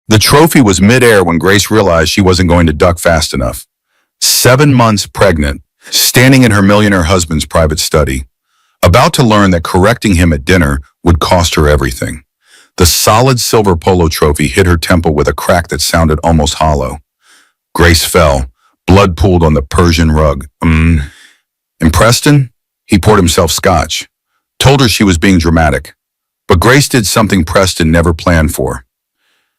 The trophy was midair when Grace realized she wasn't going to duck fast enough. 7 months pregnant, standing in her millionaire husband's private study, about to learn that correcting him at dinner would cost her everything. The solid silver polo trophy hit her temple with a crack that sounded almost hollow. Grace fell. Blood pooled on the Persian rug. And Preston? He poured himself scotch. Told her she was being dramatic. But Grace did something Preston never planned for.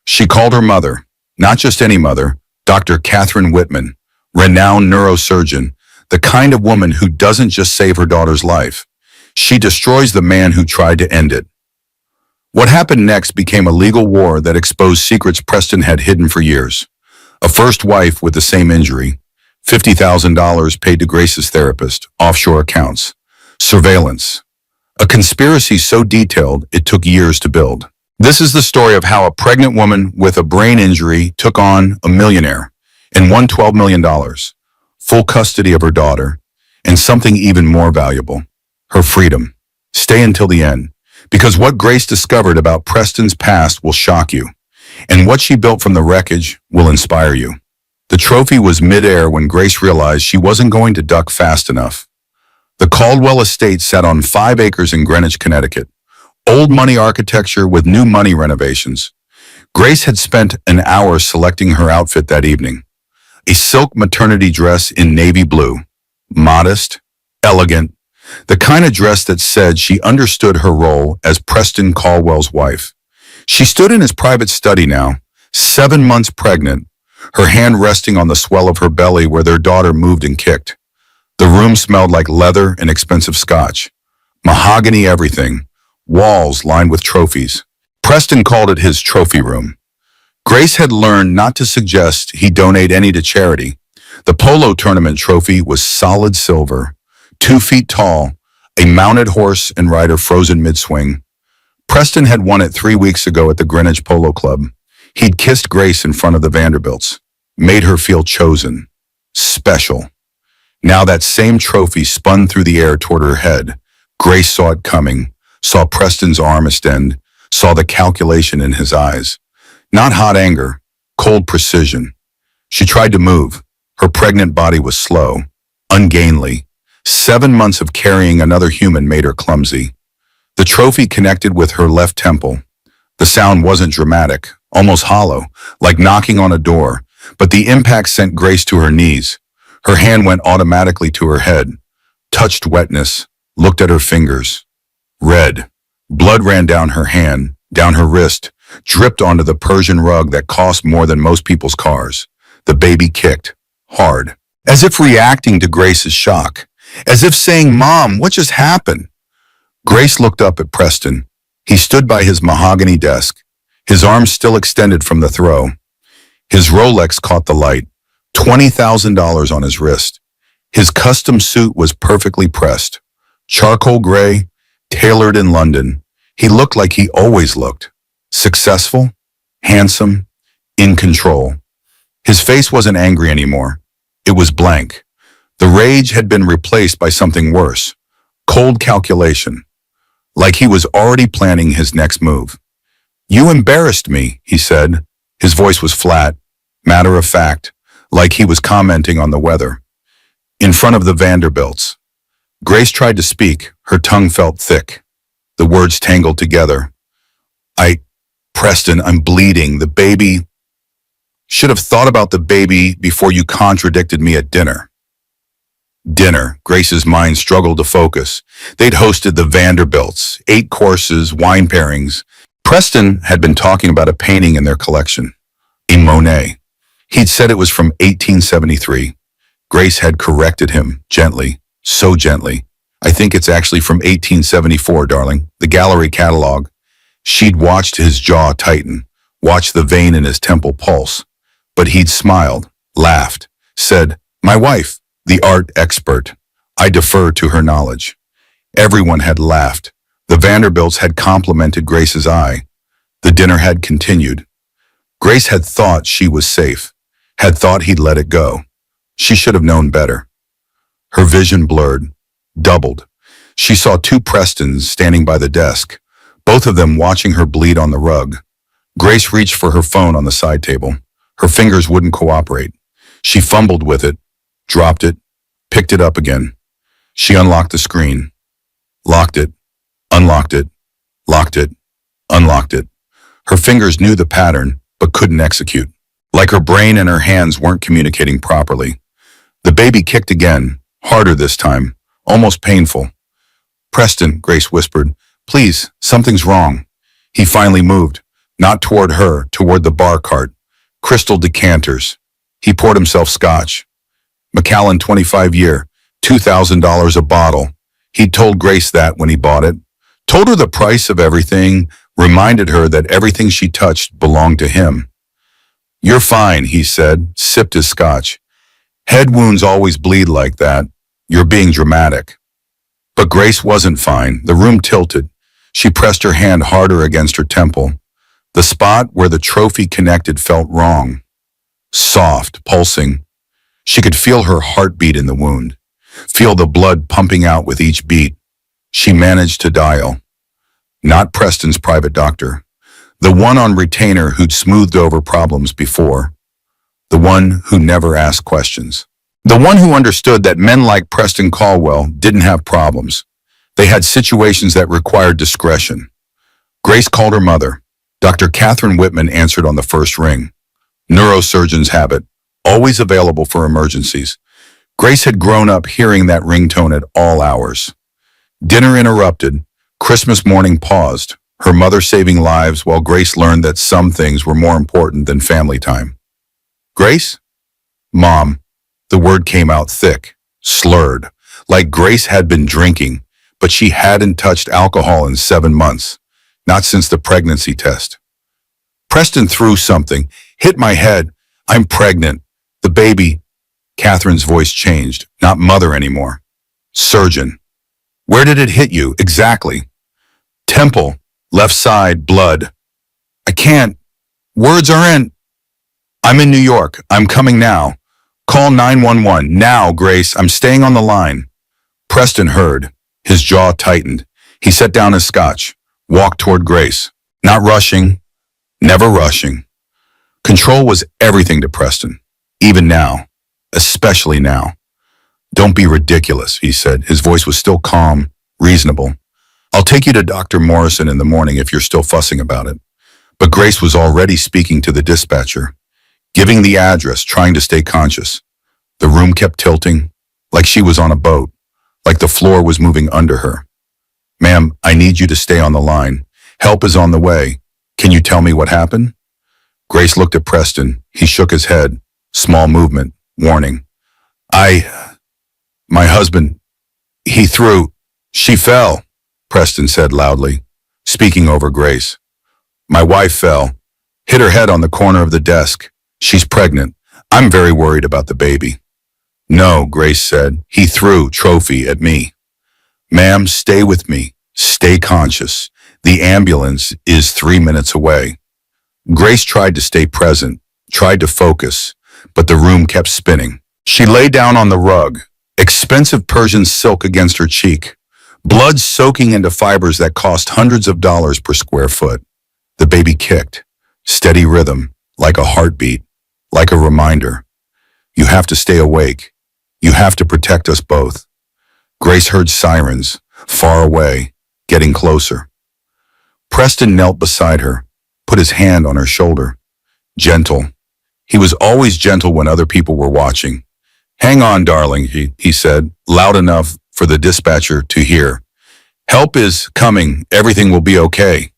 She called her mother, not just any mother, Dr. Catherine Whitman, renowned neurosurgeon, the kind of woman who doesn't just save her daughter's life. She destroys the man who tried to end it. What happened next became a legal war that exposed secrets Preston had hidden for years. A first wife with the same injury, $50,000 paid to Grace's therapist, offshore accounts, surveillance. A conspiracy so detailed it took years to build. This is the story of how a pregnant woman with a brain injury took on a millionaire and won $12 million, full custody of her daughter, and something even more valuable, her freedom. Stay until the end, because what Grace discovered about Preston's past will shock you, and what she built from the wreckage will inspire you. The trophy was midair when Grace realized she wasn't going to duck fast enough. The Caldwell estate sat on 5 acres in Greenwich, Connecticut. Old money architecture with new money renovations. Grace had spent an hour selecting her outfit that evening. A silk maternity dress in navy blue. Modest, elegant, the kind of dress that said she understood her role as Preston Caldwell's wife. She stood in his private study now, 7 months pregnant, her hand resting on the swell of her belly where their daughter moved and kicked. The room smelled like leather and expensive scotch. Mahogany everything. Walls lined with trophies. Preston called it his trophy room. Grace had learned not to suggest he donate any to charity. The polo tournament trophy was solid silver, 2 feet tall, a mounted horse and rider frozen mid-swing. Preston had won it 3 weeks ago at the Greenwich Polo Club. He'd kissed Grace in front of the Vanderbilts, made her feel chosen, special. Now that same trophy spun through the air toward her head. Grace saw it coming. Saw Preston's arm extend, saw the calculation in his eyes. Not hot anger, cold precision. She tried to move. Her pregnant body was slow, ungainly. 7 months of carrying another human made her clumsy. The trophy connected with her left temple. The sound wasn't dramatic, almost hollow, like knocking on a door, but the impact sent Grace to her knees. Her hand went automatically to her head, touched wetness, looked at her fingers. Red. Blood ran down her hand, down her wrist, dripped onto the Persian rug that cost more than most people's cars. The baby kicked, hard, as if reacting to Grace's shock, as if saying, "Mom, what just happened?" Grace looked up at Preston. He stood by his mahogany desk, his arms still extended from the throw. His Rolex caught the light, $20,000 on his wrist. His custom suit was perfectly pressed, charcoal gray, tailored in London. He looked like he always looked. Successful, handsome, in control. His face wasn't angry anymore. It was blank. The rage had been replaced by something worse. Cold calculation. Like he was already planning his next move. "You embarrassed me," he said. His voice was flat, matter of fact, like he was commenting on the weather. In front of the Vanderbilts. Grace tried to speak. Her tongue felt thick. The words tangled together. Preston, I'm bleeding. The baby. Should have thought about the baby before you contradicted me at dinner. Dinner. Grace's mind struggled to focus. They'd hosted the Vanderbilts, 8 courses, wine pairings. Preston had been talking about a painting in their collection, a Monet. He'd said it was from 1873. Grace had corrected him, gently, so gently. "I think it's actually from 1874, darling, the gallery catalog." She'd watched his jaw tighten, watched the vein in his temple pulse. But he'd smiled, laughed, said, "My wife, the art expert. I defer to her knowledge." Everyone had laughed. The Vanderbilts had complimented Grace's eye. The dinner had continued. Grace had thought she was safe, had thought he'd let it go. She should have known better. Her vision blurred, doubled. She saw 2 Prestons standing by the desk, both of them watching her bleed on the rug. Grace reached for her phone on the side table. Her fingers wouldn't cooperate. She fumbled with it, dropped it, picked it up again. She unlocked the screen, locked it, unlocked it, locked it, unlocked it. Her fingers knew the pattern, but couldn't execute. Like her brain and her hands weren't communicating properly. The baby kicked again, harder this time, almost painful. "Preston," Grace whispered, "please, something's wrong." He finally moved, not toward her, toward the bar cart. Crystal decanters. He poured himself scotch. Macallan 25 year, $2,000 a bottle. He'd told Grace that when he bought it. Told her the price of everything, reminded her that everything she touched belonged to him. "You're fine," he said, sipped his scotch. "Head wounds always bleed like that. You're being dramatic." But Grace wasn't fine. The room tilted. She pressed her hand harder against her temple. The spot where the trophy connected felt wrong. Soft, pulsing. She could feel her heartbeat in the wound. Feel the blood pumping out with each beat. She managed to dial. Not Preston's private doctor. The one on retainer who'd smoothed over problems before. The one who never asked questions. The one who understood that men like Preston Caldwell didn't have problems. They had situations that required discretion. Grace called her mother. Dr. Catherine Whitman answered on the first ring. Neurosurgeon's habit, always available for emergencies. Grace had grown up hearing that ringtone at all hours. Dinner interrupted. Christmas morning paused. Her mother saving lives while Grace learned that some things were more important than family time. "Grace?" "Mom." The word came out thick, slurred, like Grace had been drinking, but she hadn't touched alcohol in 7 months, not since the pregnancy test. "Preston threw something, hit my head. I'm pregnant. The baby." Catherine's voice changed, not mother anymore. "Surgeon." "Where did it hit you, exactly?" "Temple, left side, blood." "I can't. Words aren't." "I'm in New York. I'm coming now. Call 911. Now, Grace. I'm staying on the line." Preston heard. His jaw tightened. He set down his scotch, walked toward Grace. Not rushing, never rushing. Control was everything to Preston, even now, especially now. "Don't be ridiculous," he said. His voice was still calm, reasonable. "I'll take you to Dr. Morrison in the morning if you're still fussing about it." But Grace was already speaking to the dispatcher, giving the address, trying to stay conscious. The room kept tilting, like she was on a boat, like the floor was moving under her. "Ma'am, I need you to stay on the line. Help is on the way. Can you tell me what happened?" Grace looked at Preston. He shook his head. Small movement, warning. My husband, he threw." "She fell," Preston said loudly, speaking over Grace. "My wife fell, hit her head on the corner of the desk. She's pregnant. I'm very worried about the baby." "No," Grace said. "He threw trophy at me." "Ma'am, stay with me. Stay conscious. The ambulance is 3 minutes away." Grace tried to stay present, tried to focus, but the room kept spinning. She lay down on the rug, expensive Persian silk against her cheek, blood soaking into fibers that cost hundreds of dollars per square foot. The baby kicked, steady rhythm, like a heartbeat, like a reminder. "You have to stay awake. You have to protect us both." Grace heard sirens, far away, getting closer. Preston knelt beside her, put his hand on her shoulder. Gentle. He was always gentle when other people were watching. "Hang on, darling," he said, loud enough for the dispatcher to hear. "Help is coming. Everything will be okay."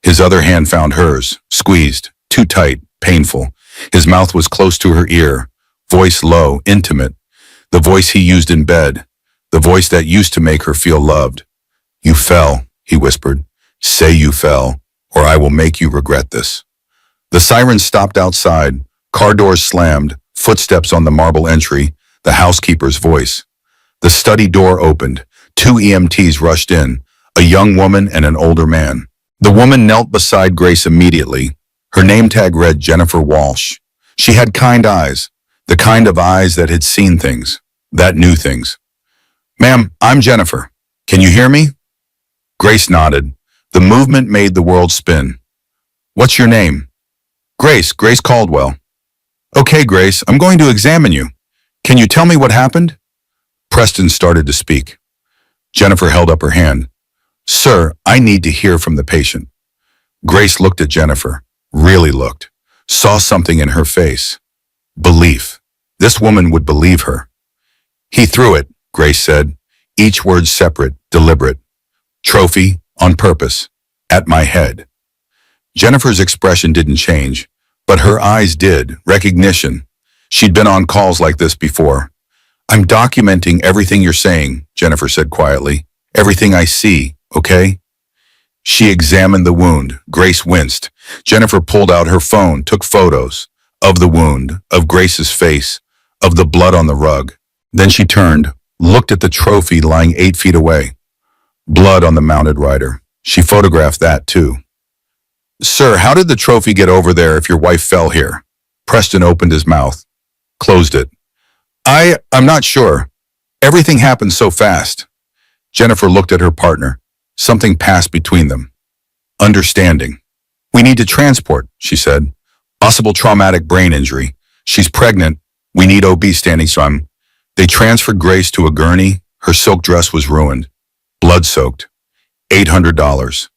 His other hand found hers, squeezed, too tight, painful. His mouth was close to her ear, voice low, intimate. The voice he used in bed, the voice that used to make her feel loved. "You fell," he whispered. "Say you fell, or I will make you regret this." The siren stopped outside, car doors slammed, footsteps on the marble entry, the housekeeper's voice. The study door opened. 2 EMTs rushed in, a young woman and an older man. The woman knelt beside Grace immediately. Her name tag read Jennifer Walsh. She had kind eyes, the kind of eyes that had seen things, that knew things. "Ma'am, I'm Jennifer. Can you hear me?" Grace nodded. The movement made the world spin. What's your name? Grace Caldwell. Okay, Grace, I'm going to examine you. Can you tell me what happened? Preston started to speak. Jennifer held up her hand. Sir, I need to hear from the patient. Grace looked at Jennifer, really looked, saw something in her face. Belief. This woman would believe her. He threw it, Grace said, each word separate, deliberate. Trophy, on purpose, at my head. Jennifer's expression didn't change, but her eyes did, recognition. She'd been on calls like this before. I'm documenting everything you're saying, Jennifer said quietly. Everything I see, okay? She examined the wound. Grace winced. Jennifer pulled out her phone, took photos of the wound, of Grace's face, of the blood on the rug. Then she turned, looked at the trophy lying 8 feet away. Blood on the mounted rider. She photographed that too. Sir, how did the trophy get over there if your wife fell here? Preston opened his mouth, closed it. I'm not sure. Everything happened so fast. Jennifer looked at her partner. Something passed between them. Understanding. We need to transport, she said. Possible traumatic brain injury. She's pregnant. We need OB standing some. They transferred Grace to a gurney. Her silk dress was ruined. Blood-soaked. $800.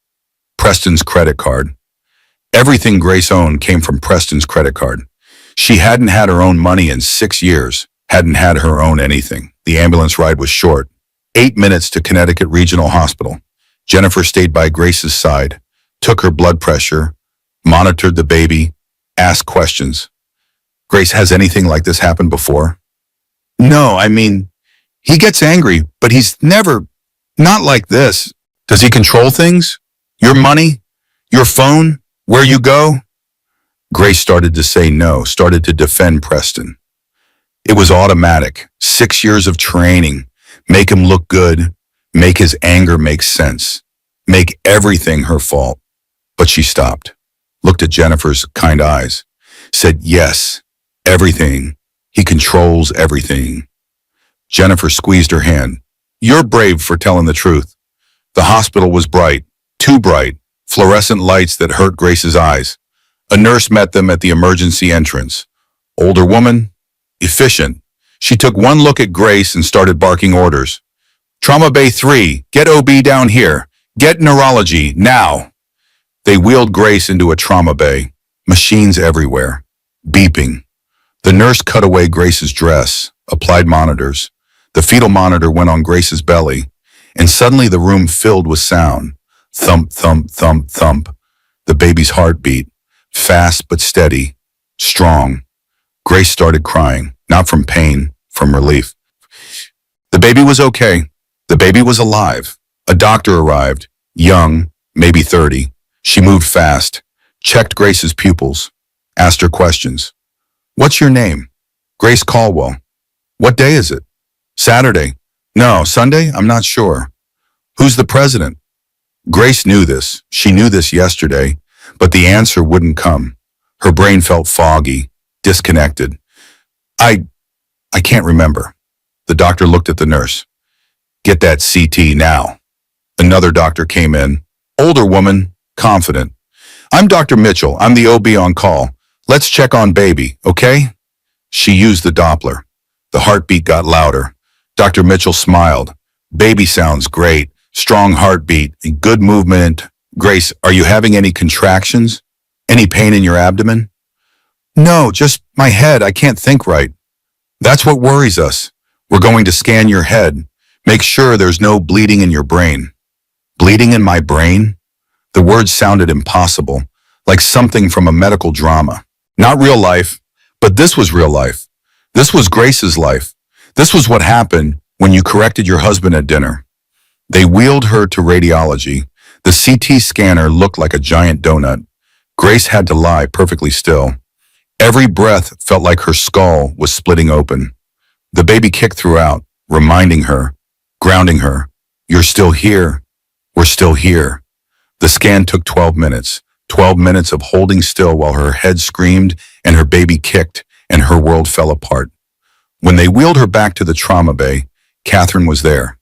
Preston's credit card. Everything Grace owned came from Preston's credit card. She hadn't had her own money in 6 years, hadn't had her own anything. The ambulance ride was short. 8 minutes to Connecticut Regional Hospital. Jennifer stayed by Grace's side, took her blood pressure, monitored the baby, asked questions. Grace, has anything like this happened before? No, he gets angry, but he's not like this. Does he control things? Your money? Your phone? Where you go? Grace started to say no, started to defend Preston. It was automatic. 6 years of training. Make him look good. Make his anger make sense. Make everything her fault. But she stopped, looked at Jennifer's kind eyes, said yes, everything. He controls everything. Jennifer squeezed her hand. You're brave for telling the truth. The hospital was bright, too bright, fluorescent lights that hurt Grace's eyes. A nurse met them at the emergency entrance. Older woman, efficient. She took one look at Grace and started barking orders. Trauma Bay 3, get OB down here. Get neurology, now. They wheeled Grace into a trauma bay. Machines everywhere. Beeping. The nurse cut away Grace's dress, applied monitors. The fetal monitor went on Grace's belly, and suddenly the room filled with sound. Thump, thump, thump, thump. The baby's heartbeat. Fast but steady. Strong. Grace started crying, not from pain, from relief. The baby was okay. The baby was alive. A doctor arrived, young, maybe 30. She moved fast, checked Grace's pupils, asked her questions. What's your name? Grace Caldwell. What day is it? Saturday. No, Sunday? I'm not sure. Who's the president? Grace knew this. She knew this yesterday, but the answer wouldn't come. Her brain felt foggy, disconnected. I can't remember. The doctor looked at the nurse. Get that CT now. Another doctor came in. Older woman, confident. I'm Dr. Mitchell. I'm the OB on call. Let's check on baby, okay? She used the Doppler. The heartbeat got louder. Dr. Mitchell smiled. Baby sounds great. Strong heartbeat. Good movement. Grace, are you having any contractions? Any pain in your abdomen? No, just my head. I can't think right. That's what worries us. We're going to scan your head. Make sure there's no bleeding in your brain. Bleeding in my brain? The words sounded impossible, like something from a medical drama. Not real life, but this was real life. This was Grace's life. This was what happened when you corrected your husband at dinner. They wheeled her to radiology. The CT scanner looked like a giant donut. Grace had to lie perfectly still. Every breath felt like her skull was splitting open. The baby kicked throughout, reminding her, grounding her. You're still here. We're still here. The scan took 12 minutes. 12 minutes of holding still while her head screamed and her baby kicked and her world fell apart. When they wheeled her back to the trauma bay, Catherine was there.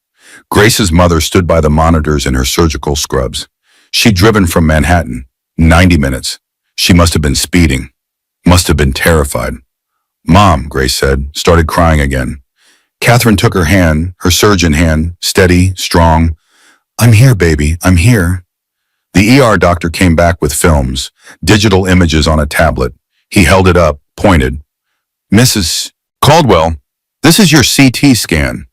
Grace's mother stood by the monitors in her surgical scrubs. She'd driven from Manhattan, 90 minutes, She must have been speeding. Must have been terrified. Mom, Grace said, started crying again. Catherine took her hand, her surgeon hand, steady, strong. I'm here, baby, I'm here. The ER doctor came back with films, digital images on a tablet. He held it up, pointed. Mrs. Caldwell, this is your CT scan.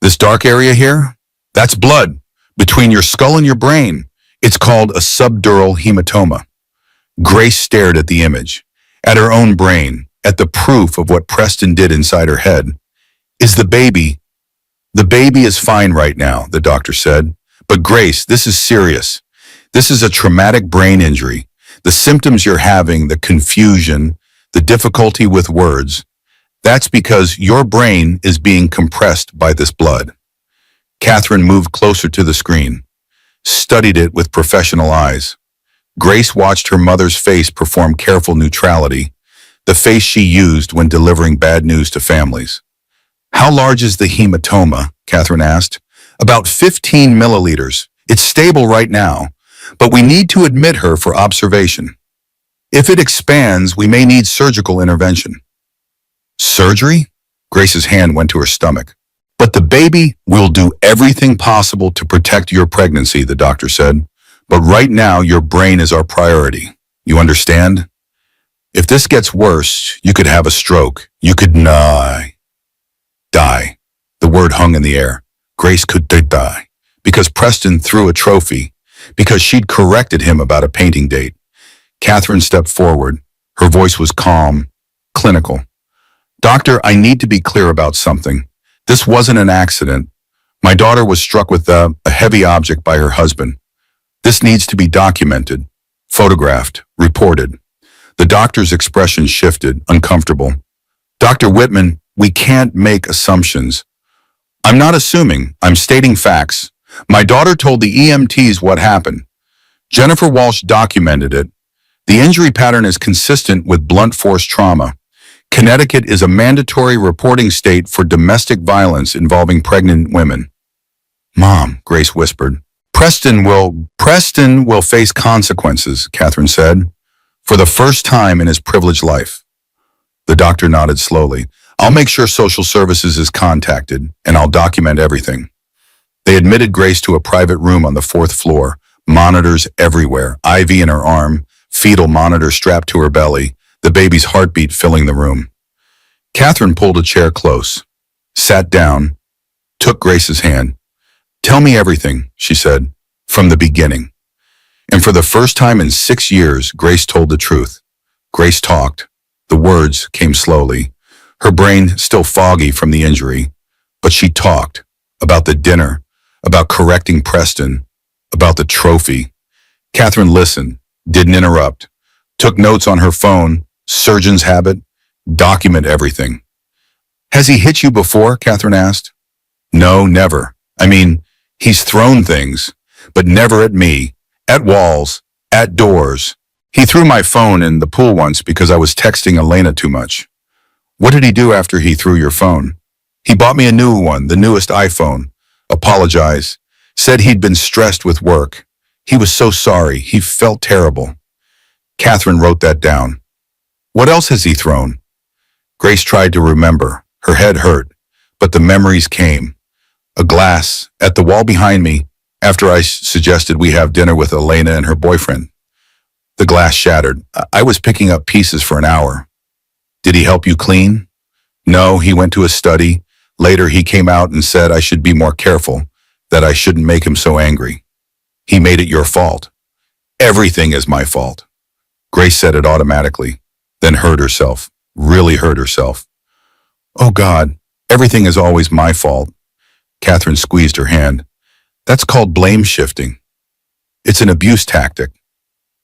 This dark area here? That's blood between your skull and your brain. It's called a subdural hematoma. Grace stared at the image, at her own brain, at the proof of what Preston did inside her head. Is the baby? The baby is fine right now, the doctor said. But Grace, this is serious. This is a traumatic brain injury. The symptoms you're having, the confusion, the difficulty with words, that's because your brain is being compressed by this blood. Catherine moved closer to the screen, studied it with professional eyes. Grace watched her mother's face perform careful neutrality, the face she used when delivering bad news to families. How large is the hematoma? Catherine asked. About 15 milliliters. It's stable right now, but we need to admit her for observation. If it expands, we may need surgical intervention. Surgery? Grace's hand went to her stomach. But the baby will do everything possible to protect your pregnancy, the doctor said. But right now, your brain is our priority. You understand? If this gets worse, you could have a stroke. You could die. Die. The word hung in the air. Grace could die. Because Preston threw a trophy. Because she'd corrected him about a painting date. Catherine stepped forward. Her voice was calm, clinical. Doctor, I need to be clear about something. This wasn't an accident. My daughter was struck with a heavy object by her husband. This needs to be documented, photographed, reported. The doctor's expression shifted, uncomfortable. Dr. Whitman, we can't make assumptions. I'm not assuming, I'm stating facts. My daughter told the EMTs what happened. Jennifer Walsh documented it. The injury pattern is consistent with blunt force trauma. Connecticut is a mandatory reporting state for domestic violence involving pregnant women. Mom, Grace whispered. Preston will face consequences, Catherine said, for the first time in his privileged life. The doctor nodded slowly. I'll make sure social services is contacted, and I'll document everything. They admitted Grace to a private room on the 4th floor, monitors everywhere, IV in her arm, fetal monitor strapped to her belly, the baby's heartbeat filling the room. Catherine pulled a chair close, sat down, took Grace's hand. Tell me everything, she said, from the beginning. And for the first time in 6 years, Grace told the truth. Grace talked. The words came slowly, her brain still foggy from the injury, but she talked about the dinner, about correcting Preston, about the trophy. Catherine listened, didn't interrupt, took notes on her phone, surgeon's habit, document everything. Has he hit you before? Catherine asked. No, never. I mean, he's thrown things, but never at me, at walls, at doors. He threw my phone in the pool once because I was texting Elena too much. What did he do after he threw your phone? He bought me a new one, the newest iPhone. Apologized. Said he'd been stressed with work. He was so sorry. He felt terrible. Catherine wrote that down. What else has he thrown? Grace tried to remember. Her head hurt, but the memories came. A glass at the wall behind me after I suggested we have dinner with Elena and her boyfriend. The glass shattered. I was picking up pieces for an hour. Did he help you clean? No, he went to his study. Later, he came out and said I should be more careful, that I shouldn't make him so angry. He made it your fault. Everything is my fault. Grace said it automatically, then hurt herself, really hurt herself. Oh God, everything is always my fault. Catherine squeezed her hand. That's called blame shifting. It's an abuse tactic.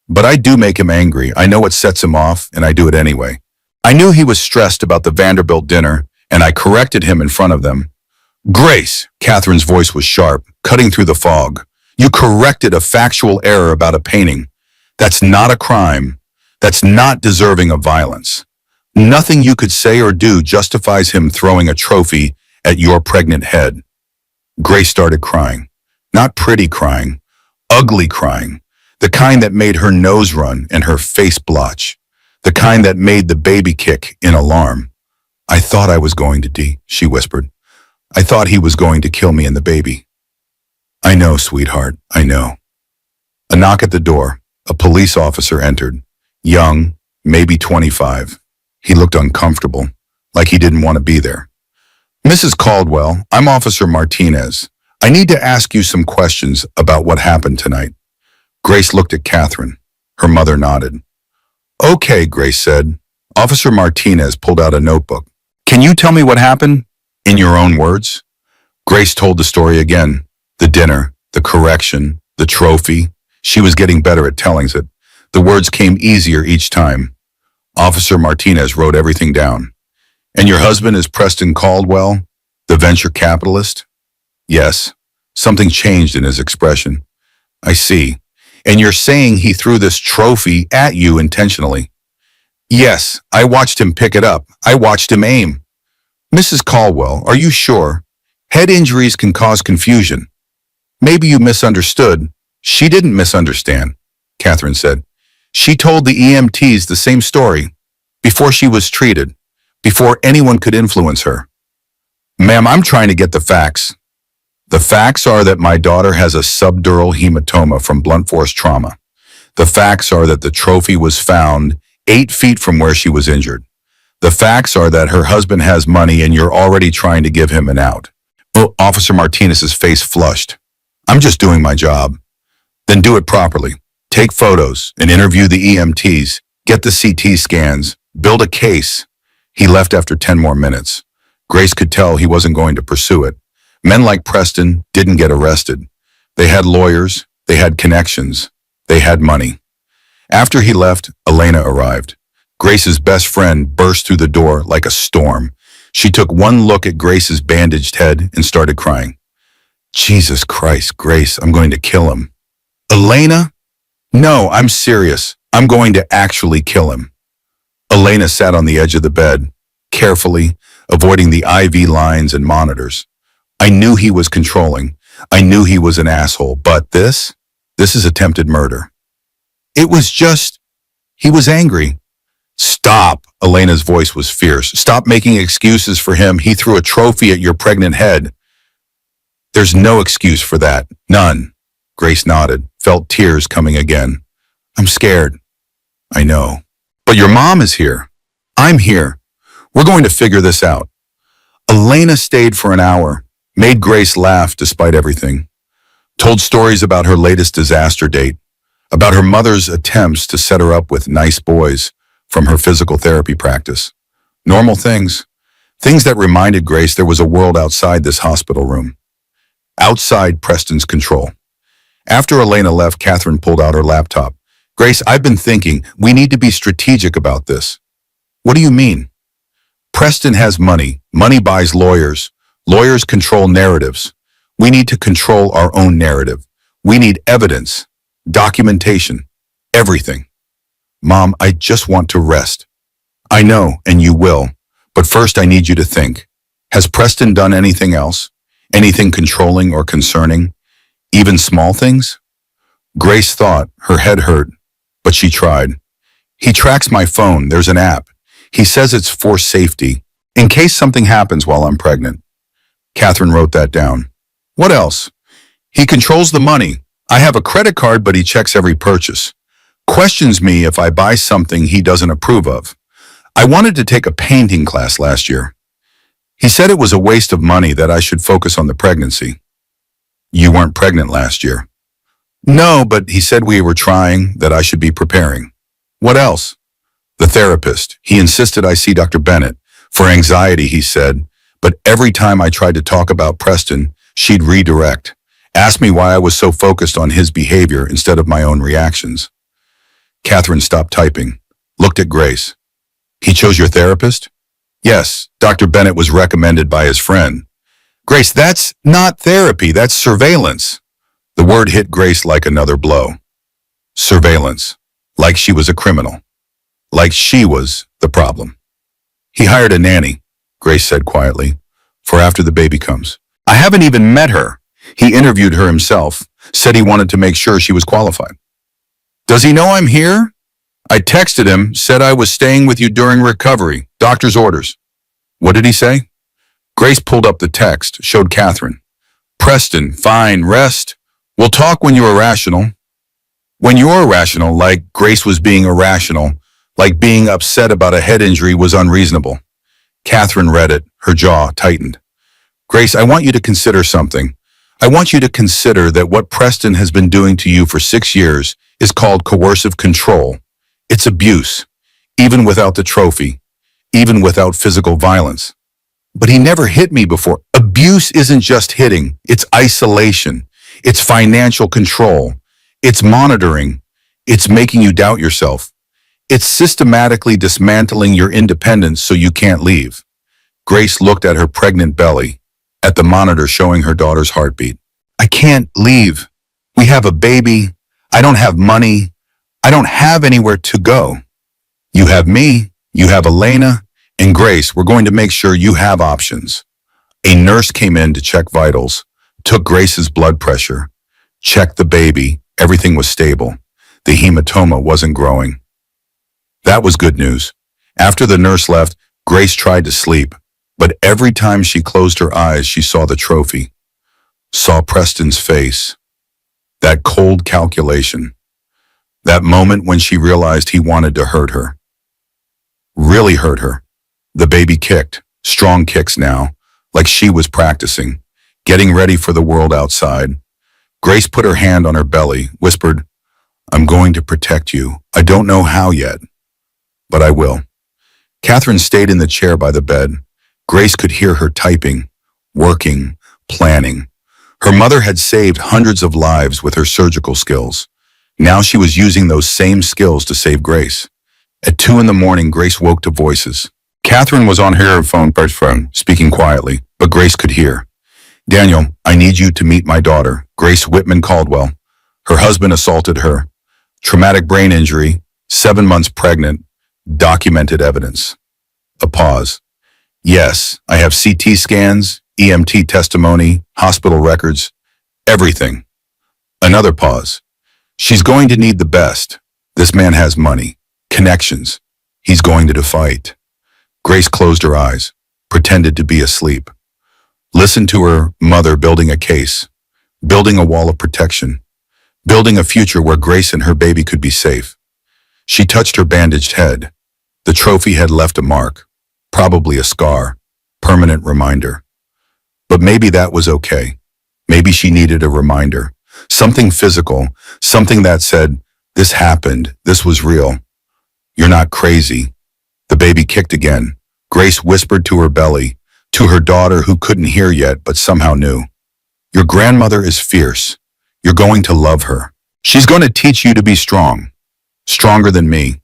But I do make him angry. I know what sets him off, and I do it anyway. I knew he was stressed about the Vanderbilt dinner, and I corrected him in front of them. Grace, Catherine's voice was sharp, cutting through the fog. You corrected a factual error about a painting. That's not a crime. That's not deserving of violence. Nothing you could say or do justifies him throwing a trophy at your pregnant head. Grace started crying. Not pretty crying, ugly crying. The kind that made her nose run and her face blotch. The kind that made the baby kick in alarm. I thought I was going to die, she whispered. I thought he was going to kill me and the baby. I know, sweetheart, I know. A knock at the door. A police officer entered. Young, maybe 25. He looked uncomfortable, like he didn't want to be there. Mrs. Caldwell, I'm Officer Martinez. I need to ask you some questions about what happened tonight. Grace looked at Catherine. Her mother nodded. Okay, Grace said. Officer Martinez pulled out a notebook. Can you tell me what happened? In your own words? Grace told the story again. The dinner, the correction, the trophy. She was getting better at telling it. The words came easier each time. Officer Martinez wrote everything down. And your husband is Preston Caldwell, the venture capitalist? Yes. Something changed in his expression. I see. And you're saying he threw this trophy at you intentionally? Yes, I watched him pick it up. I watched him aim. Mrs. Caldwell, are you sure? Head injuries can cause confusion. Maybe you misunderstood. She didn't misunderstand, Catherine said. She told the EMTs the same story. Before she was treated. Before anyone could influence her. Ma'am, I'm trying to get the facts. The facts are that my daughter has a subdural hematoma from blunt force trauma. The facts are that the trophy was found 8 feet from where she was injured. The facts are that her husband has money and you're already trying to give him an out. Oh, Officer Martinez's face flushed. I'm just doing my job. Then do it properly. Take photos and interview the EMTs. Get the CT scans. Build a case. He left after 10 more minutes. Grace could tell he wasn't going to pursue it. Men like Preston didn't get arrested. They had lawyers. They had connections. They had money. After he left, Elena arrived. Grace's best friend burst through the door like a storm. She took one look at Grace's bandaged head and started crying. Jesus Christ, Grace, I'm going to kill him. Elena? No, I'm serious. I'm going to actually kill him. Elena sat on the edge of the bed, carefully, avoiding the IV lines and monitors. I knew he was controlling. I knew he was an asshole, but this is attempted murder. It was just, he was angry. Stop, Elena's voice was fierce. Stop making excuses for him. He threw a trophy at your pregnant head. There's no excuse for that. None. Grace nodded, felt tears coming again. I'm scared. I know. But your mom is here. I'm here. We're going to figure this out. Elena stayed for an hour, made Grace laugh despite everything, told stories about her latest disaster date, about her mother's attempts to set her up with nice boys from her physical therapy practice. Normal things. Things that reminded Grace there was a world outside this hospital room. Outside Preston's control. After Elena left, Catherine pulled out her laptop. Grace, I've been thinking, we need to be strategic about this. What do you mean? Preston has money. Money buys lawyers. Lawyers control narratives. We need to control our own narrative. We need evidence, documentation, everything. Mom, I just want to rest. I know, and you will. But first I need you to think. Has Preston done anything else? Anything controlling or concerning? Even small things? Grace thought, her head hurt, but she tried. He tracks my phone. There's an app. He says it's for safety, in case something happens while I'm pregnant. Catherine wrote that down. What else? He controls the money. I have a credit card, but he checks every purchase. Questions me if I buy something he doesn't approve of. I wanted to take a painting class last year. He said it was a waste of money, that I should focus on the pregnancy. You weren't pregnant last year. No, but he said we were trying, that I should be preparing. What else? The therapist. He insisted I see Dr. Bennett. For anxiety, he said. But every time I tried to talk about Preston, she'd redirect. Ask me why I was so focused on his behavior instead of my own reactions. Catherine stopped typing, looked at Grace. He chose your therapist? Yes, Dr. Bennett was recommended by his friend. Grace, that's not therapy, that's surveillance. The word hit Grace like another blow. Surveillance. Like she was a criminal. Like she was the problem. He hired a nanny, Grace said quietly, for after the baby comes. I haven't even met her. He interviewed her himself, said he wanted to make sure she was qualified. Does he know I'm here? I texted him, said I was staying with you during recovery. Doctor's orders. What did he say? Grace pulled up the text, showed Catherine. Preston, fine, rest. We'll talk when you're irrational. When you're irrational, like Grace was being irrational, like being upset about a head injury was unreasonable. Catherine read it, her jaw tightened. Grace, I want you to consider something. I want you to consider that what Preston has been doing to you for 6 years is called coercive control. It's abuse, even without the trophy, even without physical violence. But he never hit me before. Abuse isn't just hitting, it's isolation, it's financial control, it's monitoring, it's making you doubt yourself. It's systematically dismantling your independence so you can't leave. Grace looked at her pregnant belly, at the monitor showing her daughter's heartbeat. I can't leave. We have a baby. I don't have money. I don't have anywhere to go. You have me, you have Elena, and Grace, we're going to make sure you have options. A nurse came in to check vitals, took Grace's blood pressure, checked the baby, everything was stable. The hematoma wasn't growing. That was good news. After the nurse left, Grace tried to sleep, but every time she closed her eyes, she saw the trophy, saw Preston's face, that cold calculation, that moment when she realized he wanted to hurt her, really hurt her. The baby kicked, strong kicks now, like she was practicing, getting ready for the world outside. Grace put her hand on her belly, whispered, I'm going to protect you. I don't know how yet, but I will. Catherine stayed in the chair by the bed. Grace could hear her typing, working, planning. Her mother had saved hundreds of lives with her surgical skills. Now she was using those same skills to save Grace. At 2 a.m, Grace woke to voices. Catherine was on her phone, speaking quietly, but Grace could hear. Daniel, I need you to meet my daughter, Grace Whitman Caldwell. Her husband assaulted her. Traumatic brain injury, 7 months pregnant, documented evidence. A pause. Yes, I have CT scans, EMT testimony, hospital records, everything. Another pause. She's going to need the best. This man has money, connections. He's going to fight. Grace closed her eyes, pretended to be asleep. Listened to her mother building a case, building a wall of protection, building a future where Grace and her baby could be safe. She touched her bandaged head. The trophy had left a mark, probably a scar, permanent reminder. But maybe that was okay. Maybe she needed a reminder, something physical, something that said, this happened, this was real. You're not crazy. The baby kicked again. Grace whispered to her belly, to her daughter who couldn't hear yet but somehow knew. Your grandmother is fierce. You're going to love her. She's going to teach you to be strong, stronger than me.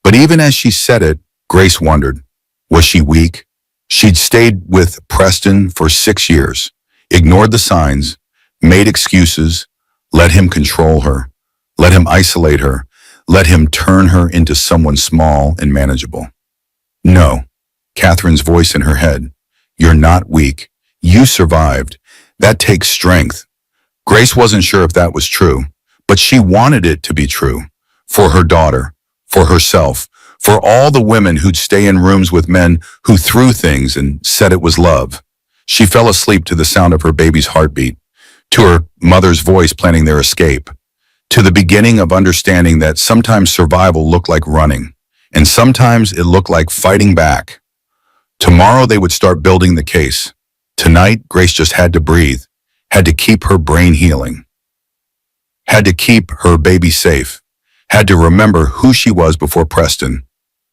But even as she said it, Grace wondered, was she weak? She'd stayed with Preston for 6 years, ignored the signs, made excuses, let him control her, let him isolate her, let him turn her into someone small and manageable. No, Catherine's voice in her head. You're not weak. You survived. That takes strength. Grace wasn't sure if that was true, but she wanted it to be true. For her daughter, for herself, for all the women who'd stay in rooms with men who threw things and said it was love. She fell asleep to the sound of her baby's heartbeat, to her mother's voice planning their escape, to the beginning of understanding that sometimes survival looked like running, and sometimes it looked like fighting back. Tomorrow they would start building the case. Tonight, Grace just had to breathe, had to keep her brain healing, had to keep her baby safe, had to remember who she was before Preston,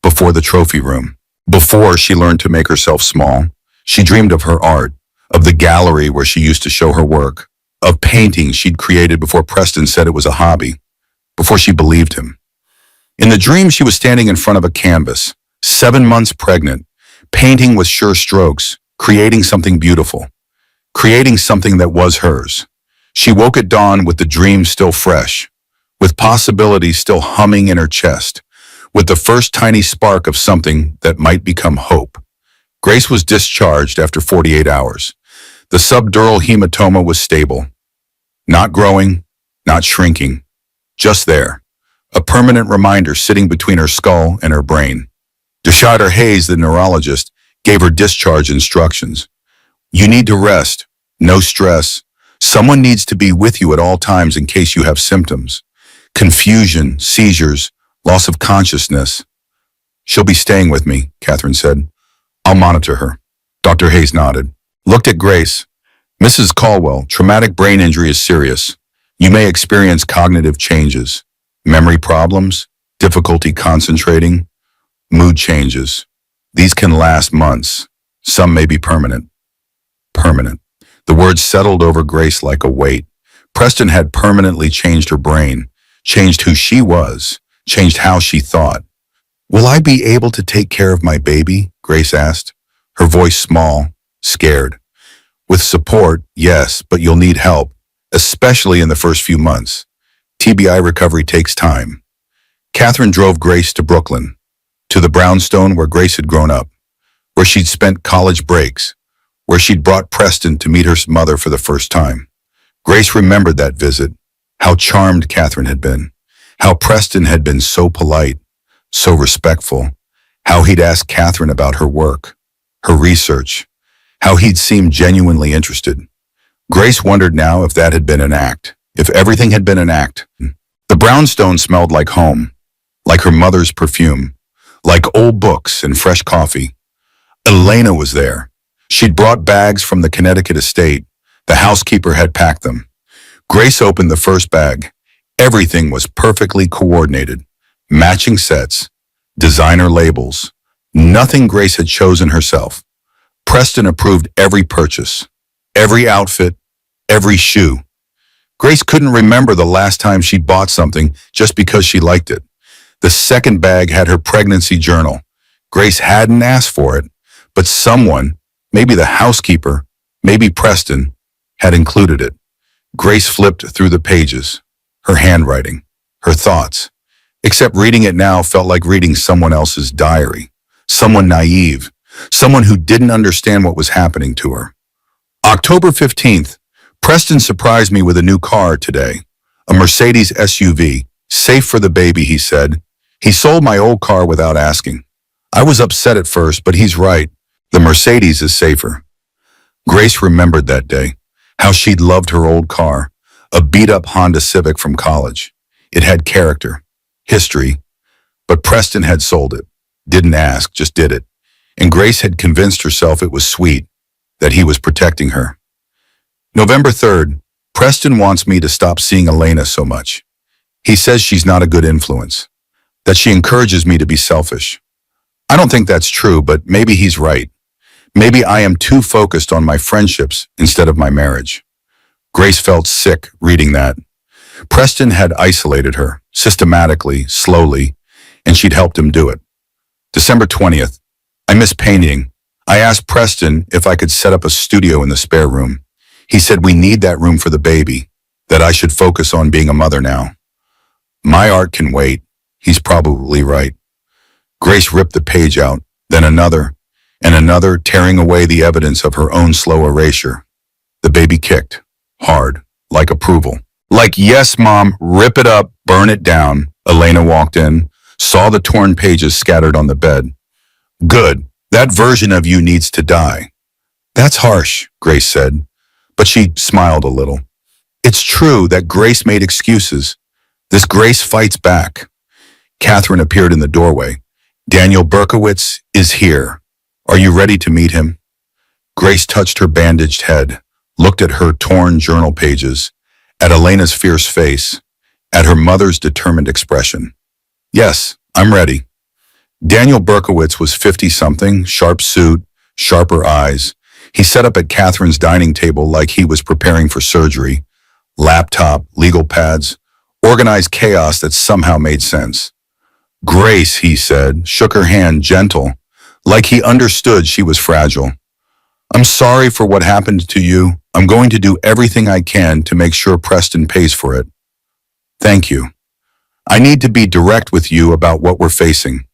before the trophy room. Before she learned to make herself small, she dreamed of her art, of the gallery where she used to show her work, of paintings she'd created before Preston said it was a hobby, before she believed him. In the dream, she was standing in front of a canvas, 7 months pregnant, painting with sure strokes, creating something beautiful, creating something that was hers. She woke at dawn with the dream still fresh, with possibilities still humming in her chest, with the first tiny spark of something that might become hope. Grace was discharged after 48 hours. The subdural hematoma was stable, not growing, not shrinking, just there, a permanent reminder sitting between her skull and her brain. Dr. Hayes, the neurologist, gave her discharge instructions. You need to rest, no stress. Someone needs to be with you at all times in case you have symptoms. Confusion, seizures, loss of consciousness. She'll be staying with me, Catherine said. I'll monitor her. Dr. Hayes nodded. Looked at Grace. Mrs. Caldwell, traumatic brain injury is serious. You may experience cognitive changes, memory problems, difficulty concentrating, mood changes. These can last months. Some may be permanent. Permanent. The words settled over Grace like a weight. Preston had permanently changed her brain, changed who she was, changed how she thought. Will I be able to take care of my baby? Grace asked, her voice small, scared. With support, yes, but you'll need help, especially in the first few months. TBI recovery takes time. Catherine drove Grace to Brooklyn, to the brownstone where Grace had grown up, where she'd spent college breaks, where she'd brought Preston to meet her mother for the first time. Grace remembered that visit, how charmed Catherine had been, how Preston had been so polite, so respectful, how he'd asked Catherine about her work, her research, how he'd seemed genuinely interested. Grace wondered now if that had been an act, if everything had been an act. The brownstone smelled like home, like her mother's perfume, like old books and fresh coffee. Elena was there. She'd brought bags from the Connecticut estate. The housekeeper had packed them. Grace opened the first bag. Everything was perfectly coordinated. Matching sets, designer labels. Nothing Grace had chosen herself. Preston approved every purchase, every outfit, every shoe. Grace couldn't remember the last time she'd bought something just because she liked it. The second bag had her pregnancy journal. Grace hadn't asked for it, but someone, maybe the housekeeper, maybe Preston, had included it. Grace flipped through the pages, her handwriting, her thoughts. Except reading it now felt like reading someone else's diary, someone naive, someone who didn't understand what was happening to her. October 15th, Preston surprised me with a new car today, a Mercedes SUV, safe for the baby, he said. He sold my old car without asking. I was upset at first, but he's right. The Mercedes is safer. Grace remembered that day, how she'd loved her old car, a beat-up Honda Civic from college. It had character, history, but Preston had sold it. Didn't ask, just did it. And Grace had convinced herself it was sweet, that he was protecting her. November 3rd, Preston wants me to stop seeing Elena so much. He says she's not a good influence, that she encourages me to be selfish. I don't think that's true, but maybe he's right. Maybe I am too focused on my friendships instead of my marriage. Grace felt sick reading that. Preston had isolated her, systematically, slowly, and she'd helped him do it. December 20th, I miss painting. I asked Preston if I could set up a studio in the spare room. He said we need that room for the baby, that I should focus on being a mother now. My art can wait. He's probably right. Grace ripped the page out, then another, and another, tearing away the evidence of her own slow erasure. The baby kicked, hard, like approval. Like, yes, Mom, rip it up, burn it down. Elena walked in, saw the torn pages scattered on the bed. Good, that version of you needs to die. That's harsh, Grace said, but she smiled a little. It's true that Grace made excuses. This Grace fights back. Catherine appeared in the doorway. Daniel Berkowitz is here. Are you ready to meet him? Grace touched her bandaged head, looked at her torn journal pages, at Elena's fierce face, at her mother's determined expression. Yes, I'm ready. Daniel Berkowitz was 50-something, sharp suit, sharper eyes. He sat up at Catherine's dining table like he was preparing for surgery. Laptop, legal pads, organized chaos that somehow made sense. Grace, he said, shook her hand gentle, like he understood she was fragile. I'm sorry for what happened to you. I'm going to do everything I can to make sure Preston pays for it. Thank you. I need to be direct with you about what we're facing.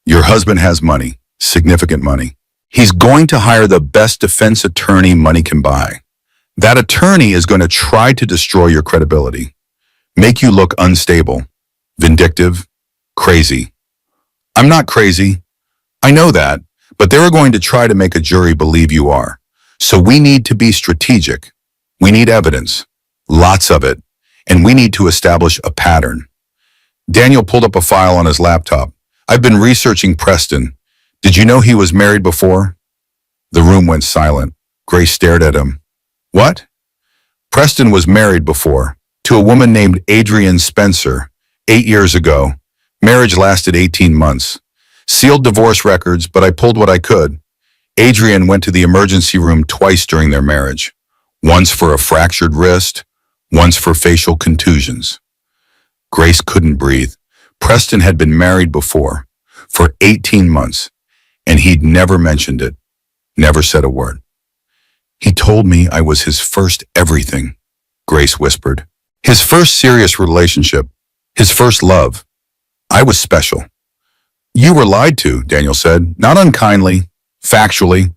Your husband has money, significant money. He's going to hire the best defense attorney money can buy. That attorney is going to try to destroy your credibility, make you look unstable. vindictive, crazy. I'm not crazy. I know that, but they're going to try to make a jury believe you are. So we need to be strategic. We need evidence, lots of it, and we need to establish a pattern. Daniel pulled up a file on his laptop. I've been researching Preston. Did you know he was married before? The room went silent. Grace stared at him. What? Preston was married before, to a woman named Adrienne Spencer, 8 years ago. Marriage lasted 18 months. Sealed divorce records, but I pulled what I could. Adrienne went to the emergency room twice during their marriage. Once for a fractured wrist, once for facial contusions. Grace couldn't breathe. Preston had been married before, for 18 months, and he'd never mentioned it, never said a word. He told me I was his first everything, Grace whispered. His first serious relationship, his first love. I was special. You were lied to, Daniel said, not unkindly, factually.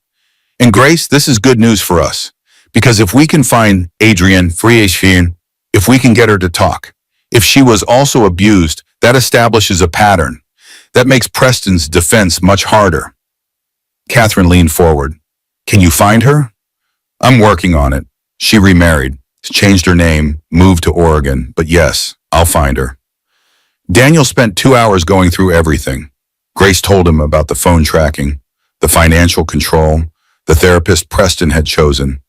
And Grace, this is good news for us, because if we can find Adrienne, if we can get her to talk, if she was also abused, that establishes a pattern. That makes Preston's defense much harder. Catherine leaned forward. Can you find her? I'm working on it. She remarried, changed her name, moved to Oregon, but yes, I'll find her. Daniel spent 2 hours going through everything. Grace told him about the phone tracking, the financial control, the therapist Preston had chosen,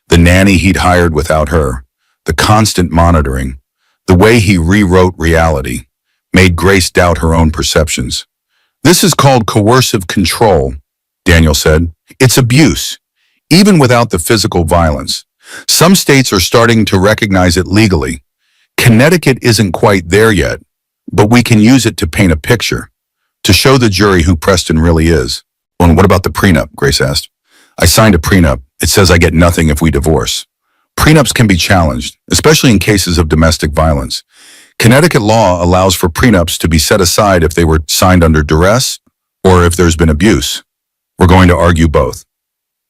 the nanny he'd hired without her, the constant monitoring, the way he rewrote reality, made Grace doubt her own perceptions. This is called coercive control, Daniel said. It's abuse, even without the physical violence. Some states are starting to recognize it legally. Connecticut isn't quite there yet, but we can use it to paint a picture, to show the jury who Preston really is. And what about the prenup? Grace asked. I signed a prenup. It says I get nothing if we divorce. Prenups can be challenged, especially in cases of domestic violence. Connecticut law allows for prenups to be set aside if they were signed under duress or if there's been abuse. We're going to argue both.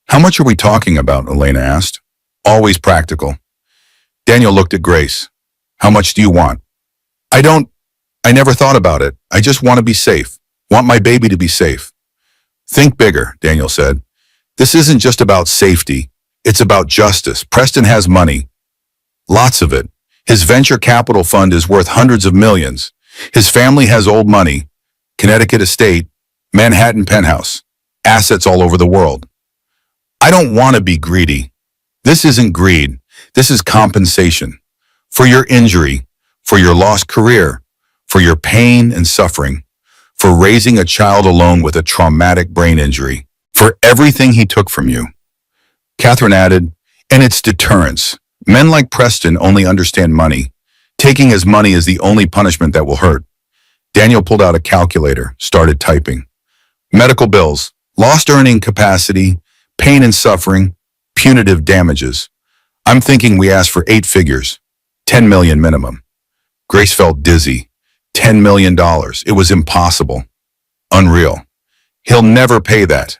How much are we talking about? Elena asked. Always practical. Daniel looked at Grace. How much do you want? I never thought about it. I just want to be safe. Want my baby to be safe. Think bigger, Daniel said. This isn't just about safety. It's about justice. Preston has money. Lots of it. His venture capital fund is worth hundreds of millions. His family has old money. Connecticut estate, Manhattan penthouse, assets all over the world. I don't want to be greedy. This isn't greed. This is compensation. For your injury, for your lost career, for your pain and suffering, for raising a child alone with a traumatic brain injury, for everything he took from you. Catherine added, and it's deterrence. Men like Preston only understand money. Taking his money is the only punishment that will hurt. Daniel pulled out a calculator, started typing. Medical bills, lost earning capacity, pain and suffering, punitive damages. I'm thinking we asked for 8 figures, 10 million minimum. Grace felt dizzy. $10 million. It was impossible. Unreal. He'll never pay that.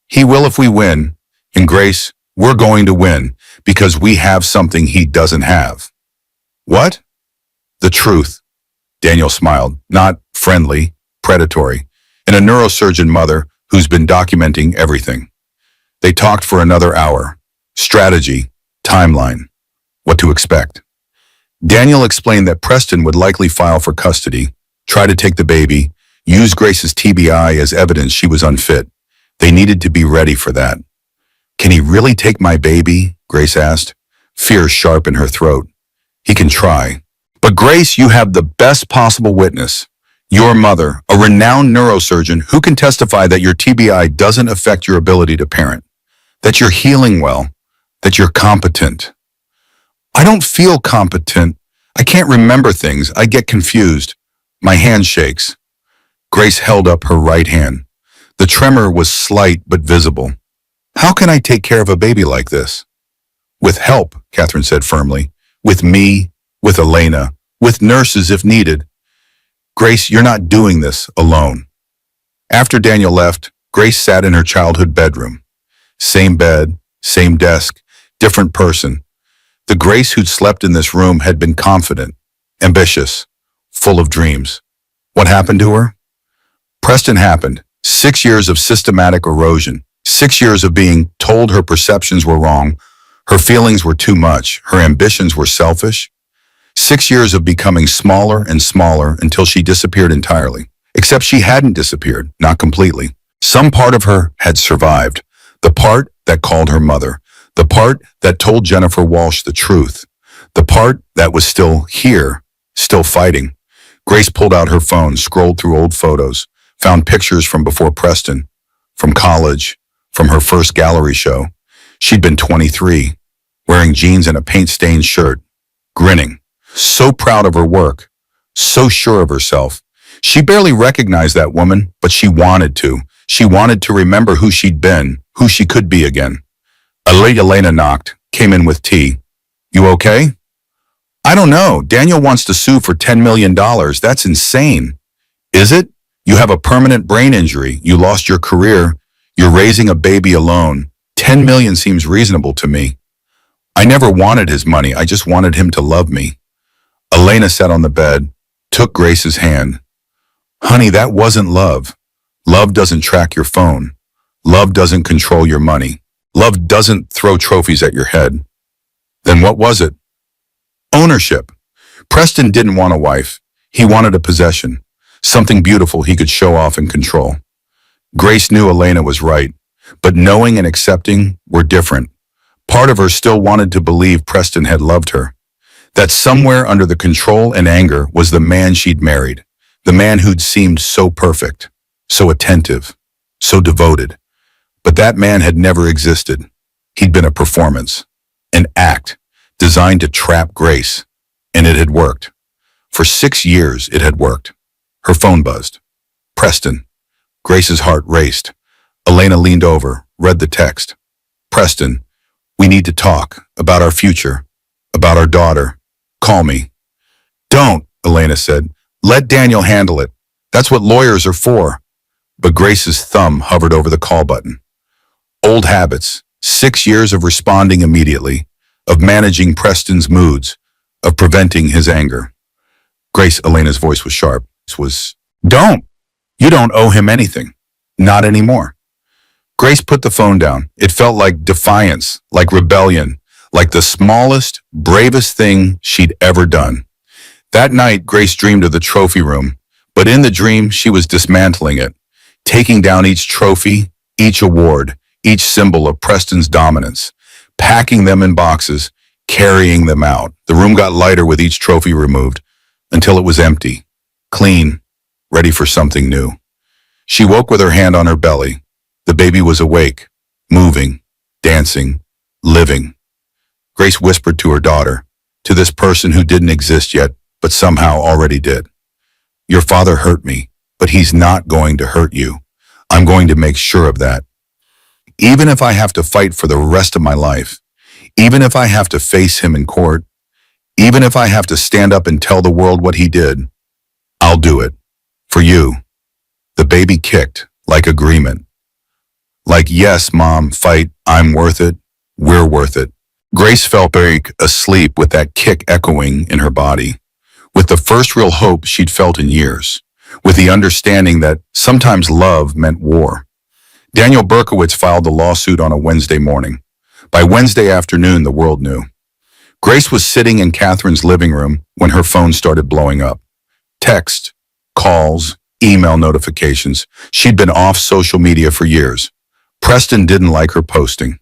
He will if we win. And Grace, we're going to win because we have something he doesn't have. What? The truth. Daniel smiled, not friendly, predatory, and a neurosurgeon mother who's been documenting everything. They talked for another hour. Strategy, timeline, what to expect. Daniel explained that Preston would likely file for custody, try to take the baby, use Grace's TBI as evidence she was unfit. They needed to be ready for that. Can he really take my baby? Grace asked, fear sharp in her throat. He can try. But Grace, you have the best possible witness. Your mother, a renowned neurosurgeon who can testify that your TBI doesn't affect your ability to parent, that you're healing well, that you're competent. I don't feel competent. I can't remember things. I get confused. My hand shakes. Grace held up her right hand. The tremor was slight but visible. How can I take care of a baby like this? With help, Catherine said firmly. With me, with Elena, with nurses if needed. Grace, you're not doing this alone. After Daniel left, Grace sat in her childhood bedroom. Same bed, same desk, different person. The Grace who'd slept in this room had been confident, ambitious, full of dreams. What happened to her? Preston happened. 6 years of systematic erosion. 6 years of being told her perceptions were wrong, her feelings were too much, her ambitions were selfish. 6 years of becoming smaller and smaller until she disappeared entirely. Except she hadn't disappeared, not completely. Some part of her had survived. The part that called her mother. The part that told Jennifer Walsh the truth. The part that was still here, still fighting. Grace pulled out her phone, scrolled through old photos, found pictures from before Preston, from college, from her first gallery show. She'd been 23, wearing jeans and a paint-stained shirt, grinning, so proud of her work, so sure of herself. She barely recognized that woman, but she wanted to. She wanted to remember who she'd been, who she could be again. Elena knocked, came in with tea. You okay? I don't know. Daniel wants to sue for $10 million. That's insane. Is it? You have a permanent brain injury. You lost your career. You're raising a baby alone. 10 million seems reasonable to me. I never wanted his money. I just wanted him to love me. Elena sat on the bed, took Grace's hand. Honey, that wasn't love. Love doesn't track your phone. Love doesn't control your money. Love doesn't throw trophies at your head. Then what was it? Ownership. Preston didn't want a wife. He wanted a possession. Something beautiful he could show off and control. Grace knew Elena was right, but knowing and accepting were different. Part of her still wanted to believe Preston had loved her. That somewhere under the control and anger was the man she'd married. The man who'd seemed so perfect, so attentive, so devoted. But that man had never existed. He'd been a performance, an act, designed to trap Grace. And it had worked. For 6 years, it had worked. Her phone buzzed. Preston. Grace's heart raced. Elena leaned over, read the text. Preston, we need to talk about our future, about our daughter. Call me. Don't, Elena said. Let Daniel handle it. That's what lawyers are for. But Grace's thumb hovered over the call button. Old habits, 6 years of responding immediately, of managing Preston's moods, of preventing his anger. Grace, Elena's voice was sharp. Don't. You don't owe him anything. Not anymore. Grace put the phone down. It felt like defiance, like rebellion, like the smallest, bravest thing she'd ever done. That night, Grace dreamed of the trophy room, but in the dream, she was dismantling it, taking down each trophy, each award, each symbol of Preston's dominance, packing them in boxes, carrying them out. The room got lighter with each trophy removed, until it was empty, clean, ready for something new. She woke with her hand on her belly. The baby was awake, moving, dancing, living. Grace whispered to her daughter, to this person who didn't exist yet, but somehow already did. Your father hurt me, but he's not going to hurt you. I'm going to make sure of that. Even if I have to fight for the rest of my life, even if I have to face him in court, even if I have to stand up and tell the world what he did, I'll do it. For you. The baby kicked, like agreement. Like, yes, Mom, fight, I'm worth it, we're worth it. Grace fell back asleep with that kick echoing in her body, with the first real hope she'd felt in years, with the understanding that sometimes love meant war. Daniel Berkowitz filed the lawsuit on a Wednesday morning. By Wednesday afternoon, the world knew. Grace was sitting in Catherine's living room when her phone started blowing up. Text, calls, email notifications. She'd been off social media for years. Preston didn't like her posting.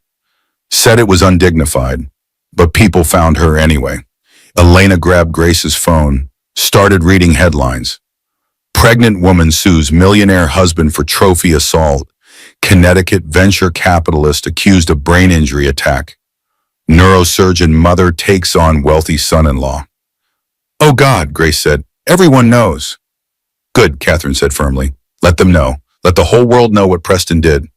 Said it was undignified, but people found her anyway. Elena grabbed Grace's phone, started reading headlines. Pregnant woman sues millionaire husband for trophy assault. Connecticut venture capitalist accused of brain injury attack. Neurosurgeon mother takes on wealthy son-in-law. Oh God, Grace said. Everyone knows. Good, Catherine said firmly. Let them know. Let the whole world know what Preston did.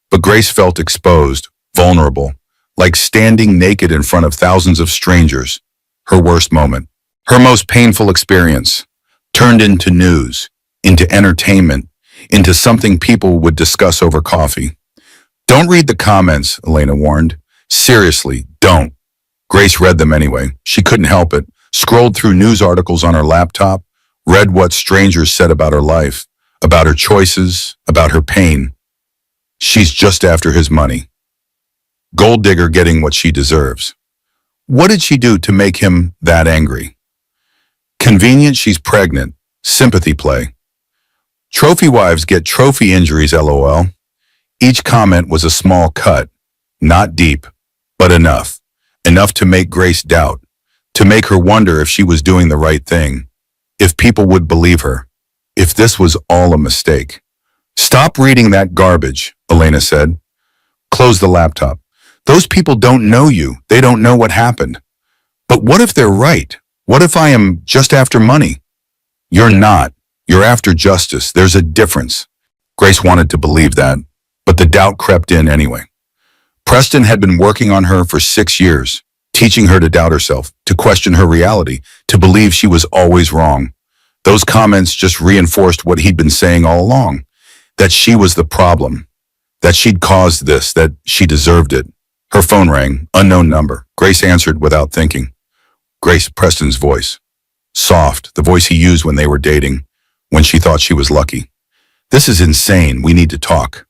But Grace felt exposed, vulnerable, like standing naked in front of thousands of strangers. Her worst moment. Her most painful experience. Turned into news, into entertainment, into something people would discuss over coffee. Don't read the comments, Elena warned. Seriously, don't. Grace read them anyway. She couldn't help it. Scrolled through news articles on her laptop, read what strangers said about her life, about her choices, about her pain. She's just after his money. Gold digger getting what she deserves. What did she do to make him that angry? Convenient she's pregnant. Sympathy play. Trophy wives get trophy injuries, LOL. Each comment was a small cut. Not deep, but enough. Enough to make Grace doubt. To make her wonder if she was doing the right thing. If people would believe her. If this was all a mistake. Stop reading that garbage, Elena said. Close the laptop. Those people don't know you. They don't know what happened. But what if they're right? What if I am just after money? You're not. You're after justice. There's a difference. Grace wanted to believe that, but the doubt crept in anyway. Preston had been working on her for 6 years, teaching her to doubt herself, to question her reality, to believe she was always wrong. Those comments just reinforced what he'd been saying all along, that she was the problem, that she'd caused this, that she deserved it. Her phone rang, unknown number. Grace answered without thinking. Grace, Preston's voice. Soft, the voice he used when they were dating, when she thought she was lucky. This is insane. We need to talk.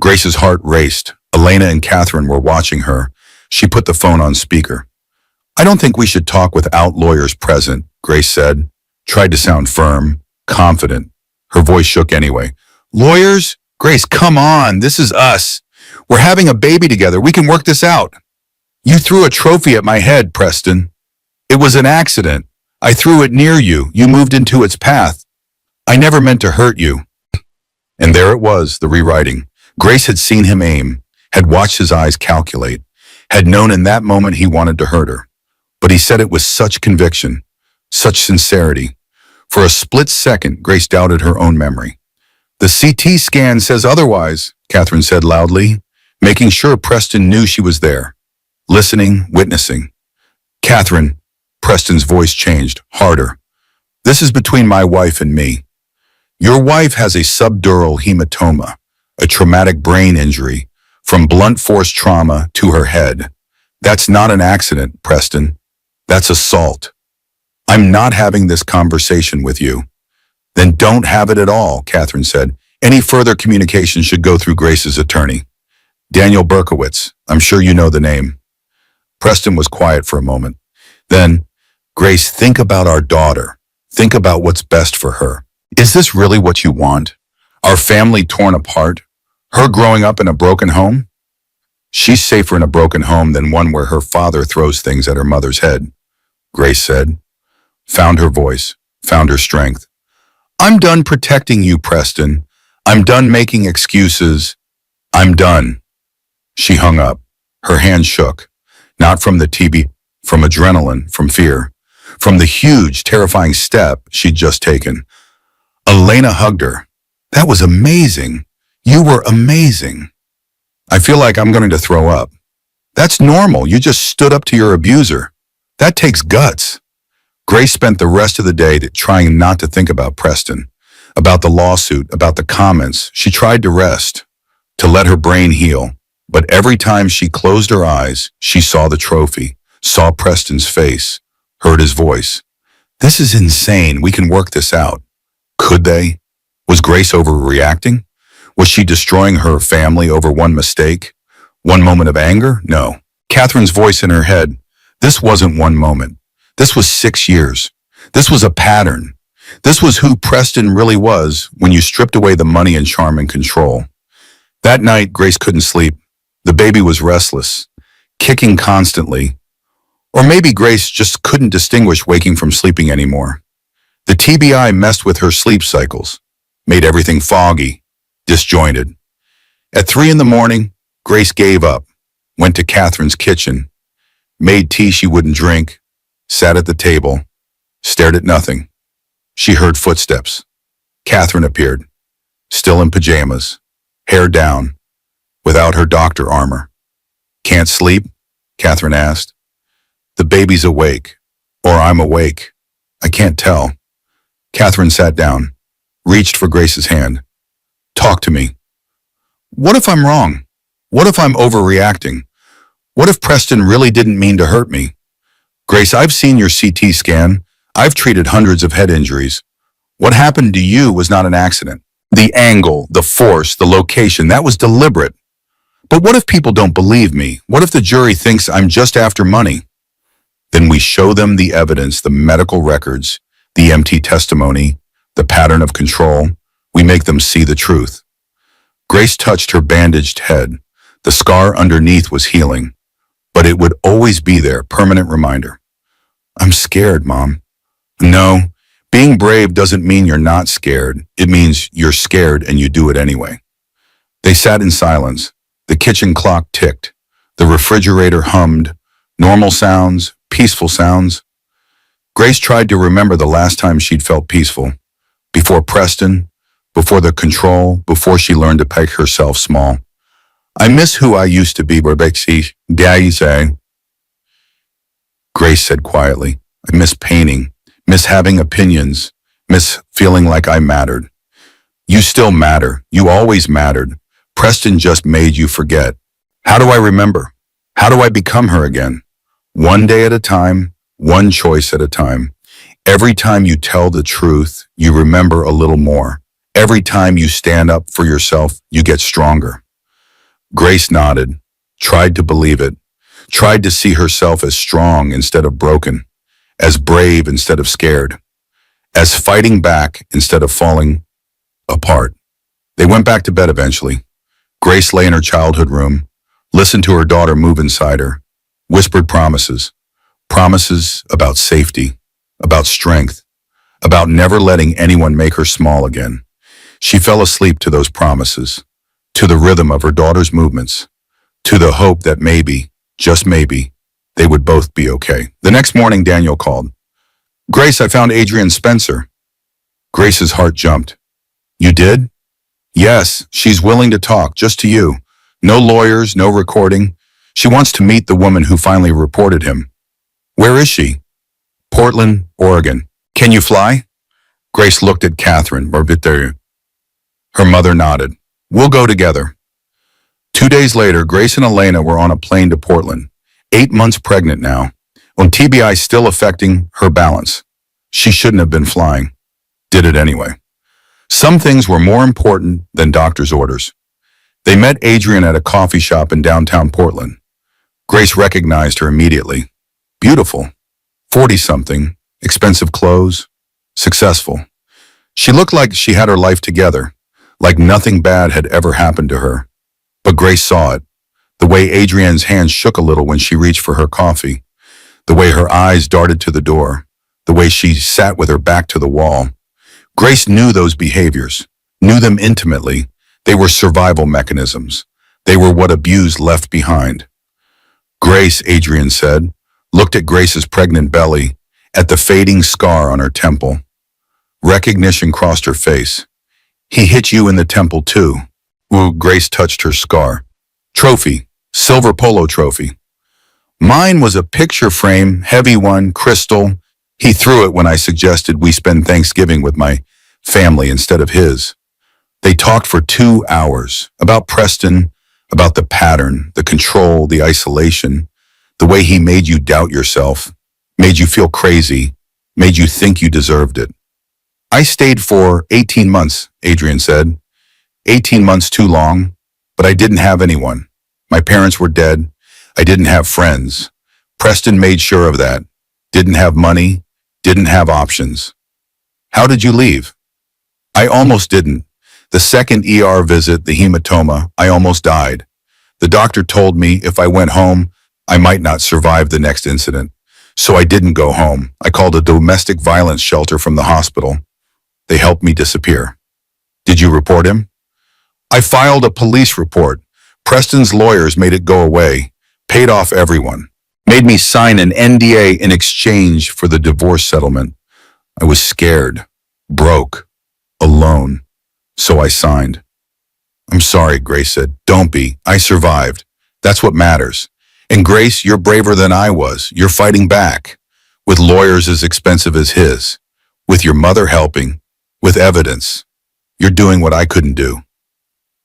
Grace's heart raced. Elena and Catherine were watching her. She put the phone on speaker. I don't think we should talk without lawyers present, Grace said. Tried to sound firm, confident. Her voice shook anyway. Lawyers? Grace, come on. This is us. We're having a baby together. We can work this out. You threw a trophy at my head, Preston. It was an accident. I threw it near you. You moved into its path. I never meant to hurt you. And there it was, the rewriting. Grace had seen him aim, had watched his eyes calculate, had known in that moment he wanted to hurt her. But he said it with such conviction, such sincerity. For a split second, Grace doubted her own memory. The CT scan says otherwise, Catherine said loudly, making sure Preston knew she was there. Listening, witnessing. Catherine, Preston's voice changed, harder. This is between my wife and me. Your wife has a subdural hematoma, a traumatic brain injury, from blunt force trauma to her head. That's not an accident, Preston. That's assault. I'm not having this conversation with you. Then don't have it at all, Catherine said. Any further communication should go through Grace's attorney. Daniel Berkowitz, I'm sure you know the name. Preston was quiet for a moment. Then, Grace, think about our daughter. Think about what's best for her. Is this really what you want? Our family torn apart? Her growing up in a broken home? She's safer in a broken home than one where her father throws things at her mother's head, Grace said. Found her voice, found her strength. I'm done protecting you, Preston. I'm done making excuses. I'm done. She hung up. Her hand shook. Not from the TB, from adrenaline, from fear, from the huge, terrifying step she'd just taken. Elena hugged her. That was amazing. You were amazing. I feel like I'm going to throw up. That's normal. You just stood up to your abuser. That takes guts. Grace spent the rest of the day trying not to think about Preston, about the lawsuit, about the comments. She tried to rest, to let her brain heal. But every time she closed her eyes, she saw the trophy, saw Preston's face, heard his voice. This is insane. We can work this out. Could they? Was Grace overreacting? Was she destroying her family over one mistake? One moment of anger? No. Catherine's voice in her head. This wasn't one moment. This was 6 years. This was a pattern. This was who Preston really was when you stripped away the money and charm and control. That night, Grace couldn't sleep. The baby was restless, kicking constantly. Or maybe Grace just couldn't distinguish waking from sleeping anymore. The TBI messed with her sleep cycles, made everything foggy, disjointed. At 3 a.m, Grace gave up, went to Catherine's kitchen, made tea she wouldn't drink, sat at the table, stared at nothing. She heard footsteps. Catherine appeared, still in pajamas, hair down, without her doctor armor. Can't sleep? Catherine asked. The baby's awake, or I'm awake. I can't tell. Catherine sat down, reached for Grace's hand. Talk to me. What if I'm wrong? What if I'm overreacting? What if Preston really didn't mean to hurt me? Grace, I've seen your CT scan. I've treated hundreds of head injuries. What happened to you was not an accident. The angle, the force, the location, that was deliberate. But what if people don't believe me? What if the jury thinks I'm just after money? Then we show them the evidence, the medical records, the empty testimony, the pattern of control. We make them see the truth. Grace touched her bandaged head. The scar underneath was healing, but it would always be there, permanent reminder. I'm scared, Mom. No, being brave doesn't mean you're not scared. It means you're scared and you do it anyway. They sat in silence. The kitchen clock ticked. The refrigerator hummed. Normal sounds, peaceful sounds. Grace tried to remember the last time she'd felt peaceful. Before Preston, before the control, before she learned to peg herself small. I miss who I used to be, Rebecca. Grace said quietly. I miss painting, miss having opinions, miss feeling like I mattered. You still matter. You always mattered. Preston just made you forget. How do I remember? How do I become her again? One day at a time, one choice at a time. Every time you tell the truth, you remember a little more. Every time you stand up for yourself, you get stronger. Grace nodded, tried to believe it, tried to see herself as strong instead of broken, as brave instead of scared, as fighting back instead of falling apart. They went back to bed eventually. Grace lay in her childhood room, listened to her daughter move inside her, whispered promises, promises about safety, about strength, about never letting anyone make her small again. She fell asleep to those promises, to the rhythm of her daughter's movements, to the hope that maybe, just maybe, they would both be okay. The next morning, Daniel called. Grace, I found Adrienne Spencer. Grace's heart jumped. You did? Yes, she's willing to talk, just to you. No lawyers, no recording. She wants to meet the woman who finally reported him. Where is she? Portland, Oregon. Can you fly? Grace looked at Catherine. Her mother nodded. We'll go together. 2 days later, Grace and Elena were on a plane to Portland. 8 months pregnant now. On TBI still affecting her balance. She shouldn't have been flying. Did it anyway. Some things were more important than doctor's orders. They met Adrienne at a coffee shop in downtown Portland. Grace recognized her immediately. Beautiful. 40-something. Expensive clothes. Successful. She looked like she had her life together. Like nothing bad had ever happened to her. But Grace saw it. The way Adrienne's hands shook a little when she reached for her coffee. The way her eyes darted to the door. The way she sat with her back to the wall. Grace knew those behaviors. Knew them intimately. They were survival mechanisms. They were what abuse left behind. Grace, Adrienne said, looked at Grace's pregnant belly, at the fading scar on her temple. Recognition crossed her face. He hit you in the temple too. Ooh, Grace touched her scar. Trophy, silver polo trophy. Mine was a picture frame, heavy one, crystal. He threw it when I suggested we spend Thanksgiving with my family instead of his. They talked for 2 hours about Preston, about the pattern, the control, the isolation, the way he made you doubt yourself, made you feel crazy, made you think you deserved it. I stayed for 18 months, Adrienne said. 18 months too long, but I didn't have anyone. My parents were dead. I didn't have friends. Preston made sure of that. Didn't have money, didn't have options. How did you leave? I almost didn't. The second ER visit, the hematoma, I almost died. The doctor told me if I went home, I might not survive the next incident. So I didn't go home. I called a domestic violence shelter from the hospital. They helped me disappear. Did you report him? I filed a police report. Preston's lawyers made it go away, paid off everyone, made me sign an NDA in exchange for the divorce settlement. I was scared, broke, alone, so I signed. I'm sorry, Grace said. Don't be. I survived. That's what matters. And Grace, you're braver than I was. You're fighting back, with lawyers as expensive as his, with your mother helping, with evidence. You're doing what I couldn't do.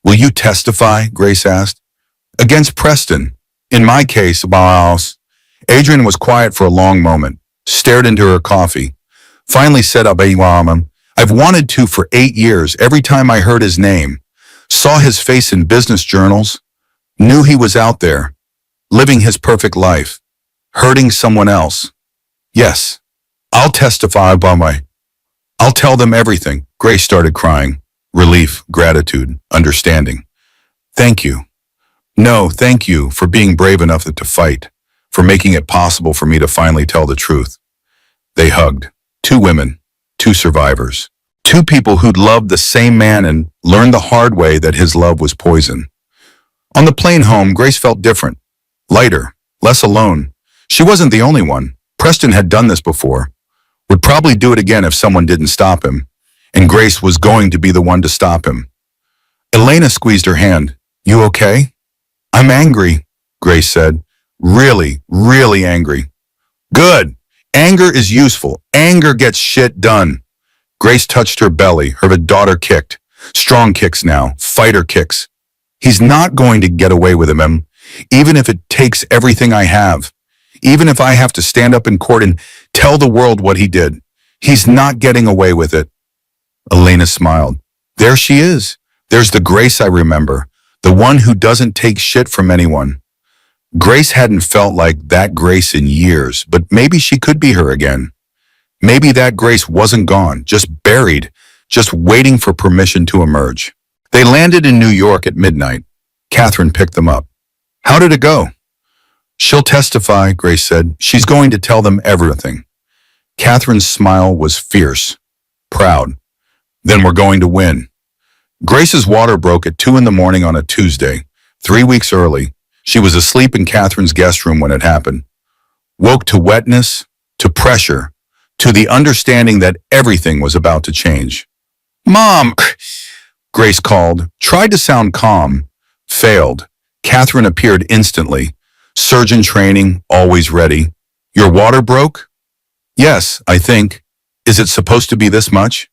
Will you testify? Grace asked. Against Preston. In my case, boss. Adrienne was quiet for a long moment, stared into her coffee, finally said, I I've wanted to for 8 years. Every time I heard his name, saw his face in business journals, knew he was out there, living his perfect life, hurting someone else. Yes, I'll testify I'll tell them everything. Grace started crying. Relief, gratitude, understanding. Thank you. No, thank you for being brave enough to fight, for making it possible for me to finally tell the truth. They hugged. 2 women, 2 survivors. 2 people who'd loved the same man and learned the hard way that his love was poison. On the plane home, Grace felt different. Lighter, less alone. She wasn't the only one. Preston had done this before. Would probably do it again if someone didn't stop him. And Grace was going to be the one to stop him. Elena squeezed her hand. You okay? I'm angry, Grace said. Really, really angry. Good. Anger is useful. Anger gets shit done. Grace touched her belly. Her daughter kicked. Strong kicks now. Fighter kicks. He's not going to get away with him, even if it takes everything I have. Even if I have to stand up in court and tell the world what he did. He's not getting away with it. Elena smiled. There she is. There's the Grace I remember. The one who doesn't take shit from anyone. Grace hadn't felt like that Grace in years, but maybe she could be her again. Maybe that Grace wasn't gone, just buried, just waiting for permission to emerge. They landed in New York at midnight. Catherine picked them up. How did it go? She'll testify, Grace said. She's going to tell them everything. Catherine's smile was fierce, proud. Then we're going to win. Grace's water broke at 2 a.m. on a Tuesday, 3 weeks early. She was asleep in Catherine's guest room when it happened. Woke to wetness, to pressure, to the understanding that everything was about to change. Mom, Grace called, tried to sound calm, failed. Catherine appeared instantly. Surgeon training, always ready. Your water broke? Yes, I think. Is it supposed to be this much?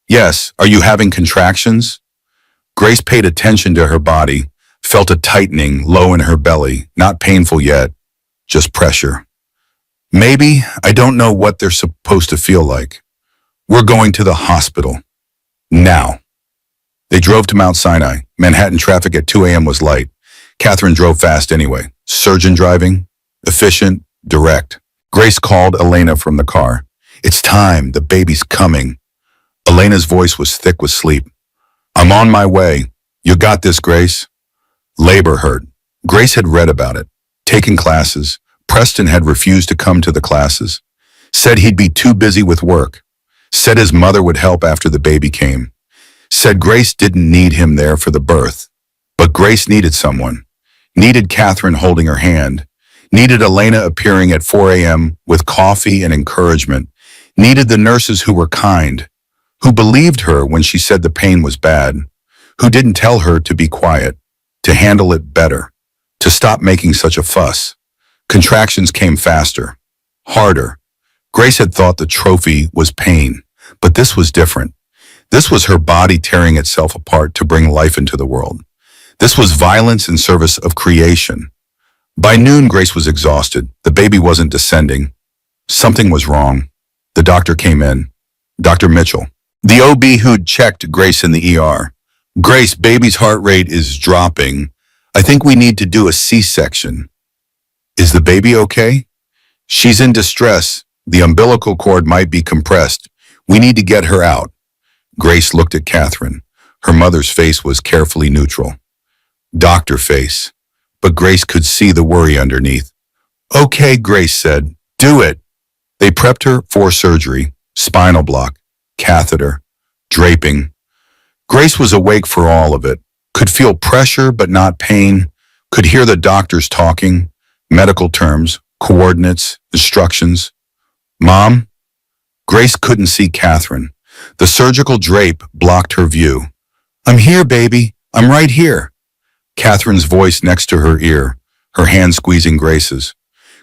Yes. Are you having contractions? Grace paid attention to her body, felt a tightening low in her belly, not painful yet, just pressure. Maybe, I don't know what they're supposed to feel like. We're going to the hospital. Now. They drove to Mount Sinai. Manhattan traffic at 2 a.m. was light. Catherine drove fast anyway. Surgeon driving, efficient, direct. Grace called Elena from the car. It's time, the baby's coming. Elena's voice was thick with sleep. I'm on my way. You got this, Grace. Labor hurt. Grace had read about it, taken classes. Preston had refused to come to the classes. Said he'd be too busy with work. Said his mother would help after the baby came. Said Grace didn't need him there for the birth. But Grace needed someone. Needed Catherine holding her hand. Needed Elena appearing at 4 a.m. with coffee and encouragement. Needed the nurses who were kind, who believed her when she said the pain was bad, who didn't tell her to be quiet, to handle it better, to stop making such a fuss. Contractions came faster, harder. Grace had thought the trophy was pain, but this was different. This was her body tearing itself apart to bring life into the world. This was violence in service of creation. By noon, Grace was exhausted. The baby wasn't descending. Something was wrong. The doctor came in. Dr. Mitchell. The OB who'd checked Grace in the ER. Grace, baby's heart rate is dropping. I think we need to do a C-section. Is the baby okay? She's in distress. The umbilical cord might be compressed. We need to get her out. Grace looked at Catherine. Her mother's face was carefully neutral. Doctor face. But Grace could see the worry underneath. Okay, Grace said. Do it. They prepped her for surgery. Spinal block. Catheter. Draping. Grace was awake for all of it. Could feel pressure but not pain. Could hear the doctors talking. Medical terms. Coordinates. Instructions. Mom? Grace couldn't see Catherine. The surgical drape blocked her view. I'm here, baby. I'm right here. Catherine's voice next to her ear, her hand squeezing Grace's.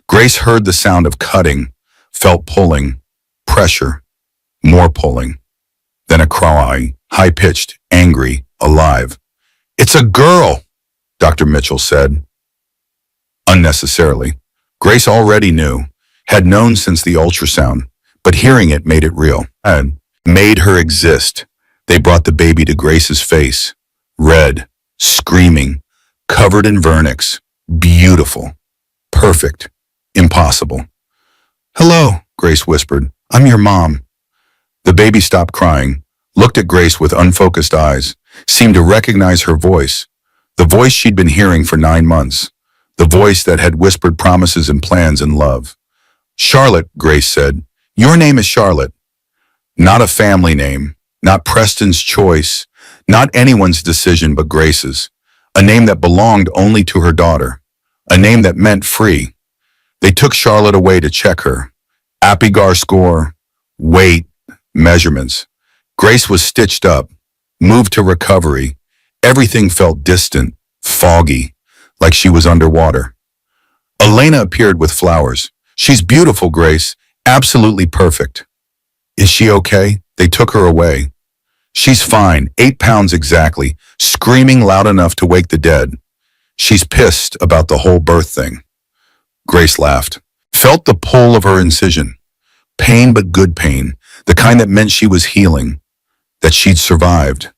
Grace heard the sound of cutting, felt pulling, pressure, more pulling. Then a cry, high-pitched, angry, alive. It's a girl, Dr. Mitchell said. Unnecessarily. Grace already knew, had known since the ultrasound, but hearing it made it real. And made her exist. They brought the baby to Grace's face, red, screaming, covered in vernix, beautiful, perfect, impossible. "Hello," Grace whispered. "I'm your mom." The baby stopped crying, looked at Grace with unfocused eyes, seemed to recognize her voice, the voice she'd been hearing for 9 months, the voice that had whispered promises and plans and love. "Charlotte," Grace said. "Your name is Charlotte." Not a family name, not Preston's choice, not anyone's decision but Grace's. A name that belonged only to her daughter. A name that meant free. They took Charlotte away to check her. Apgar score, weight, measurements. Grace was stitched up, moved to recovery. Everything felt distant, foggy, like she was underwater. Elena appeared with flowers. "She's beautiful, Grace. Absolutely perfect." "Is she okay?" They took her away. "She's fine, 8 pounds exactly, screaming loud enough to wake the dead. She's pissed about the whole birth thing." Grace laughed, felt the pull of her incision. Pain, but good pain, the kind that meant she was healing, that she'd survived.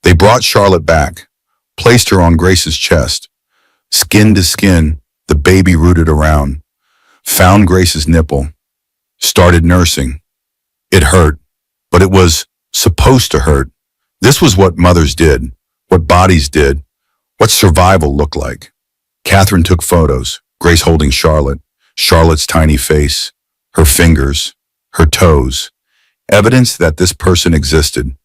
They brought Charlotte back, placed her on Grace's chest. Skin to skin, the baby rooted around. Found Grace's nipple. Started nursing. It hurt, but it was supposed to hurt. This was what mothers did, what bodies did, what survival looked like. Catherine took photos, Grace holding Charlotte, Charlotte's tiny face, her fingers, her toes. Evidence that this person existed,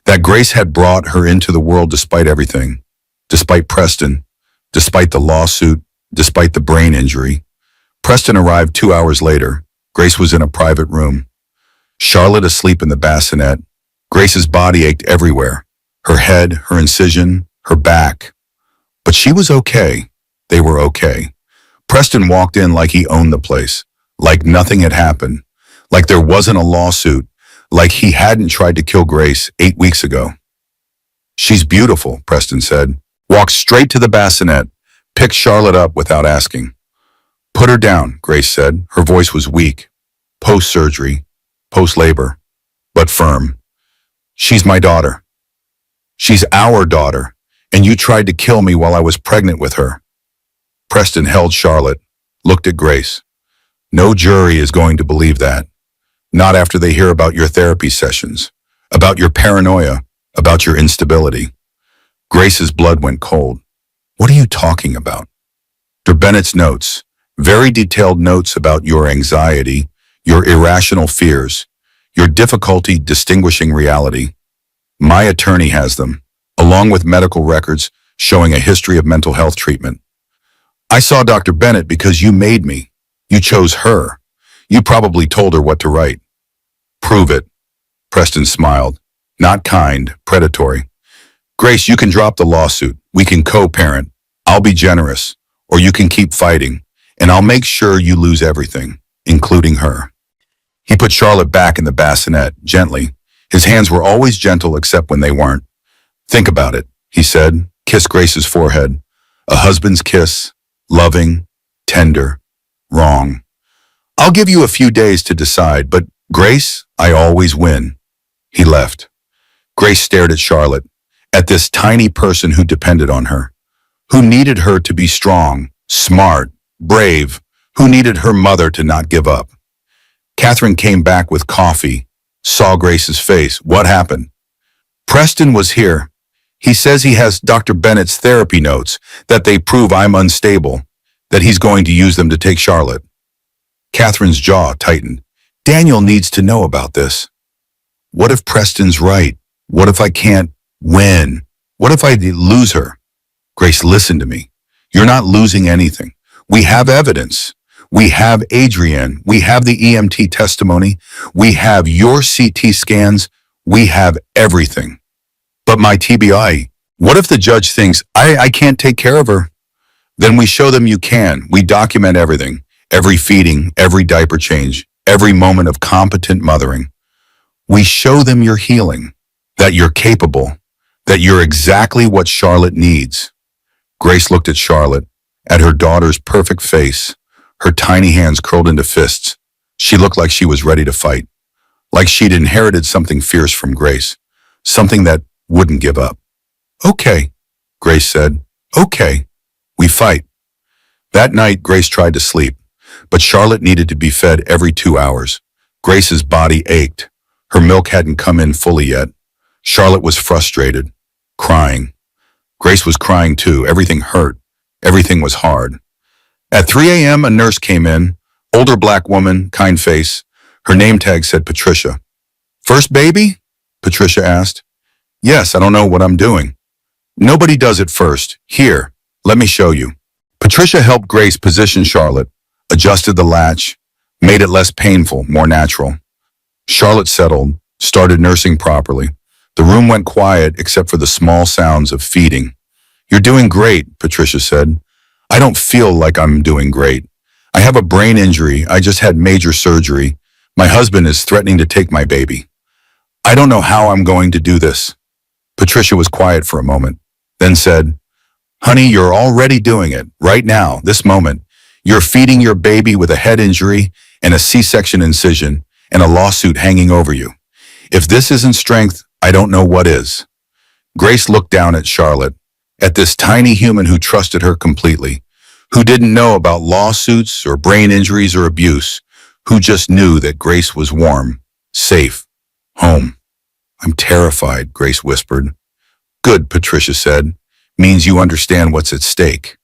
that Grace had brought her into the world despite everything, despite Preston, despite the lawsuit, despite the brain injury. Preston arrived 2 hours later. Grace was in a private room. Charlotte asleep in the bassinet. Grace's body ached everywhere. Her head, her incision, her back. But she was okay. They were okay. Preston walked in like he owned the place, like nothing had happened, like there wasn't a lawsuit, like he hadn't tried to kill Grace 8 weeks ago. "She's beautiful," Preston said. Walked straight to the bassinet, picked Charlotte up without asking. "Put her down," Grace said. Her voice was weak. Post-surgery, post-labor, but firm. "She's my daughter. She's our daughter, and you tried to kill me while I was pregnant with her." Preston held Charlotte, looked at Grace. "No jury is going to believe that. Not after they hear about your therapy sessions, about your paranoia, about your instability." Grace's blood went cold. "What are you talking about?" Dr. Bennett's notes, very detailed notes about your anxiety, your irrational fears, your difficulty distinguishing reality. My attorney has them, along with medical records showing a history of mental health treatment. "I saw Dr. Bennett because you made me. You chose her. You probably told her what to write." "Prove it." Preston smiled. Not kind, predatory. "Grace, you can drop the lawsuit. We can co-parent. I'll be generous. Or you can keep fighting. And I'll make sure you lose everything, including her." He put Charlotte back in the bassinet, gently. His hands were always gentle except when they weren't. "Think about it," he said. Kiss Grace's forehead. A husband's kiss, loving, tender, wrong. "I'll give you a few days to decide, but Grace, I always win." He left. Grace stared at Charlotte, at this tiny person who depended on her, who needed her to be strong, smart, brave, who needed her mother to not give up. Catherine came back with coffee, saw Grace's face. "What happened?" "Preston was here. He says he has Dr. Bennett's therapy notes, that they prove I'm unstable, that he's going to use them to take Charlotte." Catherine's jaw tightened. "Daniel needs to know about this. What if Preston's right? What if I can't win? What if I lose her?" "Grace, listen to me. You're not losing anything. We have evidence. We have Adrienne. We have the EMT testimony. We have your CT scans. We have everything. But my TBI, what if the judge thinks, I can't take care of her?" "Then we show them you can. We document everything. Every feeding, every diaper change, every moment of competent mothering. We show them you're healing, that you're capable, that you're exactly what Charlotte needs." Grace looked at Charlotte, at her daughter's perfect face, her tiny hands curled into fists. She looked like she was ready to fight. like she'd inherited something fierce from Grace, something that wouldn't give up. Okay, Grace said. Okay, we fight. That night, Grace tried to sleep, but Charlotte needed to be fed every 2 hours. Grace's body ached. Her milk hadn't come in fully yet. Charlotte was frustrated, crying. Grace was crying too. Everything hurt. Everything was hard. At 3 a.m., a nurse came in, older black woman, kind face. Her name tag said Patricia. First baby? Patricia asked. Yes, I don't know what I'm doing. Nobody does it first. Here, let me show you. Patricia helped Grace position Charlotte, adjusted the latch, made it less painful, more natural. Charlotte settled, started nursing properly. The room went quiet except for the small sounds of feeding. You're doing great, Patricia said. I don't feel like I'm doing great. I have a brain injury. I just had major surgery. My husband is threatening to take my baby. I don't know how I'm going to do this. Patricia was quiet for a moment, then said, Honey, you're already doing it, right now, this moment. You're feeding your baby with a head injury and a C-section incision and a lawsuit hanging over you. If this isn't strength, I don't know what is. Grace looked down at Charlotte, at this tiny human who trusted her completely, who didn't know about lawsuits or brain injuries or abuse, who just knew that Grace was warm, safe, home. I'm terrified, Grace whispered. Good, Patricia said. Means you understand what's at stake.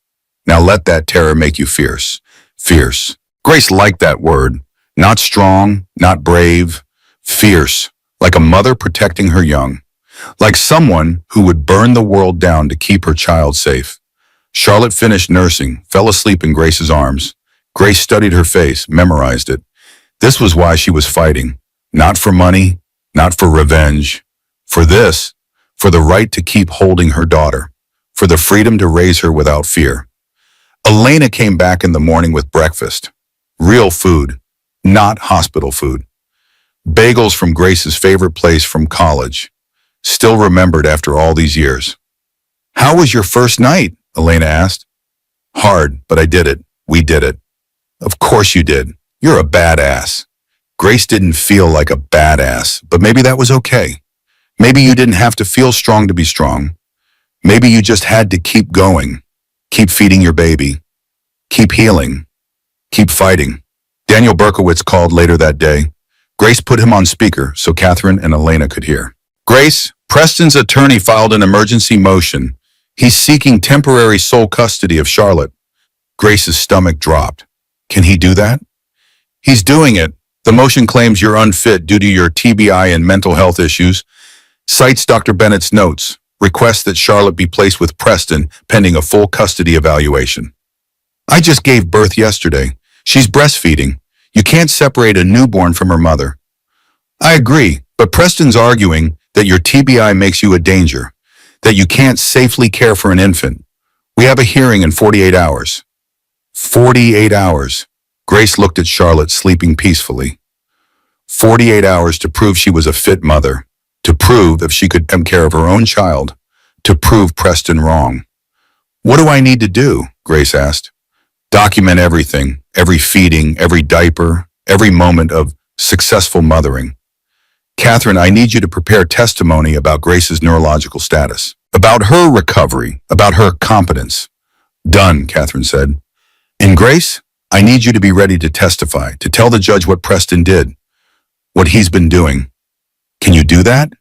Now let that terror make you fierce. Fierce. Grace liked that word. Not strong, not brave. Fierce. Like a mother protecting her young. Like someone who would burn the world down to keep her child safe. Charlotte finished nursing, fell asleep in Grace's arms. Grace studied her face, memorized it. This was why she was fighting. Not for money, not for revenge. For this, for the right to keep holding her daughter. For the freedom to raise her without fear. Elena came back in the morning with breakfast. Real food, not hospital food. Bagels from Grace's favorite place from college. Still remembered after all these years. How was your first night? Elena asked. Hard, but I did it. We did it. Of course you did. You're a badass. Grace didn't feel like a badass, but maybe that was okay. Maybe you didn't have to feel strong to be strong. Maybe you just had to keep going, keep feeding your baby, keep healing, keep fighting. Daniel Berkowitz called later that day. Grace put him on speaker so Catherine and Elena could hear. Grace, Preston's attorney filed an emergency motion. He's seeking temporary sole custody of Charlotte. Grace's stomach dropped. Can he do that? He's doing it. The motion claims you're unfit due to your TBI and mental health issues. Cites Dr. Bennett's notes. Requests that Charlotte be placed with Preston pending a full custody evaluation. I just gave birth yesterday. She's breastfeeding. You can't separate a newborn from her mother. I agree, but Preston's arguing that your TBI makes you a danger, that you can't safely care for an infant. We have a hearing in 48 hours. 48 hours. Grace looked at Charlotte sleeping peacefully. 48 hours to prove she was a fit mother. To prove if she could take care of her own child, to prove Preston wrong. What do I need to do? Grace asked. Document everything, every feeding, every diaper, every moment of successful mothering. Catherine, I need you to prepare testimony about Grace's neurological status, about her recovery, about her competence. Done, Catherine said. And Grace, I need you to be ready to testify, to tell the judge what Preston did, what he's been doing. Can you do that?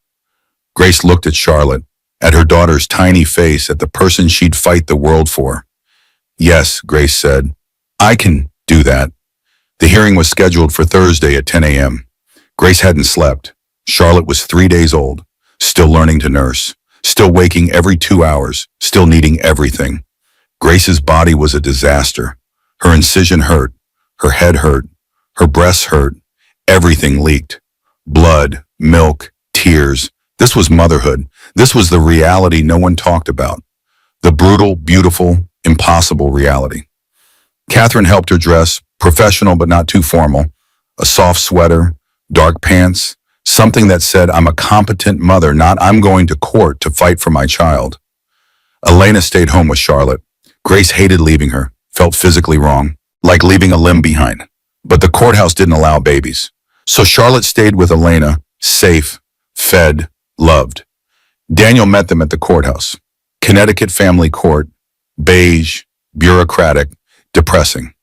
Grace looked at Charlotte, at her daughter's tiny face, at the person she'd fight the world for. Yes, Grace said. I can do that. The hearing was scheduled for Thursday at 10 a.m. Grace hadn't slept. Charlotte was 3 days old, still learning to nurse, still waking every 2 hours, still needing everything. Grace's body was a disaster. Her incision hurt, her head hurt, her breasts hurt, everything leaked. Blood, milk, tears. This was motherhood. This was the reality no one talked about. The brutal, beautiful, impossible reality. Catherine helped her dress, professional but not too formal. A soft sweater, dark pants, something that said, I'm a competent mother, not I'm going to court to fight for my child. Elena stayed home with Charlotte. Grace hated leaving her, felt physically wrong, like leaving a limb behind. But the courthouse didn't allow babies. So Charlotte stayed with Elena, safe, fed, loved. Daniel met them at the courthouse. Connecticut family court, beige, bureaucratic, depressing.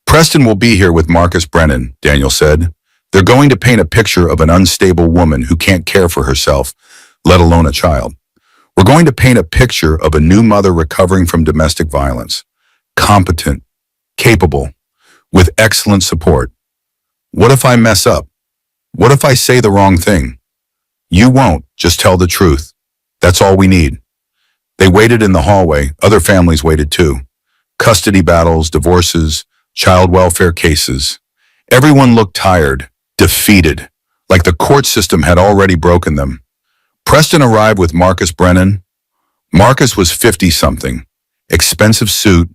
Preston will be here with Marcus Brennan, Daniel said. They're going to paint a picture of an unstable woman who can't care for herself, let alone a child. We're going to paint a picture of a new mother recovering from domestic violence, competent, capable, with excellent support. What if I mess up? What if I say the wrong thing? You won't, just tell the truth. That's all we need. They waited in the hallway. Other families waited too. Custody battles, divorces, child welfare cases. Everyone looked tired, defeated, like the court system had already broken them. Preston arrived with Marcus Brennan. Marcus was 50-something, expensive suit,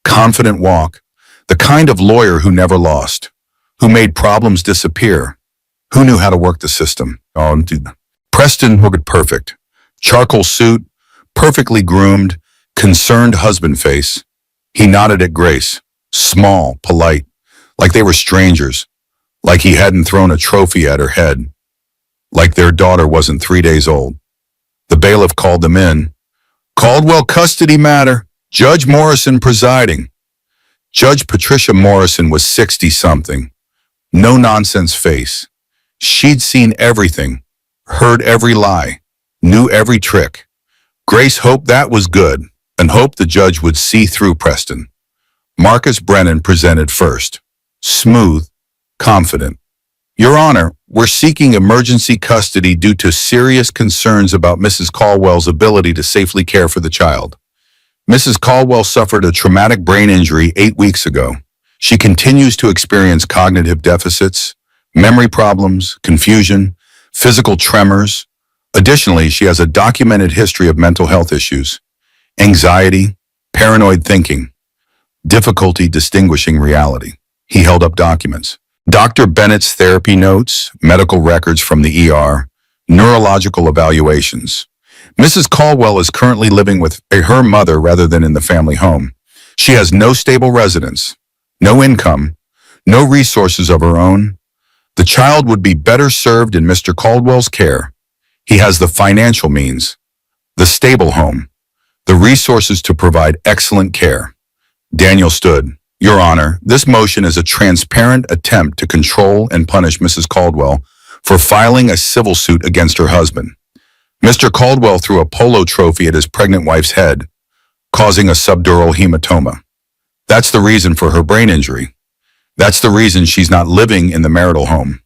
confident walk, the kind of lawyer who never lost, who made problems disappear, who knew how to work the system. Preston looked perfect. Charcoal suit, perfectly groomed, concerned husband face. He nodded at Grace, small, polite, like they were strangers, like he hadn't thrown a trophy at her head, like their daughter wasn't 3 days old. The bailiff called them in. Caldwell custody matter. Judge Morrison presiding. Judge Patricia Morrison was 60-something. No-nonsense face. She'd seen everything, heard every lie, knew every trick. Grace hoped that was good and hoped the judge would see through Preston. Marcus Brennan presented first. Smooth, confident. Your Honor, we're seeking emergency custody due to serious concerns about Mrs. Caldwell's ability to safely care for the child. Mrs. Caldwell suffered a traumatic brain injury 8 weeks ago. She continues to experience cognitive deficits, memory problems, confusion, physical tremors. Additionally, she has a documented history of mental health issues, anxiety, paranoid thinking, difficulty distinguishing reality. He held up documents. Dr. Bennett's therapy notes, medical records from the ER, neurological evaluations. Mrs. Caldwell is currently living with her mother rather than in the family home. She has no stable residence, no income, no resources of her own. The child would be better served in Mr. Caldwell's care. He has the financial means, the stable home, the resources to provide excellent care. Daniel stood. Your Honor, this motion is a transparent attempt to control and punish Mrs. Caldwell for filing a civil suit against her husband. Mr. Caldwell threw a polo trophy at his pregnant wife's head, causing a subdural hematoma. That's the reason for her brain injury. That's the reason she's not living in the marital home.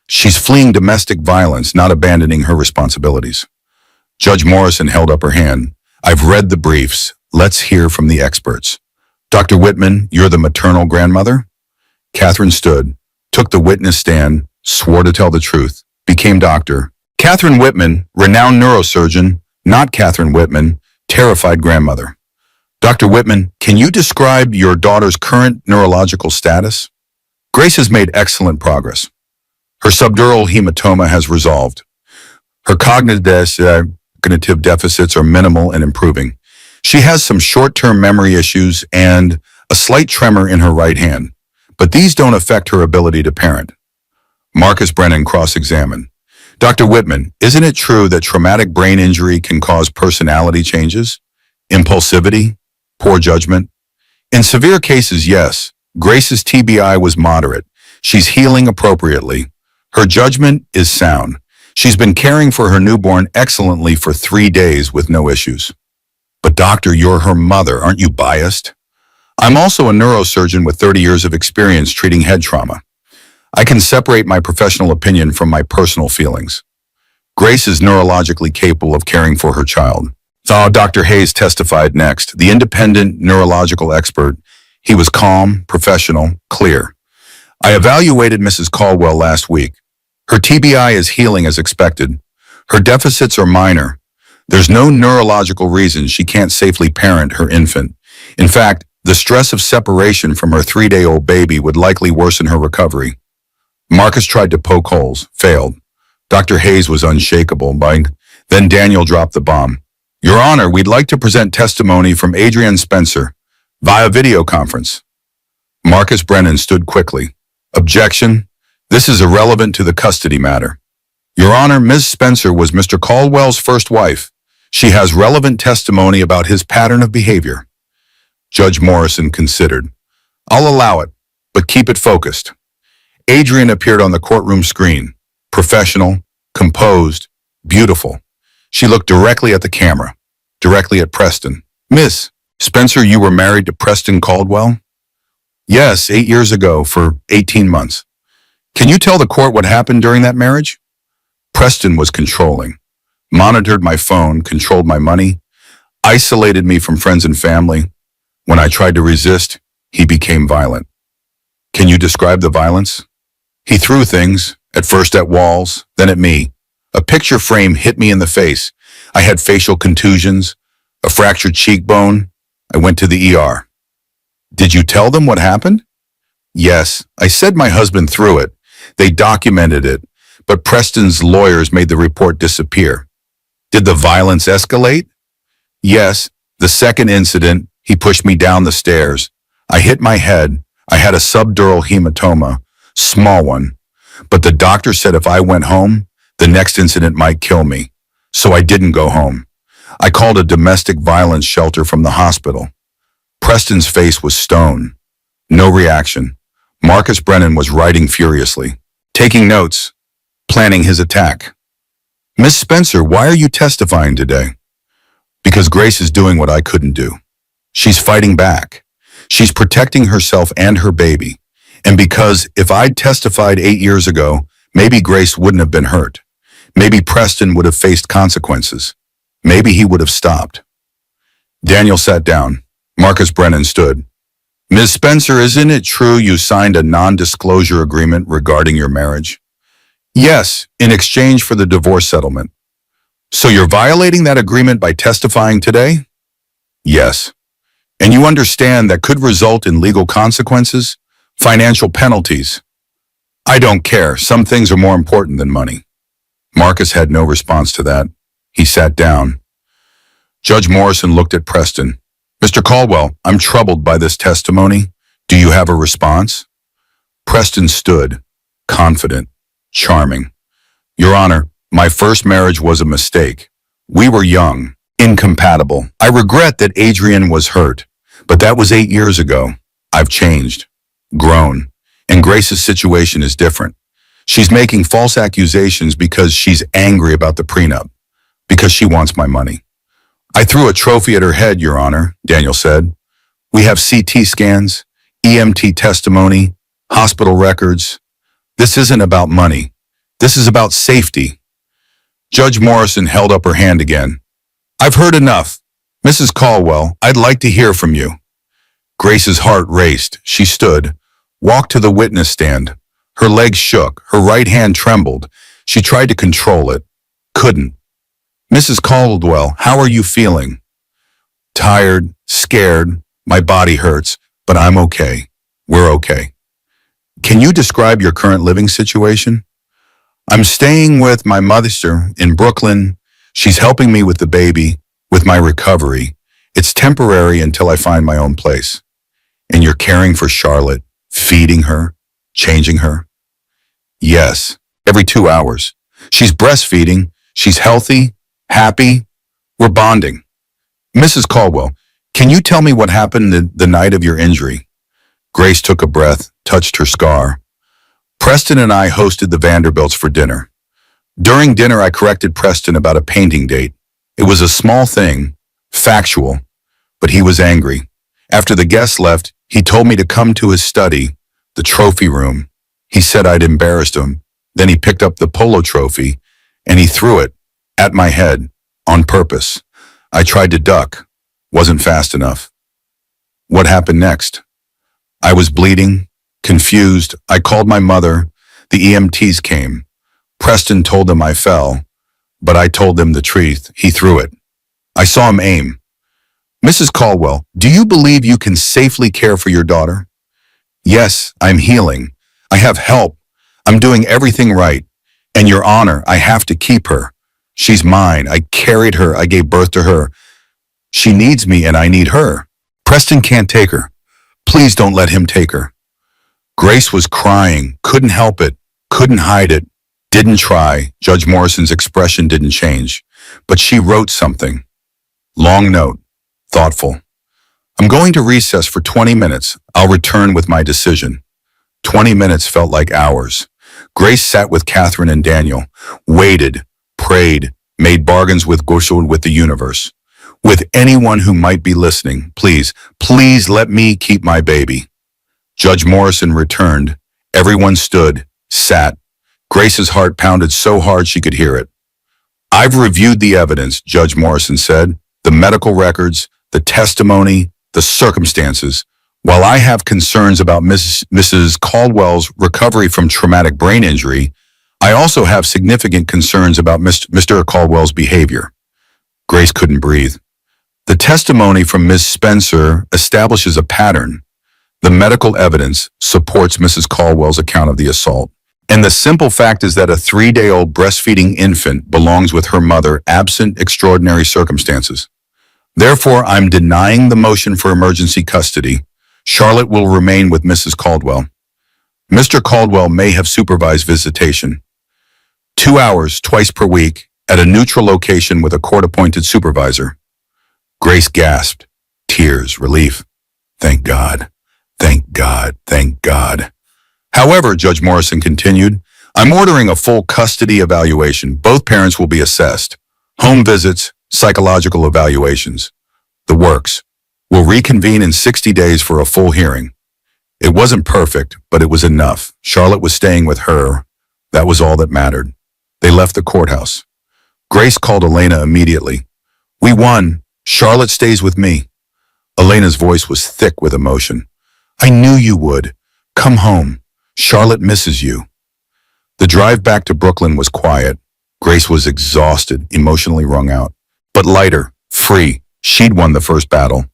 She's fleeing domestic violence, not abandoning her responsibilities. Judge Morrison held up her hand. I've read the briefs. Let's hear from the experts. Dr. Whitman, you're the maternal grandmother? Catherine stood, took the witness stand, swore to tell the truth, became doctor. Catherine Whitman, renowned neurosurgeon, not Catherine Whitman, terrified grandmother. Dr. Whitman, can you describe your daughter's current neurological status? Grace has made excellent progress. Her subdural hematoma has resolved. Her cognitive deficits are minimal and improving. She has some short-term memory issues and a slight tremor in her right hand, but these don't affect her ability to parent. Marcus Brennan cross-examined. Dr. Whitman, isn't it true that traumatic brain injury can cause personality changes, impulsivity, poor judgment? In severe cases, yes. Grace's TBI was moderate. She's healing appropriately. Her judgment is sound. She's been caring for her newborn excellently for 3 days with no issues. But doctor, you're her mother. Aren't you biased? I'm also a neurosurgeon with 30 years of experience treating head trauma. I can separate my professional opinion from my personal feelings. Grace is neurologically capable of caring for her child. So Dr. Hayes testified next, the independent neurological expert. He was calm, professional, clear. I evaluated Mrs. Caldwell last week. Her TBI is healing as expected. Her deficits are minor. There's no neurological reason she can't safely parent her infant. In fact, the stress of separation from her 3-day-old baby would likely worsen her recovery. Marcus tried to poke holes, failed. Dr. Hayes was unshakable. Then Daniel dropped the bomb. Your Honor, we'd like to present testimony from Adrienne Spencer via video conference. Marcus Brennan stood quickly. Objection. This is irrelevant to the custody matter. Your Honor, Ms. Spencer was Mr. Caldwell's first wife. She has relevant testimony about his pattern of behavior. Judge Morrison considered. I'll allow it, but keep it focused. Adrian appeared on the courtroom screen. Professional, composed, beautiful. She looked directly at the camera, directly at Preston. Miss Spencer, you were married to Preston Caldwell? Yes, 8 years ago for 18 months. Can you tell the court what happened during that marriage? Preston was controlling, monitored my phone, controlled my money, isolated me from friends and family. When I tried to resist, he became violent. Can you describe the violence? He threw things, at first at walls, then at me. A picture frame hit me in the face. I had facial contusions, a fractured cheekbone. I went to the ER. Did you tell them what happened? Yes, I said my husband threw it. They documented it, but Preston's lawyers made the report disappear. Did the violence escalate? Yes, the second incident, he pushed me down the stairs. I hit my head. I had a subdural hematoma, small one. But the doctor said if I went home, the next incident might kill me. So I didn't go home. I called a domestic violence shelter from the hospital. Preston's face was stone. No reaction. Marcus Brennan was writing furiously, taking notes, planning his attack. Miss Spencer, why are you testifying today? Because Grace is doing what I couldn't do. She's fighting back. She's protecting herself and her baby. And because if I'd testified 8 years ago, maybe Grace wouldn't have been hurt. Maybe Preston would have faced consequences. Maybe he would have stopped. Daniel sat down. Marcus Brennan stood. Ms. Spencer, isn't it true you signed a non-disclosure agreement regarding your marriage? Yes, in exchange for the divorce settlement. So you're violating that agreement by testifying today? Yes. And you understand that could result in legal consequences, financial penalties. I don't care. Some things are more important than money. Marcus had no response to that. He sat down. Judge Morrison looked at Preston. Mr. Caldwell, I'm troubled by this testimony. Do you have a response? Preston stood, confident, charming. Your Honor, my first marriage was a mistake. We were young, incompatible. I regret that Adrian was hurt, but that was 8 years ago. I've changed, grown, and Grace's situation is different. She's making false accusations because she's angry about the prenup, because she wants my money. I threw a trophy at her head, Your Honor, Daniel said. We have CT scans, EMT testimony, hospital records. This isn't about money. This is about safety. Judge Morrison held up her hand again. I've heard enough. Mrs. Caldwell, I'd like to hear from you. Grace's heart raced. She stood, walked to the witness stand. Her legs shook. Her right hand trembled. She tried to control it. Couldn't. Mrs. Caldwell, how are you feeling? Tired, scared, my body hurts, but I'm okay. We're okay. Can you describe your current living situation? I'm staying with my mother in Brooklyn. She's helping me with the baby, with my recovery. It's temporary until I find my own place. And you're caring for Charlotte, feeding her, changing her? Yes, every 2 hours. She's breastfeeding. She's healthy, happy. We're bonding. Mrs. Caldwell, can you tell me what happened the night of your injury? Grace took a breath, touched her scar. Preston and I hosted the Vanderbilts for dinner. During dinner, I corrected Preston about a painting date. It was a small thing, factual, but he was angry. After the guests left, he told me to come to his study, the trophy room. He said I'd embarrassed him. Then he picked up the polo trophy and he threw it at my head on purpose. I tried to duck, wasn't fast enough. What happened next? I was bleeding, confused. I called my mother. The EMTs came. Preston told them I fell, but I told them the truth. He threw it. I saw him aim. Mrs. Caldwell, do you believe you can safely care for your daughter? Yes, I'm healing. I have help. I'm doing everything right. And Your Honor, I have to keep her. She's mine. I carried her. I gave birth to her. She needs me and I need her. Preston can't take her. Please don't let him take her. Grace was crying, couldn't help it. Couldn't hide it. Didn't try. Judge Morrison's expression didn't change. But she wrote something. Long note. Thoughtful. I'm going to recess for 20 minutes. I'll return with my decision. 20 minutes felt like hours. Grace sat with Catherine and Daniel, waited, prayed, made bargains with the universe. With anyone who might be listening, please, please let me keep my baby. Judge Morrison returned. Everyone stood, sat. Grace's heart pounded so hard she could hear it. I've reviewed the evidence, Judge Morrison said, the medical records, the testimony, the circumstances. While I have concerns about Mrs. Caldwell's recovery from traumatic brain injury, I also have significant concerns about Mr. Caldwell's behavior. Grace couldn't breathe. The testimony from Ms. Spencer establishes a pattern. The medical evidence supports Mrs. Caldwell's account of the assault. And the simple fact is that a 3-day-old breastfeeding infant belongs with her mother absent extraordinary circumstances. Therefore, I'm denying the motion for emergency custody. Charlotte will remain with Mrs. Caldwell. Mr. Caldwell may have supervised visitation. 2 hours, twice per week, at a neutral location with a court-appointed supervisor. Grace gasped. Tears, relief. Thank God. Thank God. Thank God. However, Judge Morrison continued, I'm ordering a full custody evaluation. Both parents will be assessed. Home visits, psychological evaluations. The works. We'll reconvene in 60 days for a full hearing. It wasn't perfect, but it was enough. Charlotte was staying with her. That was all that mattered. They left the courthouse. Grace called Elena immediately. We won. Charlotte stays with me. Elena's voice was thick with emotion. I knew you would. Come home. Charlotte misses you. The drive back to Brooklyn was quiet. Grace was exhausted, emotionally wrung out. But lighter, free. She'd won the first battle.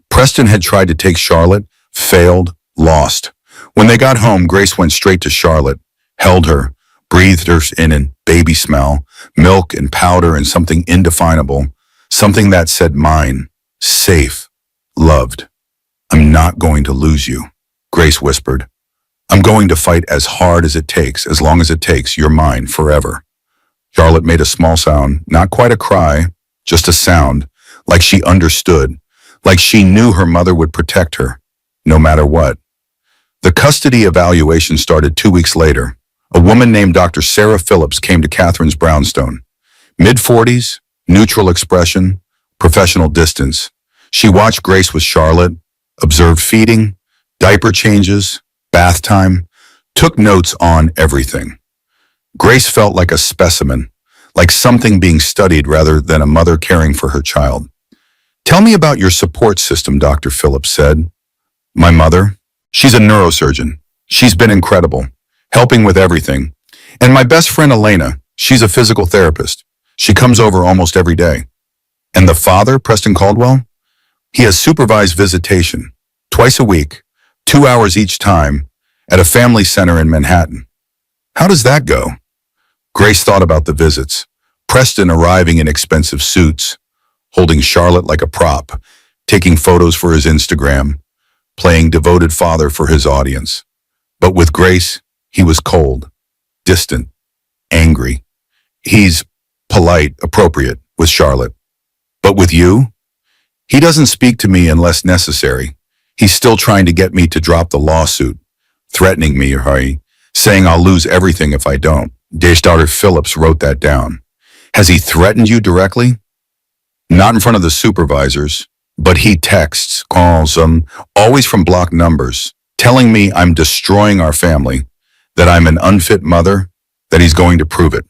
Preston had tried to take Charlotte, failed, lost. When they got home, Grace went straight to Charlotte, held her, breathed her in and baby smell, milk and powder and something indefinable, something that said mine, safe, loved. I'm not going to lose you, Grace whispered. I'm going to fight as hard as it takes, as long as it takes. You're mine forever. Charlotte made a small sound, not quite a cry, just a sound, like she understood, like she knew her mother would protect her, no matter what. The custody evaluation started 2 weeks later. A woman named Dr. Sarah Phillips came to Catherine's brownstone. Mid-40s, neutral expression, professional distance. She watched Grace with Charlotte, observed feeding, diaper changes, bath time, took notes on everything. Grace felt like a specimen, like something being studied rather than a mother caring for her child. Tell me about your support system, Dr. Phillips said. My mother? She's a neurosurgeon. She's been incredible, helping with everything. And my best friend, Elena, she's a physical therapist. She comes over almost every day. And the father, Preston Caldwell? He has supervised visitation, twice a week, 2 hours each time, at a family center in Manhattan. How does that go? Grace thought about the visits. Preston arriving in expensive suits, holding Charlotte like a prop, taking photos for his Instagram, playing devoted father for his audience. But with Grace, he was cold, distant, angry. He's polite, appropriate with Charlotte. But with you? He doesn't speak to me unless necessary. He's still trying to get me to drop the lawsuit, threatening me, saying I'll lose everything if I don't. Dr. Phillips wrote that down. Has he threatened you directly? Not in front of the supervisors, but he texts, calls, always from blocked numbers, telling me I'm destroying our family, that I'm an unfit mother, that he's going to prove it.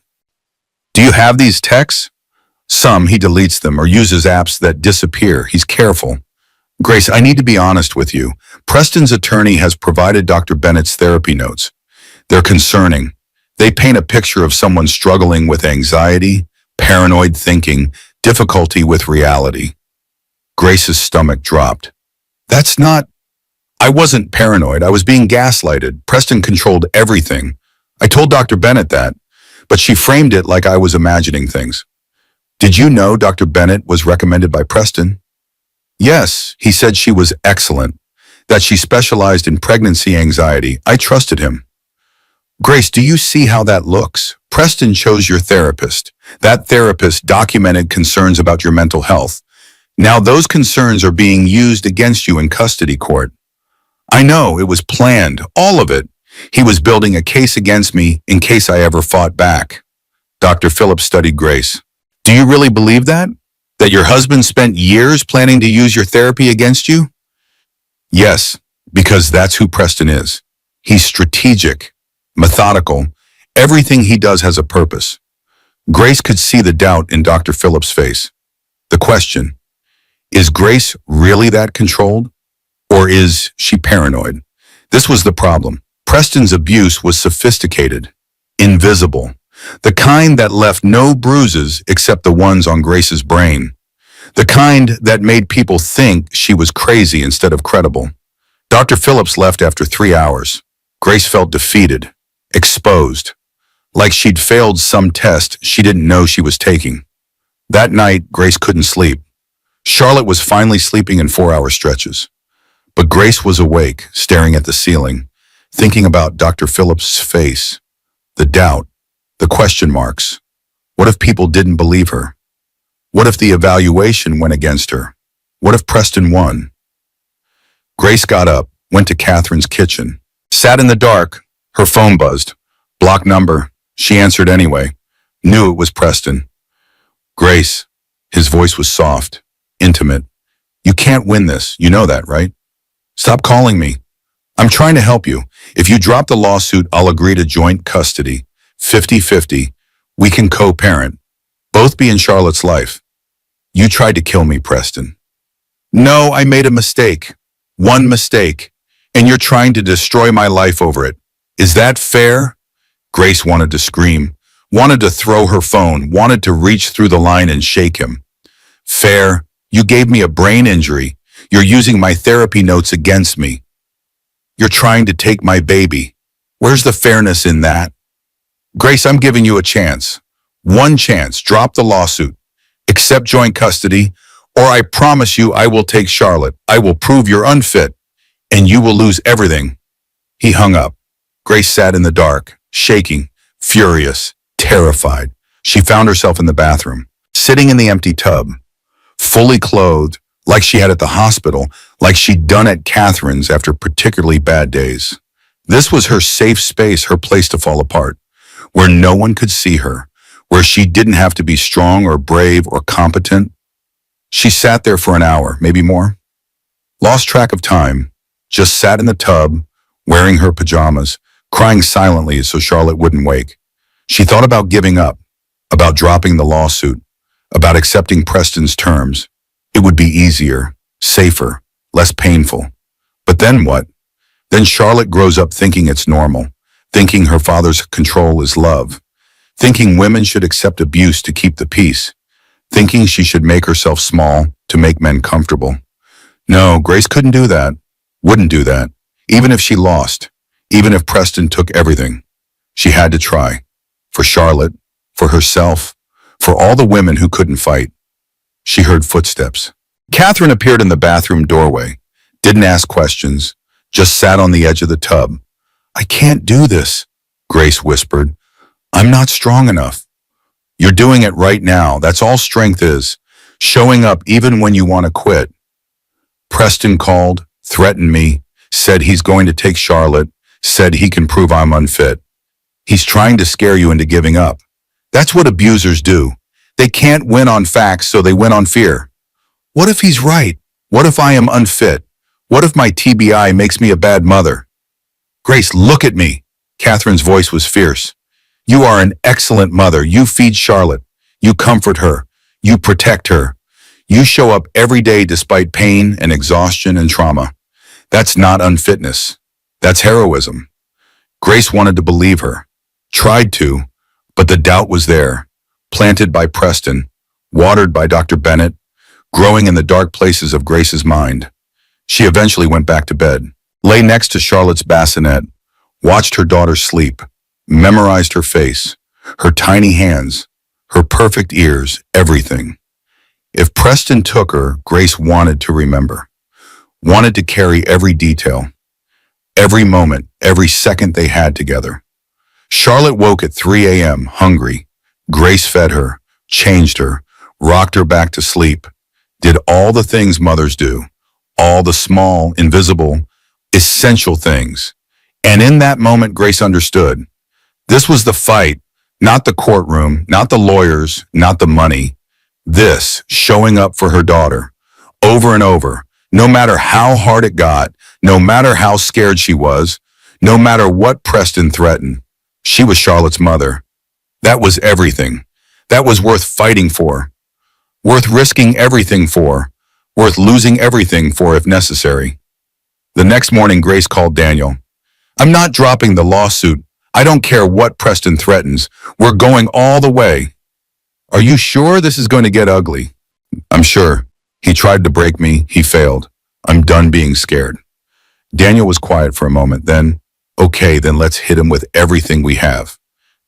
Do you have these texts? Some, he deletes them or uses apps that disappear. He's careful. Grace, I need to be honest with you. Preston's attorney has provided Dr. Bennett's therapy notes. They're concerning. They paint a picture of someone struggling with anxiety, paranoid thinking, difficulty with reality. Grace's stomach dropped. That's not... I wasn't paranoid. I was being gaslighted. Preston controlled everything. I told Dr. Bennett that, but she framed it like I was imagining things. Did you know Dr. Bennett was recommended by Preston? Yes, he said she was excellent, that she specialized in pregnancy anxiety. I trusted him. Grace, do you see how that looks? Preston chose your therapist. That therapist documented concerns about your mental health. Now those concerns are being used against you in custody court. I know, it was planned, all of it. He was building a case against me in case I ever fought back. Dr. Phillips studied Grace. Do you really believe that? That your husband spent years planning to use your therapy against you? Yes, because that's who Preston is. He's strategic, methodical. Everything he does has a purpose. Grace could see the doubt in Dr. Phillips' face. The question, is Grace really that controlled? Or is she paranoid? This was the problem. Preston's abuse was sophisticated, invisible, the kind that left no bruises except the ones on Grace's brain, the kind that made people think she was crazy instead of credible. Dr. Phillips left after 3 hours. Grace felt defeated, exposed, like she'd failed some test she didn't know she was taking. That night, Grace couldn't sleep. Charlotte was finally sleeping in 4-hour stretches. But Grace was awake, staring at the ceiling, thinking about Dr. Phillips' face, the doubt, the question marks. What if people didn't believe her? What if the evaluation went against her? What if Preston won? Grace got up, went to Catherine's kitchen, sat in the dark. Her phone buzzed. Block number. She answered anyway. Knew it was Preston. Grace. His voice was soft, intimate. You can't win this. You know that, right? Stop calling me. I'm trying to help you. If you drop the lawsuit, I'll agree to joint custody. 50-50. We can co-parent. Both be in Charlotte's life. You tried to kill me, Preston. No, I made a mistake. One mistake. And you're trying to destroy my life over it. Is that fair? Grace wanted to scream, wanted to throw her phone, wanted to reach through the line and shake him. Fair? You gave me a brain injury. You're using my therapy notes against me. You're trying to take my baby. Where's the fairness in that? Grace, I'm giving you a chance. One chance. Drop the lawsuit. Accept joint custody, or I promise you I will take Charlotte. I will prove you're unfit, and you will lose everything. He hung up. Grace sat in the dark, shaking, furious, terrified. She found herself in the bathroom, sitting in the empty tub, fully clothed, like she had at the hospital, like she'd done at Catherine's after particularly bad days. This was her safe space, her place to fall apart, where no one could see her, where she didn't have to be strong or brave or competent. She sat there for an hour, maybe more. Lost track of time, just sat in the tub, wearing her pajamas, crying silently so Charlotte wouldn't wake. She thought about giving up, about dropping the lawsuit, about accepting Preston's terms. It would be easier, safer, less painful. But then what? Then Charlotte grows up thinking it's normal, thinking her father's control is love, thinking women should accept abuse to keep the peace, thinking she should make herself small to make men comfortable. No, Grace couldn't do that, wouldn't do that, even if she lost, even if Preston took everything. She had to try. For Charlotte, for herself, for all the women who couldn't fight. She heard footsteps. Catherine appeared in the bathroom doorway, didn't ask questions, just sat on the edge of the tub. I can't do this, Grace whispered. I'm not strong enough. You're doing it right now. That's all strength is. Showing up even when you want to quit. Preston called, threatened me, said he's going to take Charlotte, said he can prove I'm unfit. He's trying to scare you into giving up. That's what abusers do. They can't win on facts, so they win on fear. What if he's right? What if I am unfit? What if my TBI makes me a bad mother? Grace, look at me. Catherine's voice was fierce. You are an excellent mother. You feed Charlotte. You comfort her. You protect her. You show up every day despite pain and exhaustion and trauma. That's not unfitness. That's heroism. Grace wanted to believe her. Tried to, but the doubt was there. Planted by Preston, watered by Dr. Bennett, growing in the dark places of Grace's mind. She eventually went back to bed, lay next to Charlotte's bassinet, watched her daughter sleep, memorized her face, her tiny hands, her perfect ears, everything. If Preston took her, Grace wanted to remember, wanted to carry every detail, every moment, every second they had together. Charlotte woke at 3 a.m., hungry. Grace fed her, changed her, rocked her back to sleep, did all the things mothers do, all the small, invisible, essential things. And in that moment, Grace understood. This was the fight, not the courtroom, not the lawyers, not the money. This, showing up for her daughter, over and over, no matter how hard it got, no matter how scared she was, no matter what Preston threatened. She was Charlotte's mother. That was everything. That was worth fighting for, worth risking everything for, worth losing everything for if necessary. The next morning, Grace called Daniel. I'm not dropping the lawsuit. I don't care what Preston threatens. We're going all the way. Are you sure this is going to get ugly? I'm sure. He tried to break me. He failed. I'm done being scared. Daniel was quiet for a moment. Then, okay, then let's hit him with everything we have.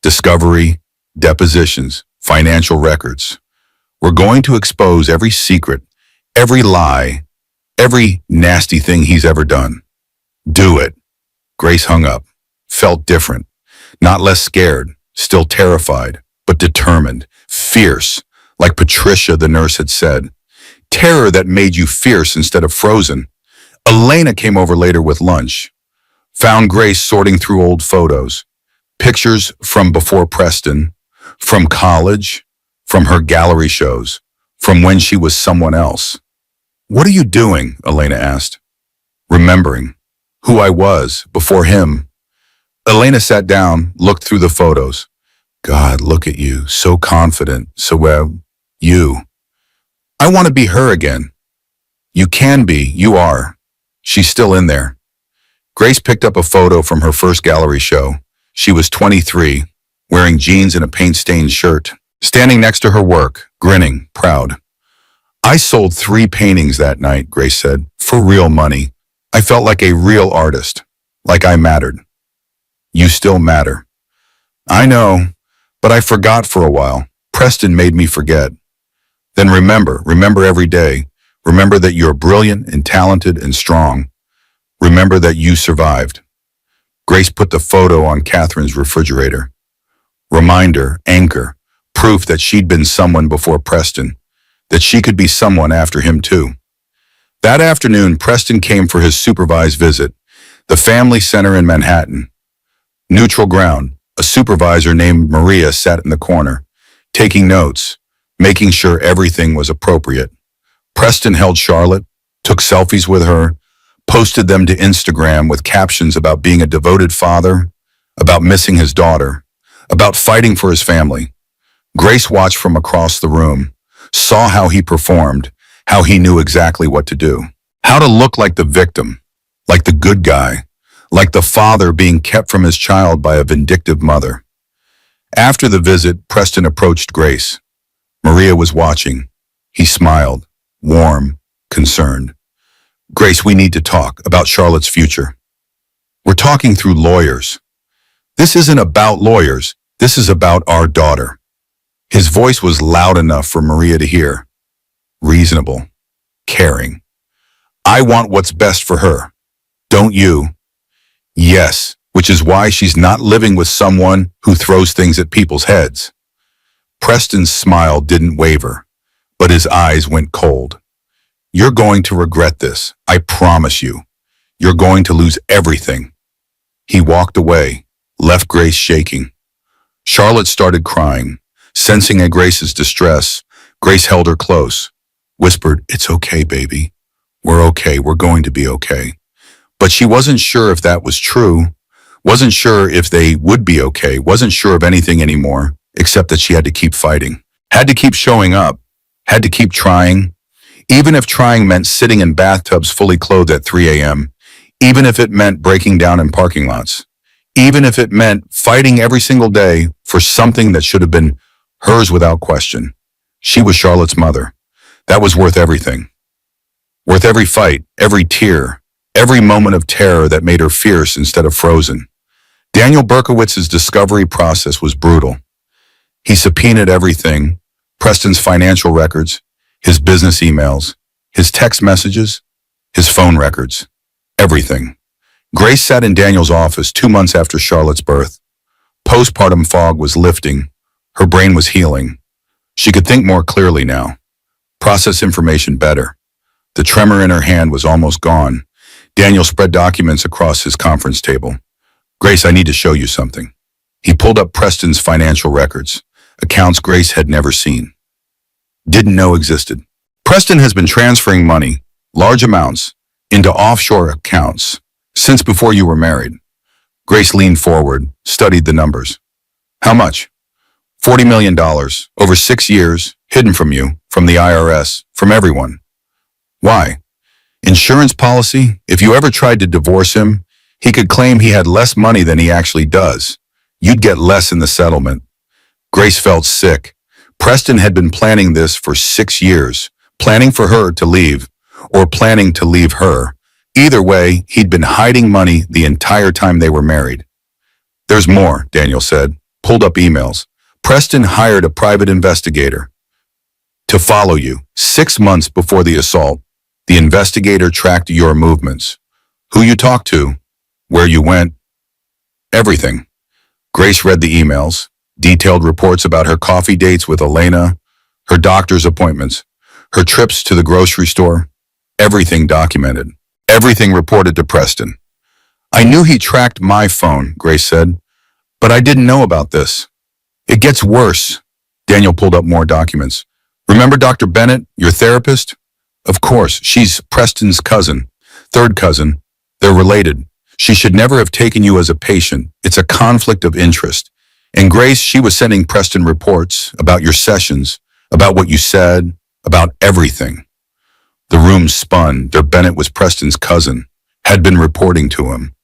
Discovery, depositions, financial records. We're going to expose every secret, every lie, every nasty thing he's ever done. Do it. Grace hung up, felt different, not less scared, still terrified, but determined, fierce, like Patricia, the nurse, had said. Terror that made you fierce instead of frozen. Elena came over later with lunch, found Grace sorting through old photos, pictures from before Preston, from college, from her gallery shows, from when she was someone else. What are you doing? Elena asked. Remembering who I was before him. Elena sat down, looked through the photos. God, look at you, so confident, so, you. I want to be her again. You can be, you are. She's still in there. Grace picked up a photo from her first gallery show. She was 23, wearing jeans and a paint-stained shirt, standing next to her work, grinning, proud. I sold 3 paintings that night, Grace said, for real money. I felt like a real artist, like I mattered. You still matter. I know, but I forgot for a while. Preston made me forget. Then remember every day. Remember that you're brilliant and talented and strong. Remember that you survived. Grace put the photo on Catherine's refrigerator. Reminder, anchor, proof that she'd been someone before Preston, that she could be someone after him too. That afternoon, Preston came for his supervised visit, the family center in Manhattan. Neutral ground, a supervisor named Maria sat in the corner, taking notes, making sure everything was appropriate. Preston held Charlotte, took selfies with her, posted them to Instagram with captions about being a devoted father, about missing his daughter, about fighting for his family. Grace watched from across the room, saw how he performed, how he knew exactly what to do, how to look like the victim, like the good guy, like the father being kept from his child by a vindictive mother. After the visit, Preston approached Grace. Maria was watching. He smiled, warm, concerned. Grace, we need to talk about Charlotte's future. We're talking through lawyers. This isn't about lawyers. This is about our daughter. His voice was loud enough for Maria to hear. Reasonable, caring. I want what's best for her. Don't you? Yes, which is why she's not living with someone who throws things at people's heads. Preston's smile didn't waver, but his eyes went cold. You're going to regret this, I promise you. You're going to lose everything. He walked away, left Grace shaking. Charlotte started crying. Sensing at Grace's distress, Grace held her close, whispered, "It's okay, baby. We're okay. We're going to be okay." But she wasn't sure if that was true, wasn't sure if they would be okay, wasn't sure of anything anymore, except that she had to keep fighting, had to keep showing up, had to keep trying, even if trying meant sitting in bathtubs fully clothed at 3 a.m., even if it meant breaking down in parking lots, even if it meant fighting every single day for something that should have been hers without question. She was Charlotte's mother. That was worth everything. Worth every fight, every tear, every moment of terror that made her fierce instead of frozen. Daniel Berkowitz's discovery process was brutal. He subpoenaed everything, Preston's financial records, his business emails, his text messages, his phone records, everything. Grace sat in Daniel's office 2 months after Charlotte's birth. postpartum fog was lifting. Her brain was healing. She could think more clearly now, process information better. The tremor in her hand was almost gone. Daniel spread documents across his conference table. Grace, I need to show you something. He pulled up Preston's financial records, accounts Grace had never seen, didn't know existed. Preston has been transferring money, large amounts, into offshore accounts since before you were married. Grace leaned forward, studied the numbers. How much? $40 million, over 6 years, hidden from you, from the IRS, from everyone. Why? Insurance policy? If you ever tried to divorce him, he could claim he had less money than he actually does. You'd get less in the settlement. Grace felt sick. Preston had been planning this for 6 years, planning for her to leave, or planning to leave her. Either way, he'd been hiding money the entire time they were married. There's more, Daniel said, pulled up emails. Preston hired a private investigator to follow you. 6 months before the assault, the investigator tracked your movements, who you talked to, where you went, everything. Grace read the emails, detailed reports about her coffee dates with Elena, her doctor's appointments, her trips to the grocery store, everything documented, everything reported to Preston. I knew he tracked my phone, Grace said, but I didn't know about this. It gets worse. Daniel pulled up more documents. Remember Dr. Bennett, your therapist? Of course, she's Preston's cousin, third cousin. They're related. She should never have taken you as a patient. It's a conflict of interest. And Grace, she was sending Preston reports about your sessions, about what you said, about everything. The room spun. Dr. Bennett was Preston's cousin, had been reporting to him.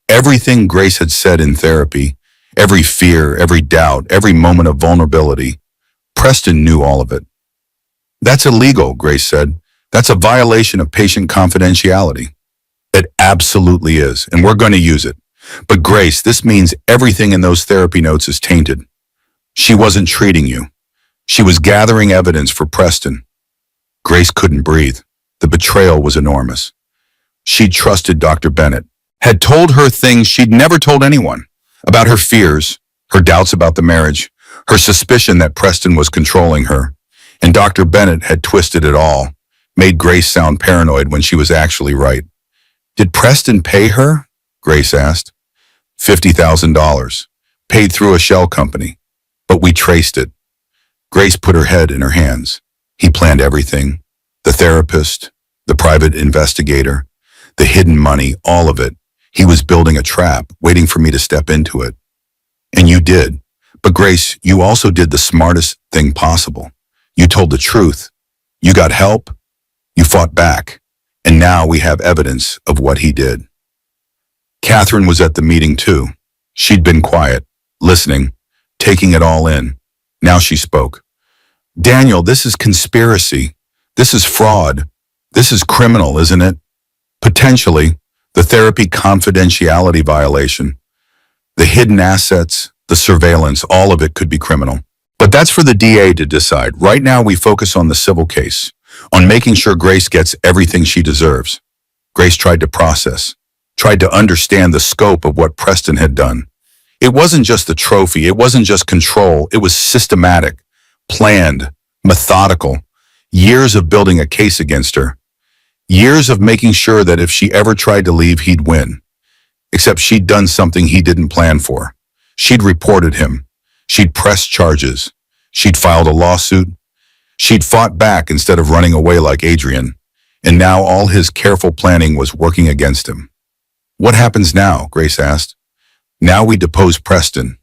Everything Grace had said in therapy, every fear, every doubt, every moment of vulnerability, Preston knew all of it. That's illegal, Grace said. That's a violation of patient confidentiality. It absolutely is, and we're going to use it. But Grace, this means everything in those therapy notes is tainted. She wasn't treating you. She was gathering evidence for Preston. Grace couldn't breathe. The betrayal was enormous. She'd trusted Dr. Bennett, had told her things she'd never told anyone, about her fears, her doubts about the marriage, her suspicion that Preston was controlling her. And Dr. Bennett had twisted it all, made Grace sound paranoid when she was actually right. Did Preston pay her? Grace asked. $50,000, paid through a shell company. But we traced it. Grace put her head in her hands. He planned everything. The therapist, the private investigator, the hidden money, all of it. He was building a trap, waiting for me to step into it. And you did. But Grace, you also did the smartest thing possible. You told the truth. You got help. You fought back. And now we have evidence of what he did. Catherine was at the meeting too. She'd been quiet, listening, taking it all in. Now she spoke. Daniel, this is conspiracy. This is fraud. This is criminal, isn't it? Potentially, the therapy confidentiality violation, the hidden assets, the surveillance, all of it could be criminal. But that's for the DA to decide. Right now we focus on the civil case, on making sure Grace gets everything she deserves. Grace tried to process, tried to understand the scope of what Preston had done. It wasn't just the trophy, it wasn't just control, it was systematic, planned, methodical, years of building a case against her, years of making sure that if she ever tried to leave, he'd win. Except she'd done something he didn't plan for. She'd reported him. She'd pressed charges. She'd filed a lawsuit. She'd fought back instead of running away like Adrian. And now all his careful planning was working against him. What happens now? Grace asked. Now we depose Preston.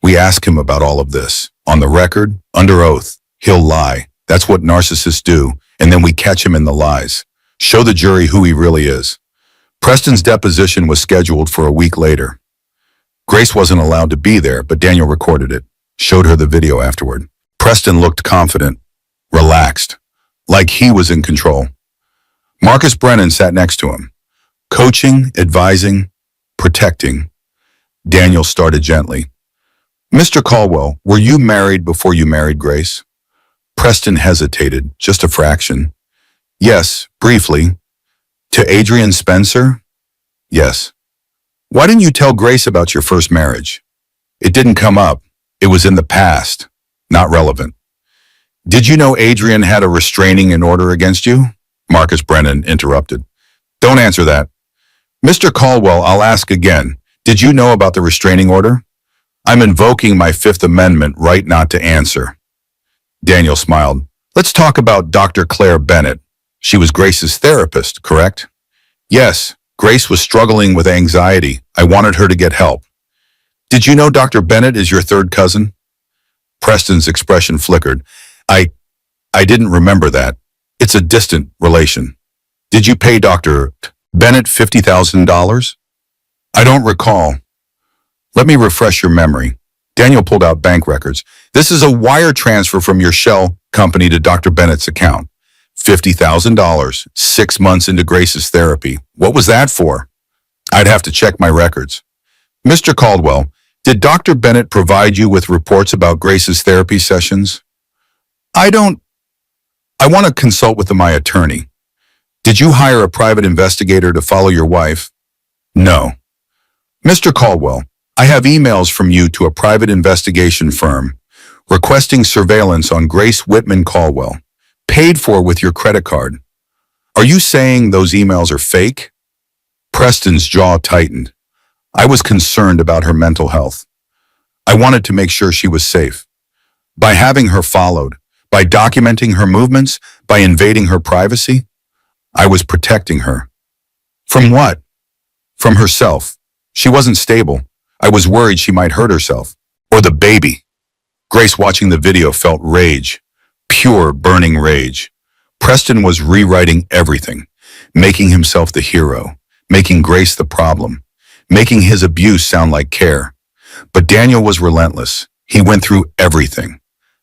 We ask him about all of this. On the record, under oath. He'll lie. That's what narcissists do. And then we catch him in the lies. Show the jury who he really is. Preston's deposition was scheduled for a week later. Grace wasn't allowed to be there, but Daniel recorded it, showed her the video afterward. Preston looked confident, relaxed, like he was in control. Marcus Brennan sat next to him, coaching, advising, protecting. Daniel started gently. Mr. Caldwell, were you married before you married Grace? Preston hesitated, just a fraction. Yes, briefly. To Adrian Spencer? Yes. Why didn't you tell Grace about your first marriage? It didn't come up. It was in the past. Not relevant. Did you know Adrian had a restraining order against you? Marcus Brennan interrupted. Don't answer that. Mr. Caldwell, I'll ask again. Did you know about the restraining order? I'm invoking my Fifth Amendment right not to answer. Daniel smiled. Let's talk about Dr. Claire Bennett. She was Grace's therapist, correct? Yes, Grace was struggling with anxiety. I wanted her to get help. Did you know Dr. Bennett is your third cousin? Preston's expression flickered. I didn't remember that. It's a distant relation. Did you pay Dr. Bennett $50,000? I don't recall. Let me refresh your memory. Daniel pulled out bank records. This is a wire transfer from your shell company to Dr. Bennett's account. $50,000, 6 months into Grace's therapy. What was that for? I'd have to check my records. Mr. Caldwell, did Dr. Bennett provide you with reports about Grace's therapy sessions? I want to consult with my attorney. Did you hire a private investigator to follow your wife? No. Mr. Caldwell, I have emails from you to a private investigation firm requesting surveillance on Grace Whitman Caldwell, paid for with your credit card. Are you saying those emails are fake? Preston's jaw tightened. I was concerned about her mental health. I wanted to make sure she was safe. By having her followed, by documenting her movements, by invading her privacy, I was protecting her. From what? From herself. She wasn't stable. I was worried she might hurt herself. Or the baby. Grace, watching the video, felt rage. Pure, burning rage. Preston was rewriting everything, making himself the hero, making Grace the problem, making his abuse sound like care. But Daniel was relentless. He went through everything.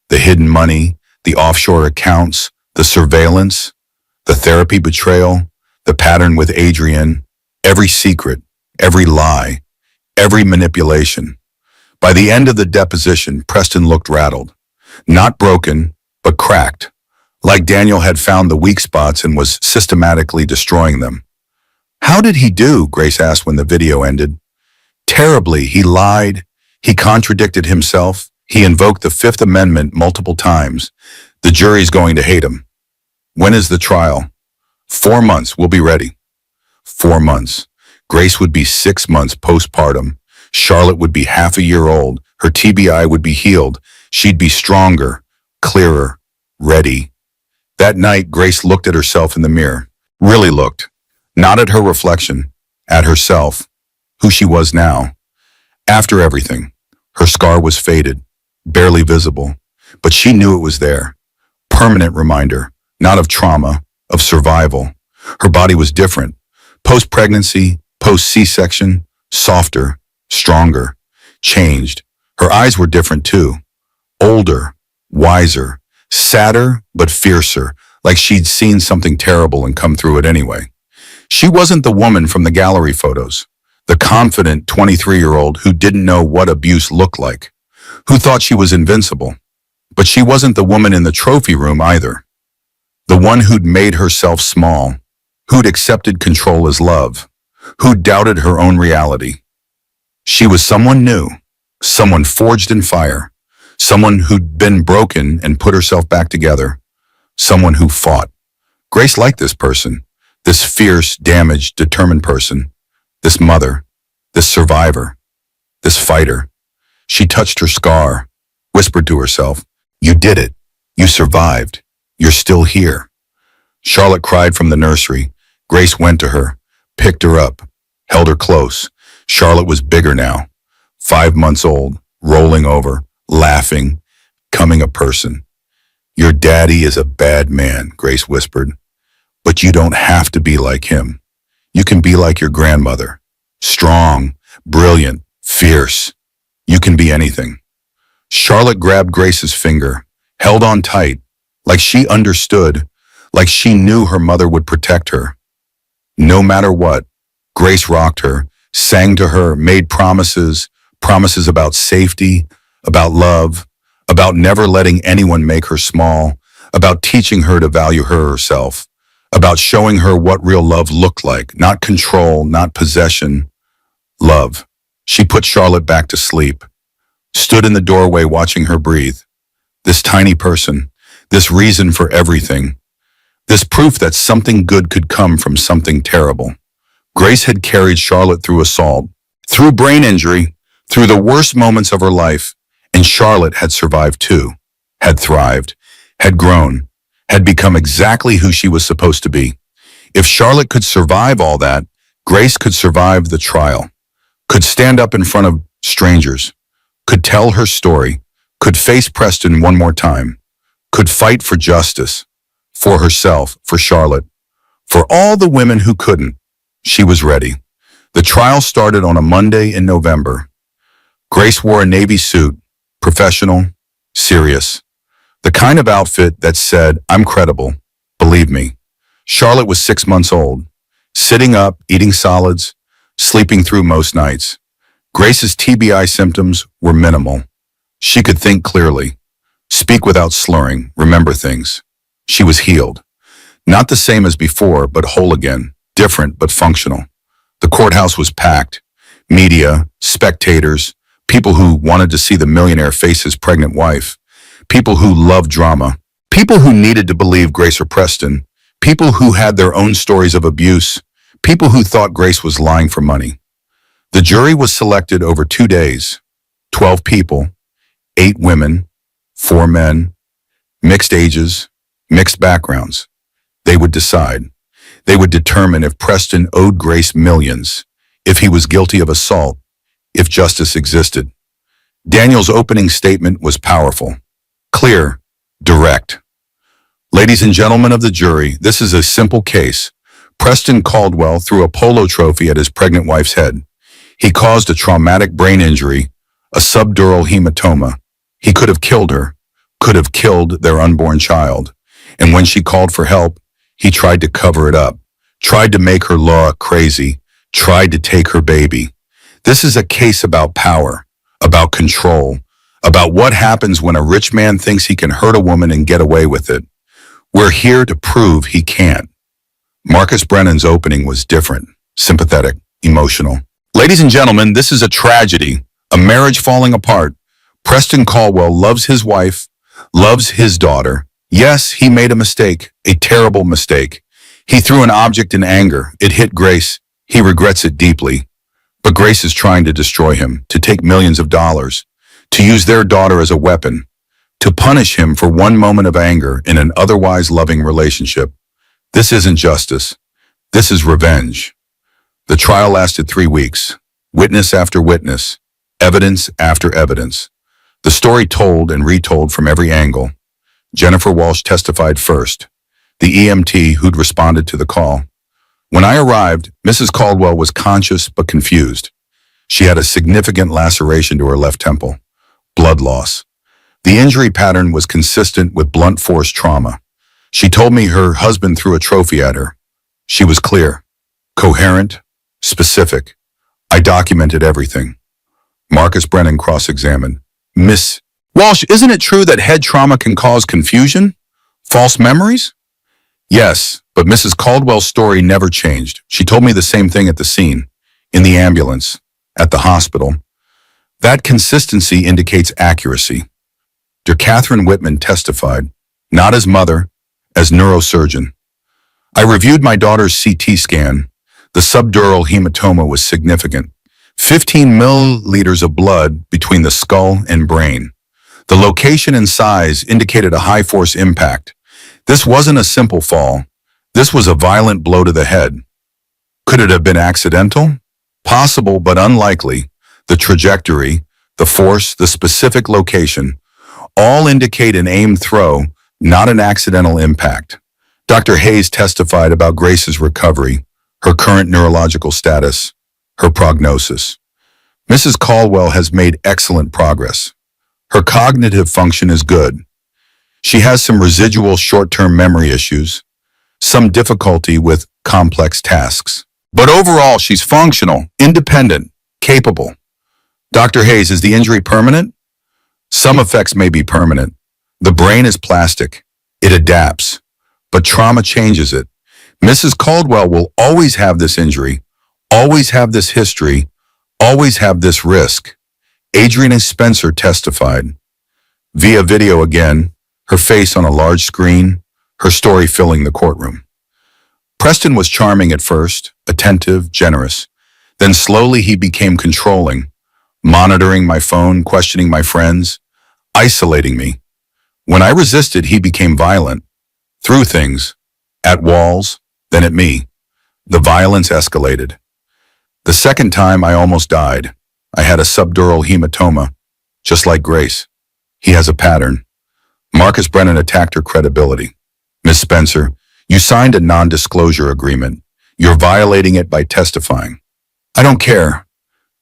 The hidden money, the offshore accounts, the surveillance, the therapy betrayal, the pattern with Adrian, every secret, every lie, every manipulation. By the end of the deposition, Preston looked rattled. Not broken, but cracked. Like Daniel had found the weak spots and was systematically destroying them. How did he do? Grace asked when the video ended. Terribly. He lied. He contradicted himself. He invoked the Fifth Amendment multiple times. The jury's going to hate him. When is the trial? 4 months. We'll be ready. 4 months. Grace would be 6 months postpartum. Charlotte would be half a year old. Her TBI would be healed. She'd be stronger, clearer, ready. That night, Grace looked at herself in the mirror. Really looked. Not at her reflection. At herself. Who she was now. After everything. Her scar was faded. Barely visible. But she knew it was there. Permanent reminder. Not of trauma. Of survival. Her body was different. Post-pregnancy, post-C-section, softer, stronger, changed. Her eyes were different too. Older, wiser, sadder but fiercer, like she'd seen something terrible and come through it anyway. She wasn't the woman from the gallery photos, the confident 23-year-old who didn't know what abuse looked like, who thought she was invincible. But she wasn't the woman in the trophy room either. The one who'd made herself small, who'd accepted control as love, who'd doubted her own reality. She was someone new, someone forged in fire, someone who'd been broken and put herself back together, someone who fought. Grace liked this person, this fierce, damaged, determined person, this mother, this survivor, this fighter. She touched her scar, whispered to herself, "You did it. You survived. You're still here." Charlotte cried from the nursery. Grace went to her, picked her up, held her close. Charlotte was bigger now, 5 months old, rolling over, laughing, becoming a person. "Your daddy is a bad man," Grace whispered. "But you don't have to be like him. You can be like your grandmother. Strong, brilliant, fierce. You can be anything." Charlotte grabbed Grace's finger, held on tight, like she understood, like she knew her mother would protect her. No matter what, Grace rocked her, sang to her, made promises about safety, about love, about never letting anyone make her small, about teaching her to value her herself, about showing her what real love looked like, not control, not possession, love. She put Charlotte back to sleep. stood in the doorway watching her breathe. This tiny person, this reason for everything, this proof that something good could come from something terrible. Grace had carried Charlotte through assault, through brain injury, through the worst moments of her life, and Charlotte had survived too, had thrived, had grown, had become exactly who she was supposed to be. If Charlotte could survive all that, Grace could survive the trial, could stand up in front of strangers, could tell her story, could face Preston one more time, could fight for justice, for herself, for Charlotte, for all the women who couldn't. She was ready. The trial started on a Monday in November. Grace wore a navy suit, professional, serious. The kind of outfit that said, "I'm credible, believe me." Charlotte was 6 months old, sitting up, eating solids, sleeping through most nights. Grace's TBI symptoms were minimal. She could think clearly, speak without slurring, remember things. She was healed. Not the same as before, but whole again, different but functional. The courthouse was packed. Media, spectators, people who wanted to see the millionaire face his pregnant wife, people who loved drama, people who needed to believe Grace or Preston, people who had their own stories of abuse, people who thought Grace was lying for money. The jury was selected over 2 days, 12 people, 8 women, 4 men, mixed ages, mixed backgrounds. They would decide. They would determine if Preston owed Grace millions, if he was guilty of assault, if justice existed. Daniel's opening statement was powerful, clear, direct. Ladies and gentlemen of the jury, this is a simple case. Preston Caldwell threw a polo trophy at his pregnant wife's head. He caused a traumatic brain injury, a subdural hematoma. He could have killed her, could have killed their unborn child. And when she called for help, he tried to cover it up, tried to make her Laura crazy, tried to take her baby. This is a case about power, about control, about what happens when a rich man thinks he can hurt a woman and get away with it. We're here to prove he can't. Marcus Brennan's opening was different, sympathetic, emotional. Ladies and gentlemen, this is a tragedy, a marriage falling apart. Preston Caldwell loves his wife, loves his daughter. Yes, he made a mistake, a terrible mistake. He threw an object in anger. It hit Grace. He regrets it deeply. But Grace is trying to destroy him, to take millions of dollars, to use their daughter as a weapon, to punish him for one moment of anger in an otherwise loving relationship. This isn't justice. This is revenge. The trial lasted 3 weeks. Witness after witness, evidence after evidence. The story told and retold from every angle. Jennifer Walsh testified first, the EMT who'd responded to the call. When I arrived, Mrs. Caldwell was conscious but confused. She had a significant laceration to her left temple, blood loss. The injury pattern was consistent with blunt force trauma. She told me her husband threw a trophy at her. She was clear, coherent, specific. I documented everything. Marcus Brennan cross-examined. Miss Walsh, isn't it true that head trauma can cause confusion? False memories? Yes, but Mrs. Caldwell's story never changed. She told me the same thing at the scene, in the ambulance, at the hospital. That consistency indicates accuracy. Dr. Catherine Whitman testified, not as mother, as neurosurgeon. I reviewed my daughter's CT scan. The subdural hematoma was significant. 15 milliliters of blood between the skull and brain. The location and size indicated a high-force impact. This wasn't a simple fall. This was a violent blow to the head. Could it have been accidental? Possible, but unlikely. The trajectory, the force, the specific location, all indicate an aimed throw, not an accidental impact. Dr. Hayes testified about Grace's recovery, her current neurological status, her prognosis. Mrs. Caldwell has made excellent progress. Her cognitive function is good. She has some residual short-term memory issues, some difficulty with complex tasks. But overall, she's functional, independent, capable. Dr. Hayes, is the injury permanent? Some effects may be permanent. The brain is plastic. It adapts. But trauma changes it. Mrs. Caldwell will always have this injury, always have this history, always have this risk. Adriana Spencer testified. Via video again, her face on a large screen, her story filling the courtroom. Preston was charming at first, attentive, generous. Then slowly he became controlling, monitoring my phone, questioning my friends, isolating me. When I resisted, he became violent. Threw things, at walls, then at me. The violence escalated. The second time I almost died. I had a subdural hematoma, just like Grace. He has a pattern. Marcus Brennan attacked her credibility. Miss Spencer, you signed a non-disclosure agreement. You're violating it by testifying. I don't care.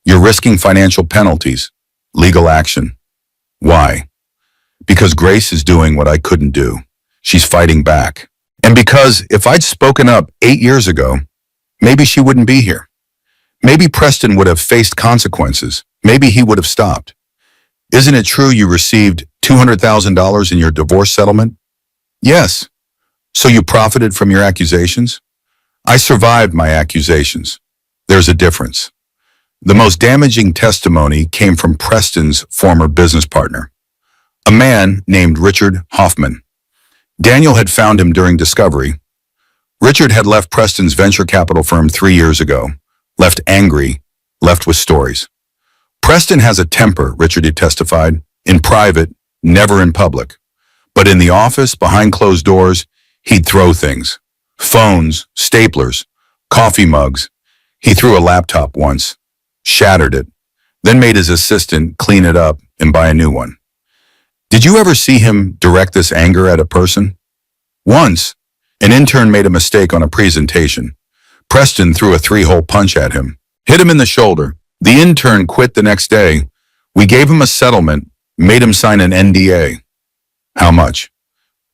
You're risking financial penalties, legal action. Why? Because Grace is doing what I couldn't do. She's fighting back. And because if I'd spoken up 8 years ago, maybe she wouldn't be here. Maybe Preston would have faced consequences. Maybe he would have stopped. Isn't it true you received $200,000 in your divorce settlement? Yes. So you profited from your accusations? I survived my accusations. There's a difference. The most damaging testimony came from Preston's former business partner, a man named Richard Hoffman. Daniel had found him during discovery. Richard had left Preston's venture capital firm 3 years ago, left angry, left with stories. Preston has a temper, Richard had testified, in private, never in public. But in the office, behind closed doors, he'd throw things. Phones, staplers, coffee mugs. He threw a laptop once, shattered it, then made his assistant clean it up and buy a new one. Did you ever see him direct this anger at a person? Once, an intern made a mistake on a presentation. Preston threw a 3-hole punch at him, hit him in the shoulder. The intern quit the next day. We gave him a settlement, made him sign an NDA. How much?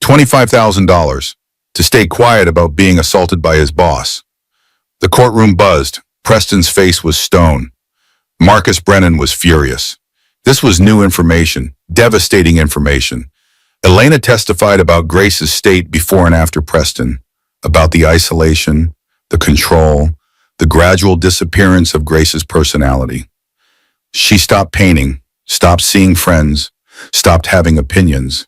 $25,000 to stay quiet about being assaulted by his boss. The courtroom buzzed. Preston's face was stone. Marcus Brennan was furious. This was new information, devastating information. Elena testified about Grace's state before and after Preston, about the isolation, the control, the gradual disappearance of Grace's personality. She stopped painting, stopped seeing friends, stopped having opinions.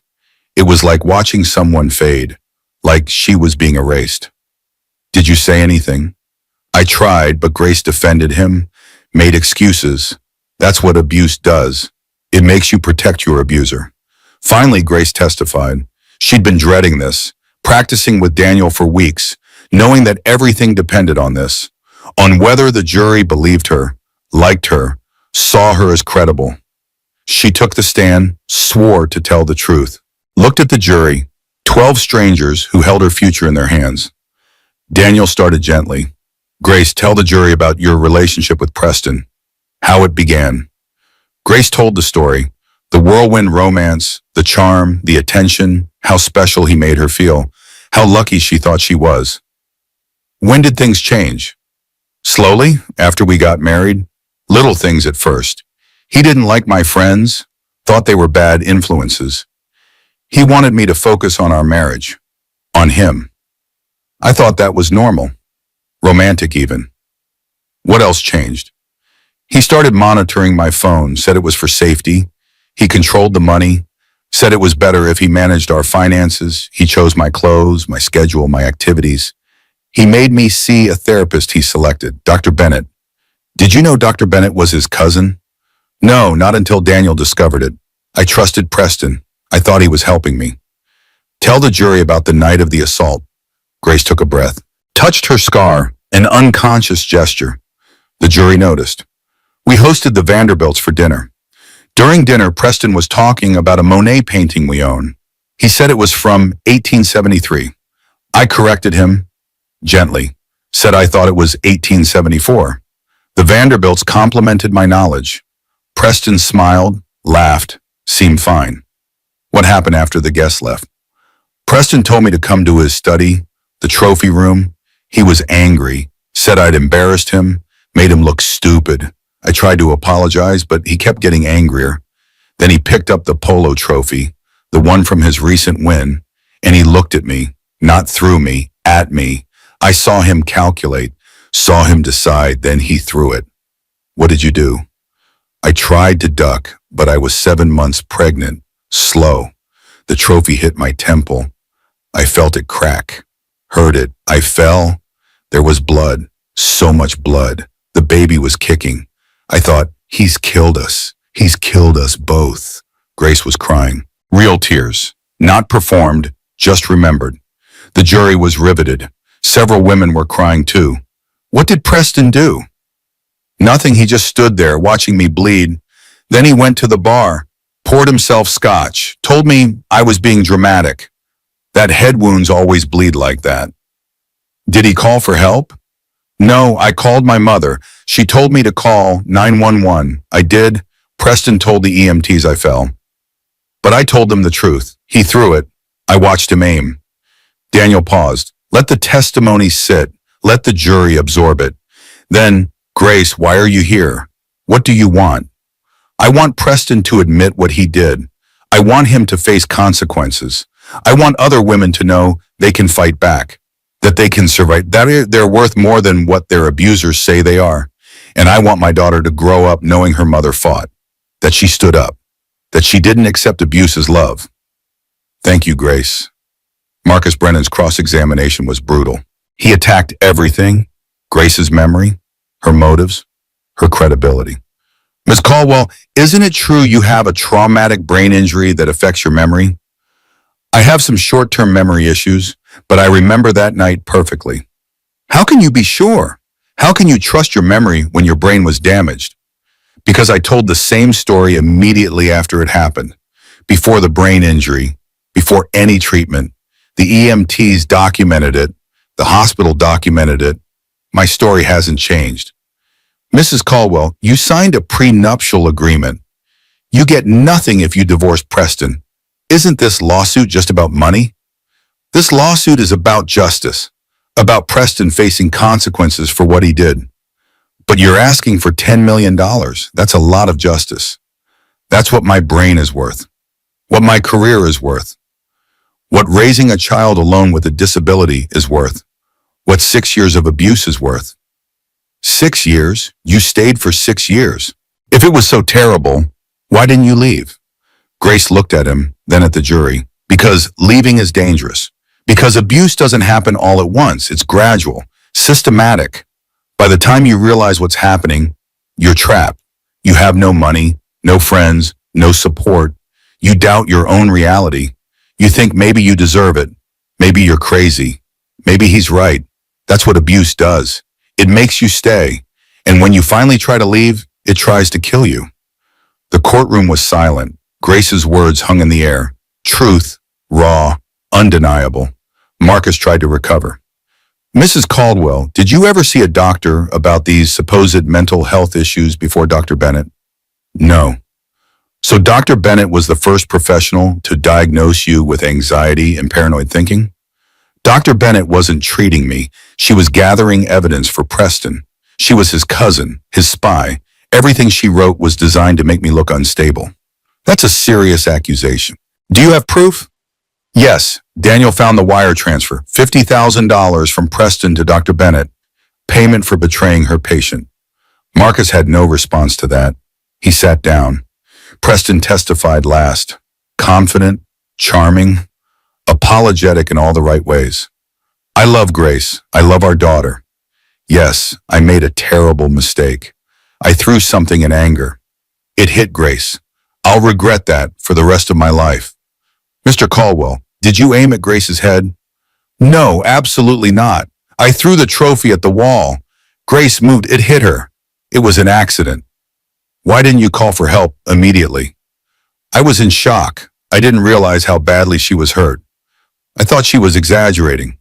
It was like watching someone fade, like she was being erased. Did you say anything? I tried, but Grace defended him, made excuses. That's what abuse does. It makes you protect your abuser. Finally, Grace testified. She'd been dreading this, practicing with Daniel for weeks, knowing that everything depended on this, on whether the jury believed her, liked her, saw her as credible. She took the stand, swore to tell the truth, looked at the jury, 12 strangers who held her future in their hands. Daniel started gently. Grace, tell the jury about your relationship with Preston, how it began. Grace told the story, the whirlwind romance, the charm, the attention, how special he made her feel, how lucky she thought she was. When did things change? Slowly, after we got married. Little things at first. He didn't like my friends, thought they were bad influences. He wanted me to focus on our marriage, on him. I thought that was normal, romantic even. What else changed? He started monitoring my phone, said it was for safety. He controlled the money, said it was better if he managed our finances. He chose my clothes, my schedule, my activities. He made me see a therapist he selected, Dr. Bennett. Did you know Dr. Bennett was his cousin? No, not until Daniel discovered it. I trusted Preston. I thought he was helping me. Tell the jury about the night of the assault. Grace took a breath, touched her scar, an unconscious gesture. The jury noticed. We hosted the Vanderbilts for dinner. During dinner, Preston was talking about a Monet painting we own. He said it was from 1873. I corrected him, gently, said I thought it was 1874. The Vanderbilts complimented my knowledge. Preston smiled, laughed, seemed fine. What happened after the guests left? Preston told me to come to his study, the trophy room. He was angry, said I'd embarrassed him, made him look stupid. I tried to apologize, but he kept getting angrier. Then he picked up the polo trophy, the one from his recent win, and he looked at me, not through me, at me. I saw him calculate, saw him decide, then he threw it. What did you do? I tried to duck, but I was 7 months pregnant. Slow. The trophy hit my temple. I felt it crack. Heard it. I fell. There was blood. So much blood. The baby was kicking. I thought, he's killed us. He's killed us both. Grace was crying. Real tears. Not performed, just remembered. The jury was riveted. Several women were crying too. What did Preston do? Nothing, he just stood there watching me bleed. Then he went to the bar, poured himself scotch, told me I was being dramatic. That head wounds always bleed like that. Did he call for help? No, I called my mother. She told me to call 911. I did. Preston told the EMTs I fell. But I told them the truth. He threw it. I watched him aim. Daniel paused. Let the testimony sit. Let the jury absorb it. Then, Grace, why are you here? What do you want? I want Preston to admit what he did. I want him to face consequences. I want other women to know they can fight back, that they can survive, that they're worth more than what their abusers say they are. And I want my daughter to grow up knowing her mother fought, that she stood up, that she didn't accept abuse as love. Thank you, Grace. Marcus Brennan's cross-examination was brutal. He attacked everything, Grace's memory, her motives, her credibility. Ms. Caldwell, isn't it true you have a traumatic brain injury that affects your memory? I have some short-term memory issues, but I remember that night perfectly. How can you be sure? How can you trust your memory when your brain was damaged? Because I told the same story immediately after it happened, before the brain injury, before any treatment. The EMTs documented it. The hospital documented it. My story hasn't changed. Mrs. Caldwell, you signed a prenuptial agreement. You get nothing if you divorce Preston. Isn't this lawsuit just about money? This lawsuit is about justice, about Preston facing consequences for what he did. But you're asking for $10 million. That's a lot of justice. That's what my brain is worth, what my career is worth, what raising a child alone with a disability is worth, what 6 years of abuse is worth. 6 years? You stayed for 6 years. If it was so terrible, why didn't you leave? Grace looked at him, then at the jury. Because leaving is dangerous. Because abuse doesn't happen all at once. It's gradual, systematic. By the time you realize what's happening, you're trapped. You have no money, no friends, no support. You doubt your own reality. You think maybe you deserve it. Maybe you're crazy. Maybe he's right. That's what abuse does. It makes you stay. And when you finally try to leave, it tries to kill you. The courtroom was silent. Grace's words hung in the air. Truth, raw, undeniable. Marcus tried to recover. Mrs. Caldwell, did you ever see a doctor about these supposed mental health issues before Dr. Bennett? No. So Dr. Bennett was the first professional to diagnose you with anxiety and paranoid thinking? Dr. Bennett wasn't treating me. She was gathering evidence for Preston. She was his cousin, his spy. Everything she wrote was designed to make me look unstable. That's a serious accusation. Do you have proof? Yes, Daniel found the wire transfer, $50,000 from Preston to Dr. Bennett, payment for betraying her patient. Marcus had no response to that. He sat down. Preston testified last, confident, charming, apologetic in all the right ways. I love Grace. I love our daughter. Yes, I made a terrible mistake. I threw something in anger. It hit Grace. I'll regret that for the rest of my life. Mr. Caldwell, did you aim at Grace's head? No, absolutely not. I threw the trophy at the wall. Grace moved, it hit her. It was an accident. Why didn't you call for help immediately? I was in shock. I didn't realize how badly she was hurt. I thought she was exaggerating.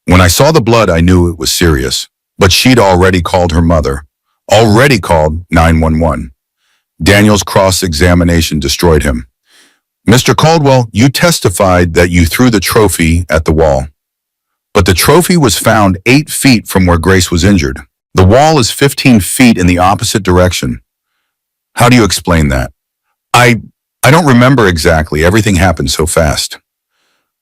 When I saw the blood, I knew it was serious. But she'd already called her mother. Already called 911. Daniel's cross-examination destroyed him. Mr. Caldwell, you testified that you threw the trophy at the wall. But the trophy was found 8 feet from where Grace was injured. The wall is 15 feet in the opposite direction. How do you explain that? I don't remember exactly. Everything happened so fast.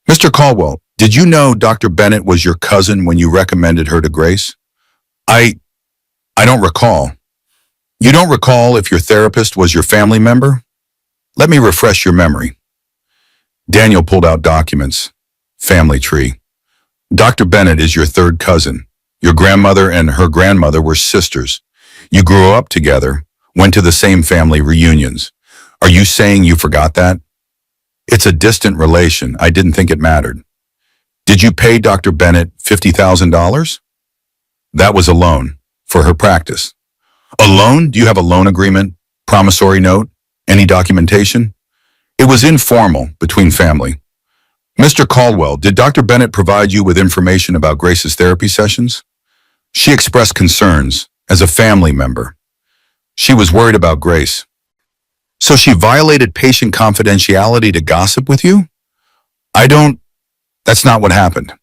Mr. Caldwell, did you know Dr. Bennett was your cousin when you recommended her to Grace? I don't recall. You don't recall if your therapist was your family member? Let me refresh your memory. Daniel pulled out documents. Family tree. Dr. Bennett is your third cousin. Your grandmother and her grandmother were sisters. You grew up together, went to the same family reunions. Are you saying you forgot that? It's a distant relation. I didn't think it mattered. Did you pay Dr. Bennett $50,000? That was a loan for her practice. A loan? Do you have a loan agreement? Promissory note? Any documentation? It was informal between family. Mr. Caldwell, did Dr. Bennett provide you with information about Grace's therapy sessions? She expressed concerns as a family member. She was worried about Grace. So she violated patient confidentiality to gossip with you? That's not what happened.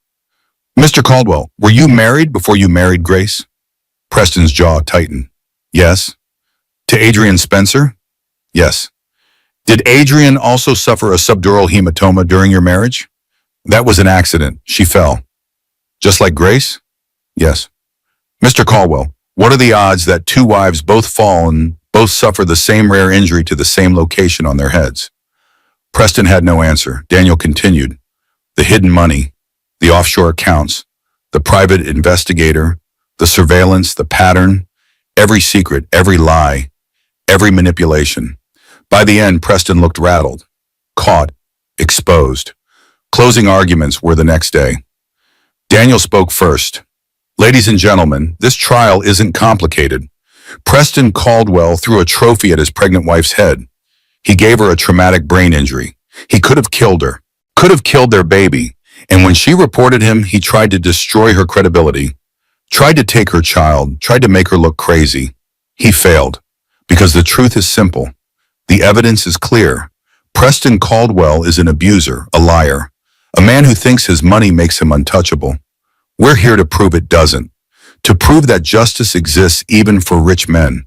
Mr. Caldwell, were you married before you married Grace? Preston's jaw tightened. Yes. To Adrian Spencer? Yes. Did Adrian also suffer a subdural hematoma during your marriage? That was an accident. She fell. Just like Grace? Yes. Mr. Caldwell, what are the odds that two wives both fall and both suffer the same rare injury to the same location on their heads? Preston had no answer. Daniel continued. The hidden money, the offshore accounts, the private investigator, the surveillance, the pattern, every secret, every lie, every manipulation. By the end, Preston looked rattled, caught, exposed. Closing arguments were the next day. Daniel spoke first. Ladies and gentlemen, this trial isn't complicated. Preston Caldwell threw a trophy at his pregnant wife's head. He gave her a traumatic brain injury. He could have killed her, could have killed their baby. And when she reported him, he tried to destroy her credibility, tried to take her child, tried to make her look crazy. He failed, because the truth is simple. The evidence is clear. Preston Caldwell is an abuser, a liar, a man who thinks his money makes him untouchable. We're here to prove it doesn't, to prove that justice exists even for rich men,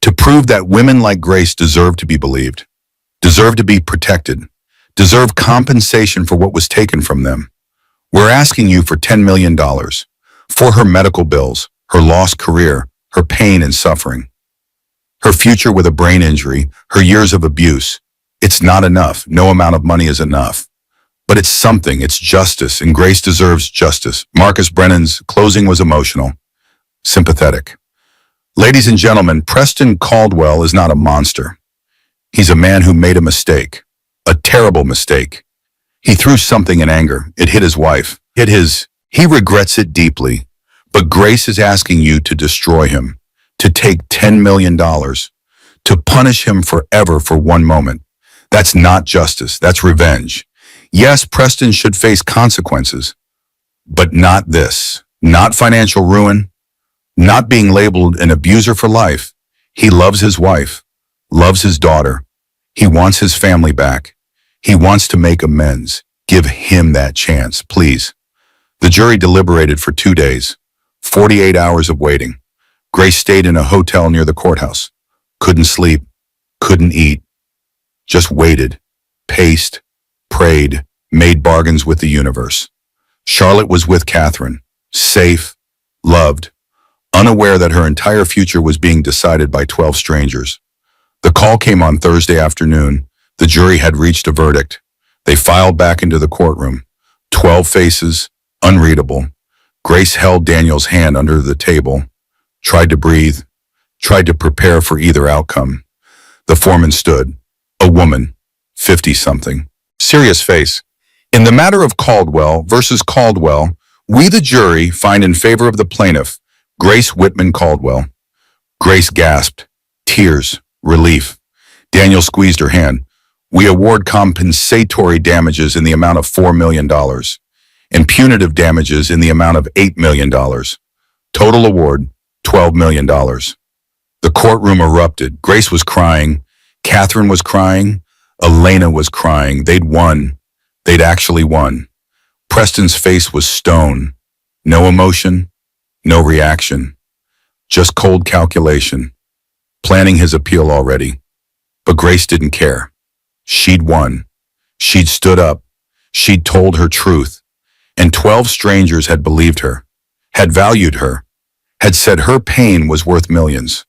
to prove that women like Grace deserve to be believed, deserve to be protected, deserve compensation for what was taken from them. We're asking you for $10 million, for her medical bills, her lost career, her pain and suffering, her future with a brain injury, her years of abuse. It's not enough. No amount of money is enough. But it's something. It's justice, and Grace deserves justice. Marcus Brennan's closing was emotional, sympathetic. Ladies and gentlemen, Preston Caldwell is not a monster. He's a man who made a mistake, a terrible mistake. He threw something in anger. It hit his wife. He regrets it deeply. But Grace is asking you to destroy him, to take $10 million, to punish him forever for one moment. That's not justice. That's revenge. Yes, Preston should face consequences, but not this. Not financial ruin, not being labeled an abuser for life. He loves his wife, loves his daughter. He wants his family back. He wants to make amends. Give him that chance, please. The jury deliberated for 2 days, 48 hours of waiting. Grace stayed in a hotel near the courthouse. Couldn't sleep, couldn't eat. Just waited, paced, prayed, made bargains with the universe. Charlotte was with Catherine, safe, loved, unaware that her entire future was being decided by 12 strangers. The call came on Thursday afternoon. The jury had reached a verdict. They filed back into the courtroom. 12 faces, unreadable. Grace held Daniel's hand under the table, tried to breathe, tried to prepare for either outcome. The foreman stood, a woman, 50-something, serious face. In the matter of Caldwell versus Caldwell, we the jury find in favor of the plaintiff, Grace Whitman Caldwell. Grace gasped, tears, relief. Daniel squeezed her hand. We award compensatory damages in the amount of $4 million and punitive damages in the amount of $8 million. Total award, $12 million. The courtroom erupted. Grace was crying. Catherine was crying. Elena was crying. They'd won. They'd actually won. Preston's face was stone. No emotion, no reaction. Just cold calculation. Planning his appeal already. But Grace didn't care. She'd won. She'd stood up. She'd told her truth. And 12 strangers had believed her, had valued her, had said her pain was worth millions.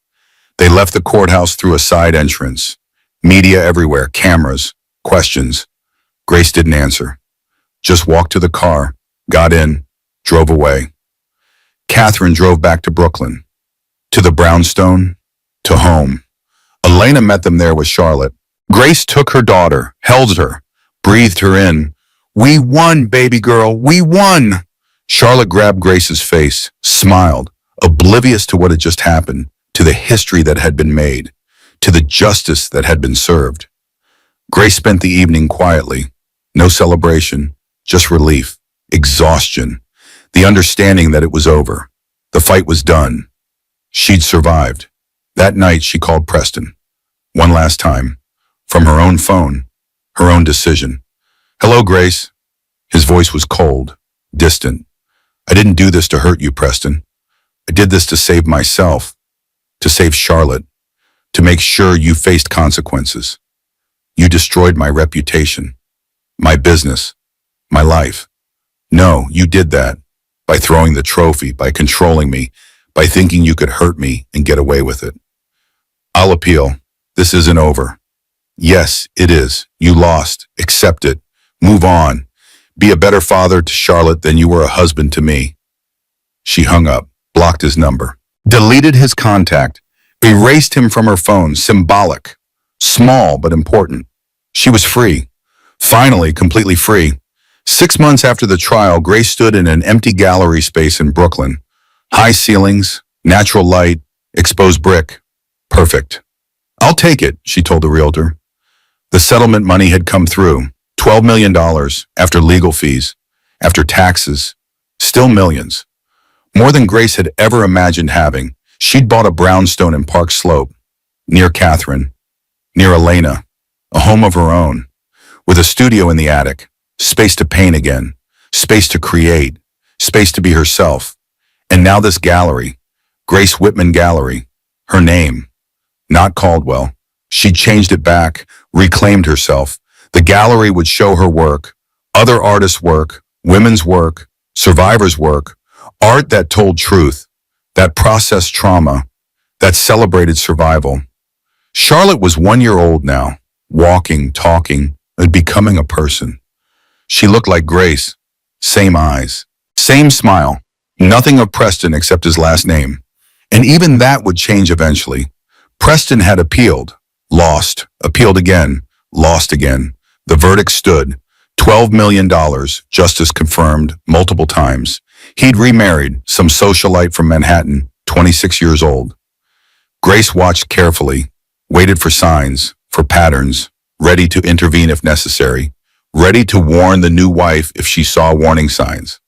They left the courthouse through a side entrance. Media everywhere, cameras, questions. Grace didn't answer. Just walked to the car, got in, drove away. Catherine drove back to Brooklyn, to the brownstone, to home. Elena met them there with Charlotte. Grace took her daughter, held her, breathed her in. "We won, baby girl, we won!" Charlotte grabbed Grace's face, smiled, oblivious to what had just happened, to the history that had been made, to the justice that had been served. Grace spent the evening quietly. No celebration, just relief, exhaustion, the understanding that it was over. The fight was done. She'd survived. That night she called Preston. One last time. From her own phone. Her own decision. "Hello, Grace." His voice was cold, distant. "I didn't do this to hurt you, Preston. I did this to save myself. To save Charlotte. To make sure you faced consequences. You destroyed my reputation. My business. My life. No, you did that. By throwing the trophy, by controlling me, by thinking you could hurt me and get away with it. I'll appeal. This isn't over. Yes, it is. You lost. Accept it. Move on. Be a better father to Charlotte than you were a husband to me." She hung up, blocked his number, deleted his contact, erased him from her phone. Symbolic. Small but important. She was free. Finally, completely free. 6 months after the trial, Grace stood in an empty gallery space in Brooklyn. High ceilings, natural light, exposed brick. Perfect. "I'll take it," she told the realtor. The settlement money had come through. $12 million after legal fees, after taxes. Still millions. More than Grace had ever imagined having. She'd bought a brownstone in Park Slope, near Catherine, near Elena, a home of her own, with a studio in the attic, space to paint again, space to create, space to be herself. And now this gallery, Grace Whitman Gallery, her name, not Caldwell. She'd changed it back, reclaimed herself. The gallery would show her work, other artists' work, women's work, survivors' work, art that told truth, that processed trauma, that celebrated survival. Charlotte was 1 year old now, walking, talking, and becoming a person. She looked like Grace. Same eyes, same smile. Nothing of Preston except his last name. And even that would change eventually. Preston had appealed, lost, appealed again, lost again. The verdict stood. $12 million, justice confirmed multiple times. He'd remarried, some socialite from Manhattan, 26 years old. Grace watched carefully, waited for signs, for patterns, ready to intervene if necessary, ready to warn the new wife if she saw warning signs.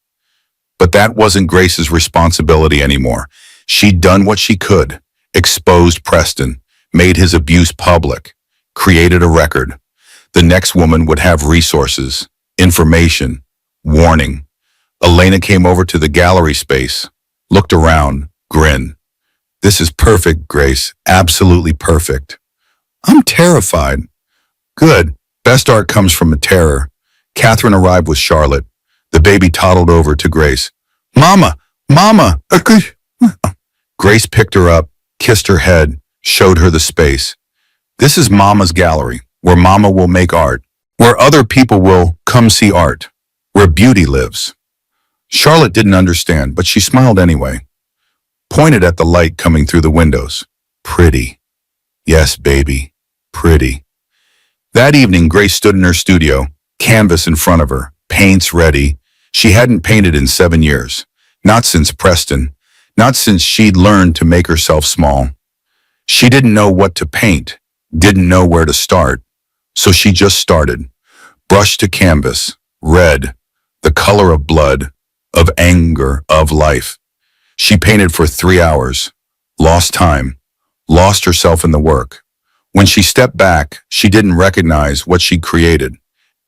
But that wasn't Grace's responsibility anymore. She'd done what she could, exposed Preston, made his abuse public, created a record. The next woman would have resources, information, warning. Elena came over to the gallery space, looked around, grinned. "This is perfect, Grace, absolutely perfect." "I'm terrified." "Good. Best art comes from a terror." Catherine arrived with Charlotte. The baby toddled over to Grace. "Mama, Mama." Grace picked her up, kissed her head, showed her the space. "This is Mama's gallery, where Mama will make art, where other people will come see art, where beauty lives." Charlotte didn't understand, but she smiled anyway. Pointed at the light coming through the windows. "Pretty. Yes, baby, pretty." That evening, Grace stood in her studio, canvas in front of her, paints ready. She hadn't painted in 7 years. Not since Preston. Not since she'd learned to make herself small. She didn't know what to paint, didn't know where to start. So she just started. Brush to canvas, red, the color of blood, of anger, of life. She painted for 3 hours, lost time, lost herself in the work. When she stepped back, she didn't recognize what she'd created.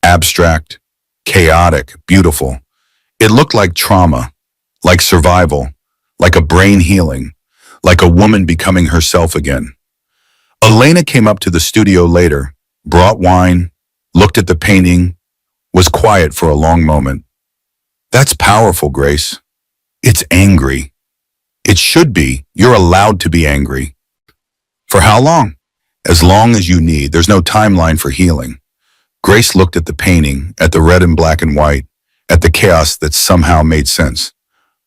Abstract, chaotic, beautiful. It looked like trauma, like survival, like a brain healing, like a woman becoming herself again. Elena came up to the studio later, brought wine, looked at the painting, was quiet for a long moment. "That's powerful, Grace. It's angry. It should be. You're allowed to be angry." For how long? As long as you need. There's no timeline for healing. Grace looked at the painting, at the red and black and white, at the chaos that somehow made sense.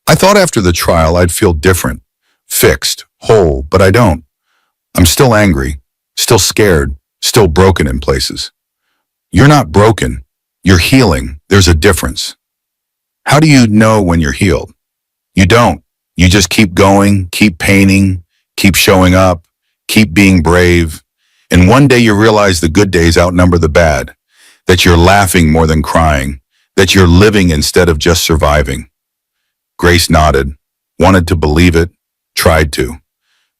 I thought after the trial I'd feel different, fixed, whole, but I don't. I'm still angry, still scared, still broken in places. You're not broken. You're healing. There's a difference. How do you know when you're healed? You don't. You just keep going, keep painting, keep showing up, keep being brave. And one day you realize the good days outnumber the bad, that you're laughing more than crying, that you're living instead of just surviving. Grace nodded, wanted to believe it, tried to.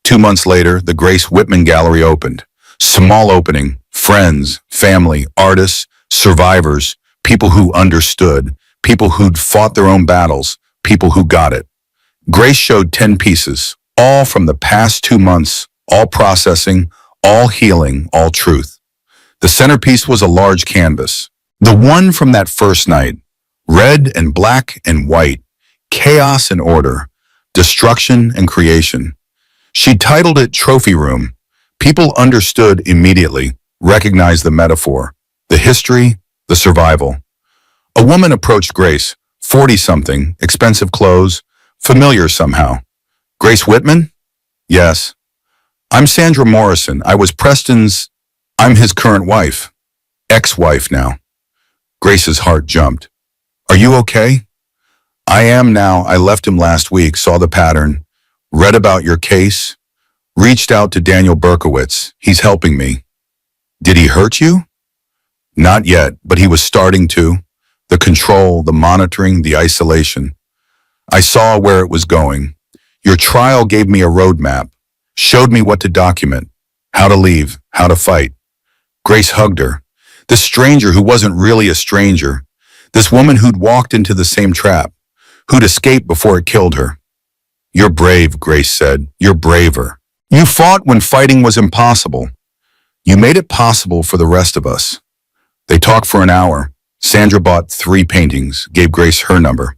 2 months later, the Grace Whitman Gallery opened. Small opening, friends, family, artists, survivors, people who understood, people who'd fought their own battles, people who got it. Grace showed 10 pieces, all from the past 2 months, all processing, all healing, all truth. The centerpiece was a large canvas. The one from that first night, red and black and white, chaos and order, destruction and creation. She titled it Trophy Room. People understood immediately, recognized the metaphor, the history, the survival. A woman approached Grace, 40-something, expensive clothes, familiar somehow. Grace Whitman? Yes. I'm Sandra Morrison. I'm his current wife. Ex-wife now. Grace's heart jumped. Are you okay? I am now. I left him last week, saw the pattern, read about your case, reached out to Daniel Berkowitz. He's helping me. Did he hurt you? Not yet, but he was starting to. The control, the monitoring, the isolation. I saw where it was going. Your trial gave me a roadmap, showed me what to document, how to leave, how to fight. Grace hugged her. This stranger who wasn't really a stranger. This woman who'd walked into the same trap, who'd escaped before it killed her. You're brave, Grace said. You're braver. You fought when fighting was impossible. You made it possible for the rest of us. They talked for an hour. Sandra bought 3 paintings, gave Grace her number.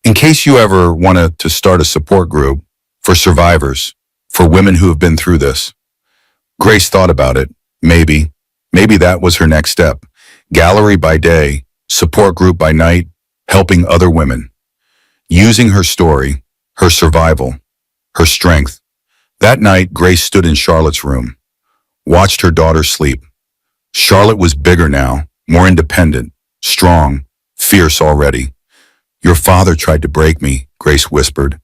In case you ever wanted to start a support group for survivors, for women who have been through this. Grace thought about it. Maybe that was her next step. Gallery by day, support group by night, helping other women. Using her story, her survival, her strength. That night, Grace stood in Charlotte's room, watched her daughter sleep. Charlotte was bigger now, more independent, strong, fierce already. Your father tried to break me, Grace whispered.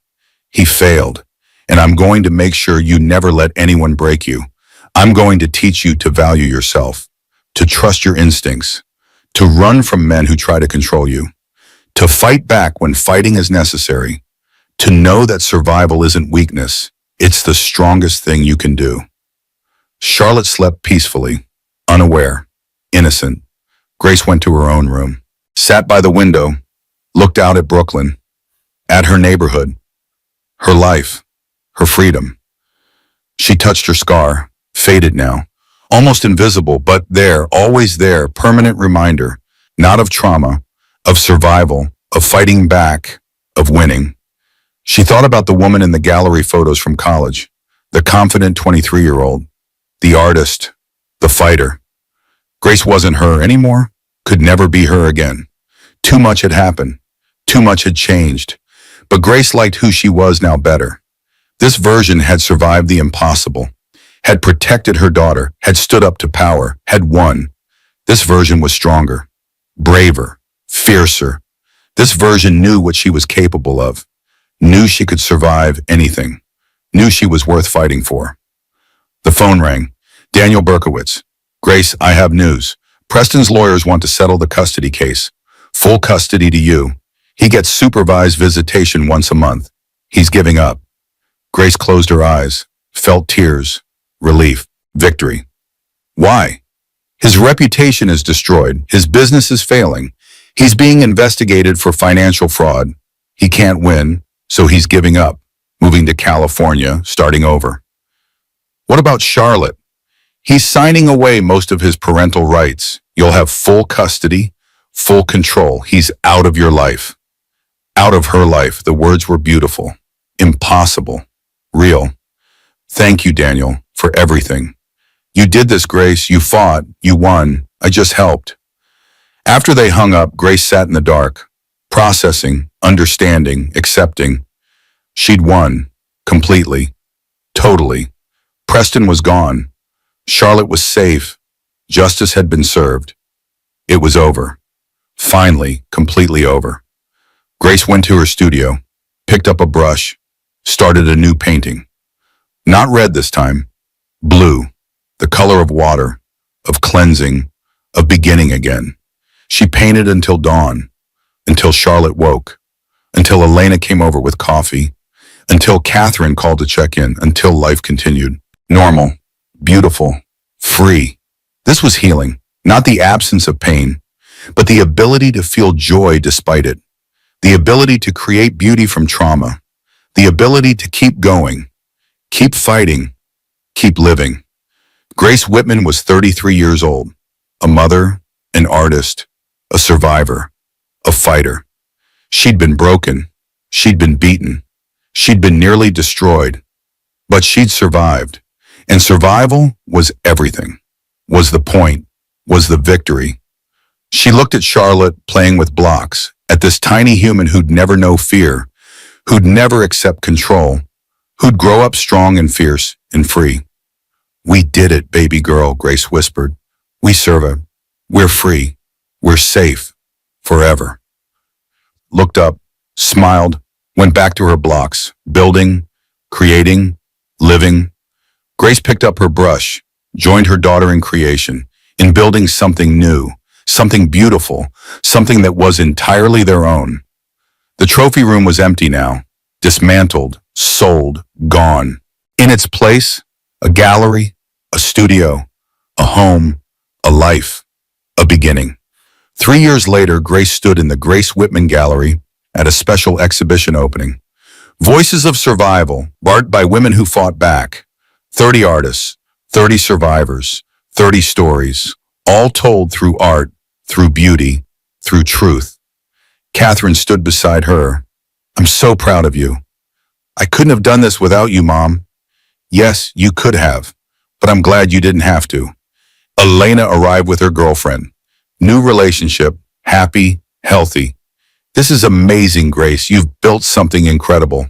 He failed, and I'm going to make sure you never let anyone break you. I'm going to teach you to value yourself, to trust your instincts, to run from men who try to control you, to fight back when fighting is necessary, to know that survival isn't weakness, it's the strongest thing you can do. Charlotte slept peacefully, unaware, innocent. Grace went to her own room, sat by the window, looked out at Brooklyn, at her neighborhood, her life, her freedom. She touched her scar, faded now, almost invisible, but there, always there, permanent reminder, not of trauma, of survival, of fighting back, of winning. She thought about the woman in the gallery photos from college, the confident 23-year-old, the artist, the fighter. Grace wasn't her anymore, could never be her again. Too much had happened, too much had changed, but Grace liked who she was now better. This version had survived the impossible, had protected her daughter, had stood up to power, had won. This version was stronger, braver, fiercer. This version knew what she was capable of, knew she could survive anything, knew she was worth fighting for. The phone rang. Daniel Berkowitz. Grace, I have news. Preston's lawyers want to settle the custody case. Full custody to you. He gets supervised visitation once a month. He's giving up. Grace closed her eyes, felt tears, relief, victory. Why? His reputation is destroyed. His business is failing. He's being investigated for financial fraud. He can't win, so he's giving up, moving to California, starting over. What about Charlotte? He's signing away most of his parental rights. You'll have full custody, full control. He's out of your life. Out of her life. The words were beautiful, impossible, real. Thank you, Daniel, for for everything. You did this, Grace. You fought. You won. I just helped. After they hung up, Grace sat in the dark, processing, understanding, accepting. She'd won. Completely. Totally. Preston was gone. Charlotte was safe. Justice had been served. It was over. Finally, completely over. Grace went to her studio, picked up a brush, started a new painting. Not red this time. Blue. The color of water, of cleansing, of beginning again. She painted until dawn, until Charlotte woke, until Elena came over with coffee, until Catherine called to check in, until life continued. Normal, beautiful, free. This was healing, not the absence of pain, but the ability to feel joy despite it, the ability to create beauty from trauma, the ability to keep going, keep fighting, keep living. Grace Whitman was 33 years old, a mother, an artist, a survivor, a fighter. She'd been broken, she'd been beaten, she'd been nearly destroyed, but she'd survived. And survival was everything, was the point, was the victory. She looked at Charlotte playing with blocks, at this tiny human who'd never know fear, who'd never accept control, who'd grow up strong and fierce and free. We did it, baby girl, Grace whispered. We survived. We're free. We're safe. Forever. Looked up, smiled, went back to her blocks, building, creating, living. Grace picked up her brush, joined her daughter in creation, in building something new, something beautiful, something that was entirely their own. The trophy room was empty now, dismantled, sold, gone. In its place, a gallery, a studio, a home, a life, a beginning. 3 years later, Grace stood in the Grace Whitman Gallery at a special exhibition opening. Voices of Survival, art by women who fought back. 30 artists, 30 survivors, 30 stories, all told through art, through beauty, through truth. Catherine stood beside her. I'm so proud of you. I couldn't have done this without you, Mom. Yes, you could have, but I'm glad you didn't have to. Elena arrived with her girlfriend. New relationship, happy, healthy. This is amazing, Grace. You've built something incredible.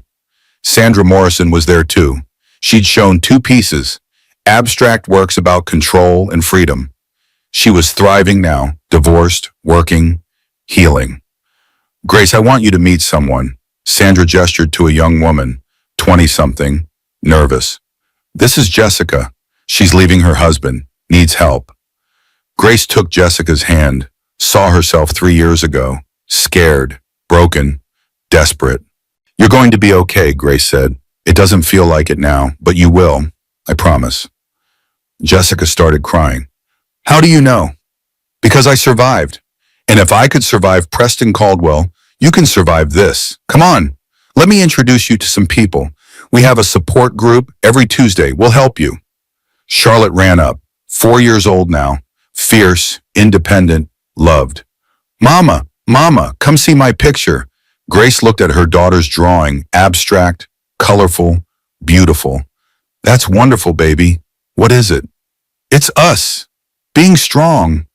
Sandra Morrison was there too. She'd shown 2 pieces, abstract works about control and freedom. She was thriving now, divorced, working, healing. Grace, I want you to meet someone. Sandra gestured to a young woman, 20-something, nervous. This is Jessica. She's leaving her husband, needs help. Grace took Jessica's hand, saw herself 3 years ago, scared, broken, desperate. You're going to be okay, Grace said. It doesn't feel like it now, but you will, I promise. Jessica started crying. How do you know? Because I survived. And if I could survive Preston Caldwell, you can survive this. Come on, let me introduce you to some people. We have a support group every Tuesday. We'll help you. Charlotte ran up, 4 years old now, fierce, independent, loved. Mama, Mama, come see my picture. Grace looked at her daughter's drawing, abstract, colorful, beautiful. That's wonderful, baby. What is it? It's us, being strong.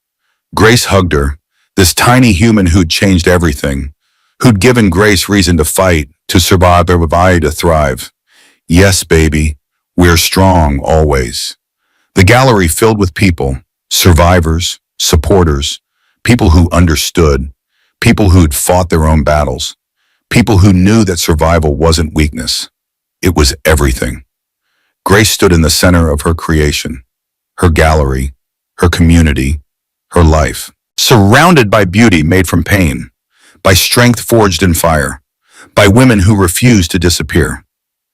Grace hugged her, this tiny human who'd changed everything, who'd given Grace reason to fight, to survive, to thrive. Yes, baby, we're strong always. The gallery filled with people, survivors, supporters, people who understood, people who'd fought their own battles, people who knew that survival wasn't weakness. It was everything. Grace stood in the center of her creation, her gallery, her community, her life, surrounded by beauty made from pain, by strength forged in fire, by women who refused to disappear.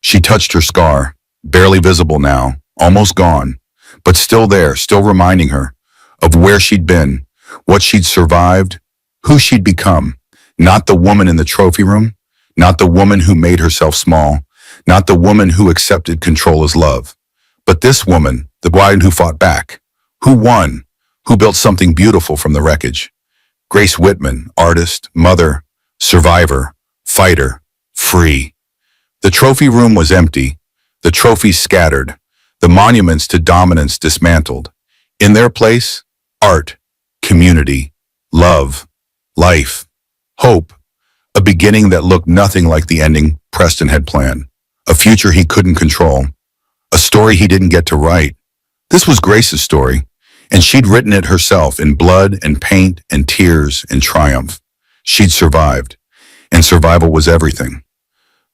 She touched her scar, barely visible now, almost gone, but still there, still reminding her of where she'd been, what she'd survived, who she'd become. Not the woman in the trophy room, not the woman who made herself small, not the woman who accepted control as love, but this woman, the one who fought back, who won, who built something beautiful from the wreckage. Grace Whitman, artist, mother, survivor, fighter, free. The trophy room was empty, the trophies scattered, the monuments to dominance dismantled. In their place, art, community, love, life, hope, a beginning that looked nothing like the ending Preston had planned, a future he couldn't control, a story he didn't get to write. This was Grace's story, and she'd written it herself in blood and paint and tears and triumph. She'd survived, and survival was everything.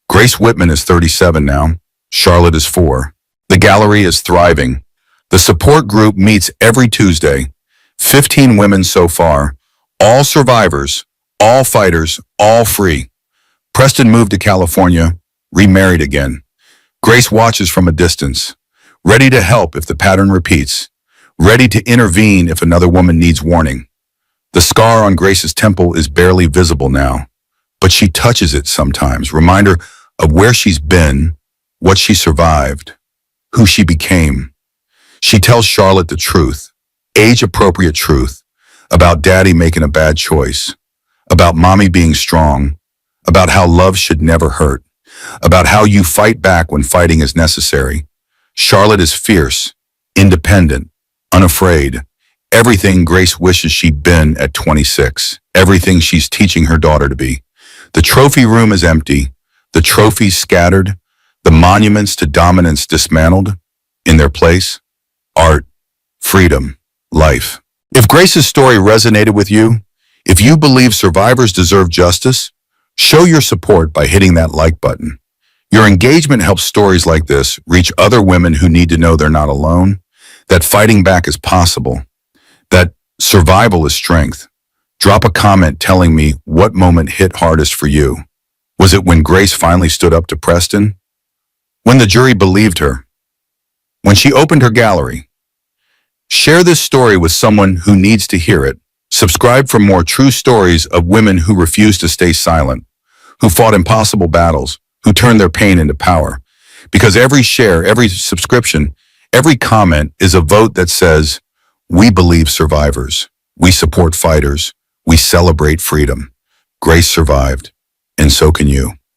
Grace Whitman is 37 now. Charlotte is 4. The gallery is thriving. The support group meets every Tuesday. 15 women so far, all survivors, all fighters, all free. Preston moved to California, remarried again. Grace watches from a distance, ready to help if the pattern repeats, ready to intervene if another woman needs warning. The scar on Grace's temple is barely visible now, but she touches it sometimes, reminder of where she's been, what she survived, who she became. She tells Charlotte the truth, age-appropriate truth, about daddy making a bad choice, about mommy being strong, about how love should never hurt, about how you fight back when fighting is necessary. Charlotte is fierce, independent, unafraid, everything Grace wishes she'd been at 26, everything she's teaching her daughter to be. The trophy room is empty, the trophies scattered, the monuments to dominance dismantled. In their place, art, freedom, life. If Grace's story resonated with you, if you believe survivors deserve justice, show your support by hitting that like button. Your engagement helps stories like this reach other women who need to know they're not alone, that fighting back is possible, that survival is strength. Drop a comment telling me what moment hit hardest for you. Was it when Grace finally stood up to Preston? When the jury believed her? When she opened her gallery? Share this story with someone who needs to hear it. Subscribe for more true stories of women who refused to stay silent, who fought impossible battles, who turned their pain into power. Because every share, every subscription, every comment is a vote that says, we believe survivors, we support fighters, we celebrate freedom. Grace survived, and so can you.